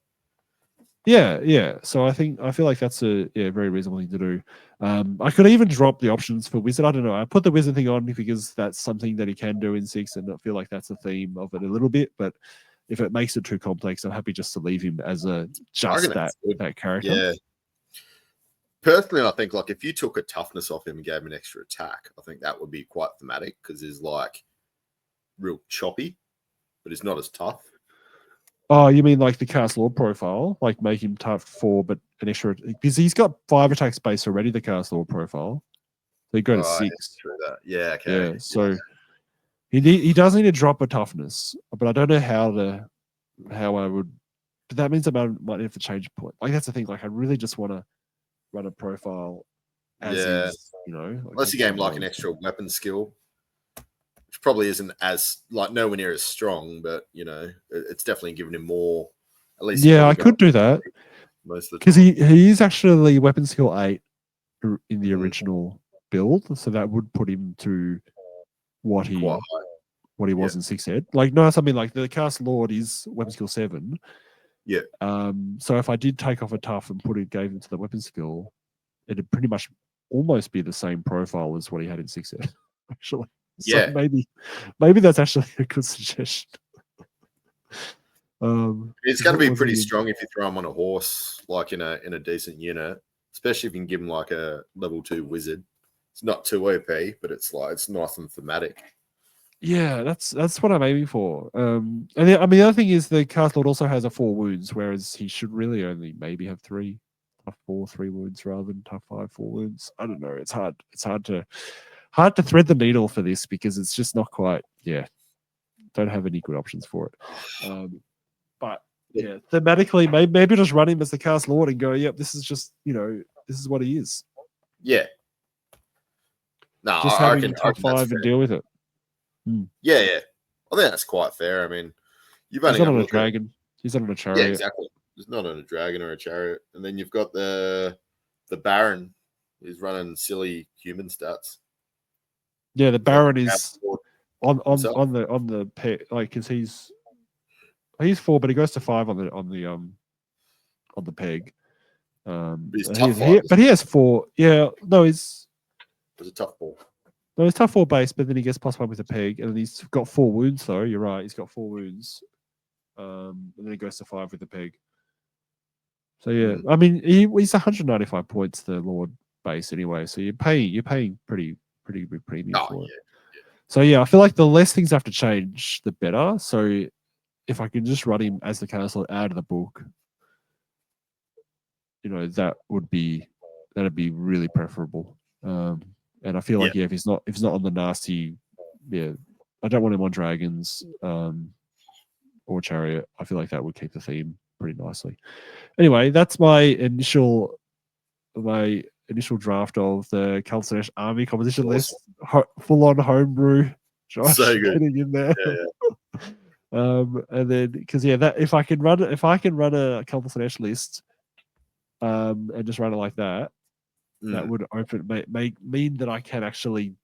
Yeah. So I feel like that's a very reasonable thing to do. I could even drop the options for wizard. I don't know. I put the wizard thing on because that's something that he can do in 6, and I feel like that's the theme of it a little bit. But if it makes it too complex, I'm happy just to leave him as that character.
Yeah. Personally, I think like if you took a toughness off him and gave him an extra attack, I think that would be quite thematic because he's like real choppy, but he's not as tough.
Oh, you mean like the cast lord profile, like make him tough 4, but an extra because he's got 5 attack space already. The cast lord profile, so he go to 6.
Yeah, okay.
Yeah, so he does need to drop a toughness, but I don't know how I would. But that means I might have to change a point. Like that's the thing. Like I really just want to run a profile as is, you know. Like,
unless you game like an extra weapon skill, which probably isn't as like nowhere near as strong, but you know, it's definitely giving him more. At least,
I could do that
most of the
because he is actually weapon skill 8 in the original build, so that would put him to what he was in 6 head. Like no, something like the cast lord is weapon skill 7.
Yeah.
So if I did take off a tough and gave him to the weapon skill, it'd pretty much almost be the same profile as what he had in 6 head. Actually, so maybe that's actually a good suggestion.
It's going to be pretty strong if you throw him on a horse, like in a decent unit, especially if you can give him like a level 2 wizard. It's not too OP, but it's nice and thematic. Yeah,
that's what I'm aiming for. And the other thing is the cast lord also has a 4 wounds, whereas he should really only maybe have 3 tough 4 3 wounds rather than tough 5 4 wounds. I don't know. It's hard to thread the needle for this because it's just not quite. Yeah, don't have any good options for it. But yeah, thematically, maybe just run him as the cast lord and go, yep, this is just this is what he is.
Yeah. No,
just having a top 5 and deal with it.
Yeah. I think that's quite fair. I mean,
he's not on a dragon. He's not on a chariot.
Yeah, exactly. He's not on a dragon or a chariot. And then you've got the Baron who's running silly human stats.
Yeah, the Baron is on the peg, like because he's 4, but he goes to 5 on the peg. But he has 4. Yeah, no, it's
a tough 4.
No, he's tough 4 base, but then he gets +1 with a peg, and then he's got 4 wounds. Though you're right, he's got 4 wounds, and then he goes to 5 with the peg. So yeah, I mean he's 195 points the Lord base anyway. So you're paying pretty big premium for it. Yeah. So yeah, I feel like the less things have to change, the better. So if I can just run him as the castle out of the book, that'd be really preferable. And I feel like if he's not on the nasty, I don't want him on dragons or chariot. I feel like that would keep the theme pretty nicely. Anyway, that's my initial draft of the Cult of Slaanesh army composition list. Full on homebrew. Josh,
so good.
Getting in there. And then because that if I can run a Cult of Slaanesh list, and just run it like that. That would mean that I can actually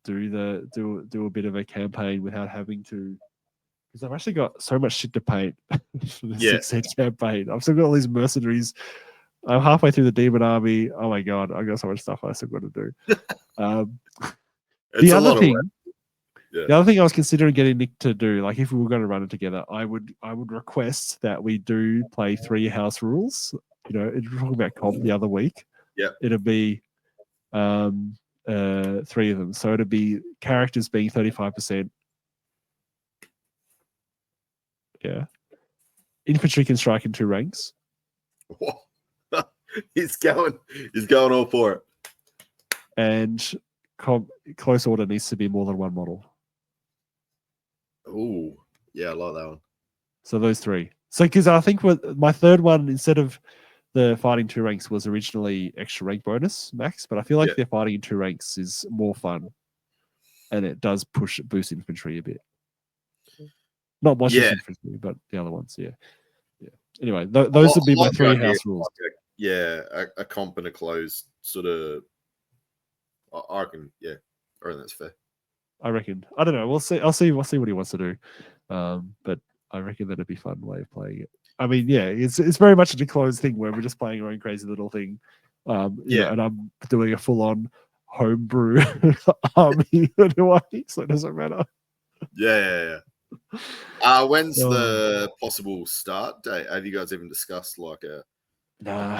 do a bit of a campaign without having to, because I've actually got so much shit to paint for the 6-head campaign. I've still got all these mercenaries. I'm halfway through the demon army. Oh my god, I got so much stuff I still got to do. The other thing I was considering getting Nick to do, like if we were going to run it together, I would request that we do play 3 house rules. We were talking about comp the other week.
Yeah,
it'll be a 3 of them. So it'd be characters being 35%. Yeah. Infantry can strike in 2 ranks.
Whoa. He's going all for it.
And close order needs to be more than 1 model.
Oh, yeah, I like that one.
So those 3. So because I think my third one, instead of the fighting 2 ranks, was originally extra rank bonus max, but I feel like their fighting in 2 ranks is more fun, and it does boost infantry a bit. Not much infantry, but the other ones, yeah. Anyway, those would be my 3 house rules.
Like a comp and a close sort of. I reckon, I reckon that's fair.
I reckon. I don't know. We'll see. I'll see what he wants to do. But I reckon that'd be a fun way of playing it. I mean, it's very much a declosed thing where we're just playing our own crazy little thing. You know, and I'm doing a full-on homebrew army anyway, so it doesn't matter.
Yeah. When's the possible start date? Have you guys even discussed like a
Nah.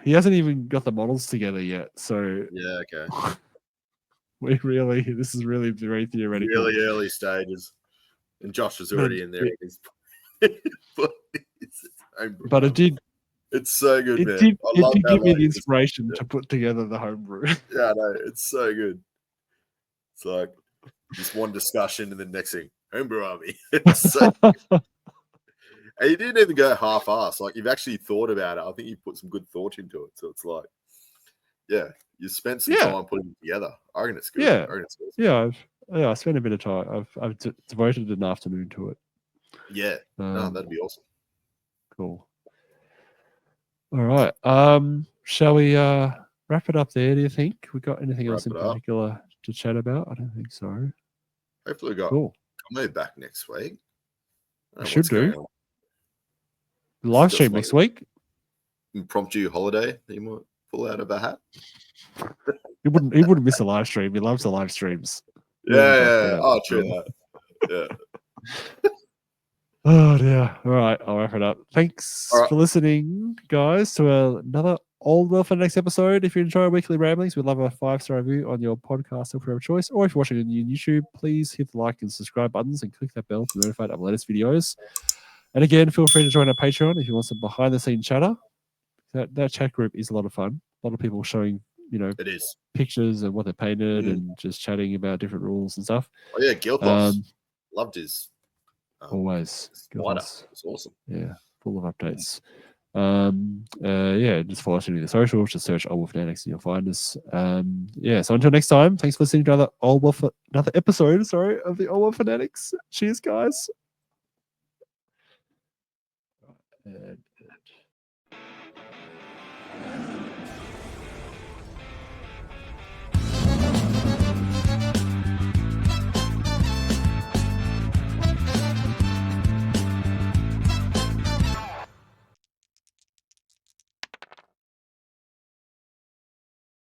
He hasn't even got the models together yet. So
yeah, okay.
This is really very theoretical.
Really early stages. And Josh is already in there.
But it did.
It's so good, man.
It did give me the inspiration to put together the homebrew.
Yeah, no, it's so good. It's like just one discussion and the next thing, homebrew army. It's so and you didn't even go half-assed. Like you've actually thought about it. I think you put some good thought into it. So it's like, you spent some time putting it together. I reckon it's good.
Yeah,
I reckon it's awesome.
I spent a bit of time. I've devoted an afternoon to it.
Yeah, no, that'd be awesome.
Cool. All right. Shall we wrap it up there? Do you think we got anything else in particular to chat about? I don't think so.
Hopefully, we got Gommo back next week.
Should do. Live stream next week.
Impromptu holiday that you might pull out of a hat.
He wouldn't miss a live stream. He loves the live streams.
Yeah. Oh, true that. Yeah.
Oh dear. All right, I'll wrap it up. Thanks for listening, guys, to another Old World Fanatics episode. If you enjoy our weekly ramblings, we'd love a 5-star review on your podcast of your choice. Or if you're watching on YouTube, please hit the like and subscribe buttons and click that bell to be notified of latest videos. And again, feel free to join our Patreon if you want some behind-the-scenes chatter. That chat group is a lot of fun. A lot of people showing,
it is
pictures of what they painted and just chatting about different rules and stuff.
Oh yeah, Gilpos loved his.
Always.
It's awesome.
Yeah, full of updates. Just follow us on the socials. Just search Old Wolf Fanatics and you'll find us. So until next time, thanks for listening to another episode of the Old Wolf Fanatics. Cheers, guys.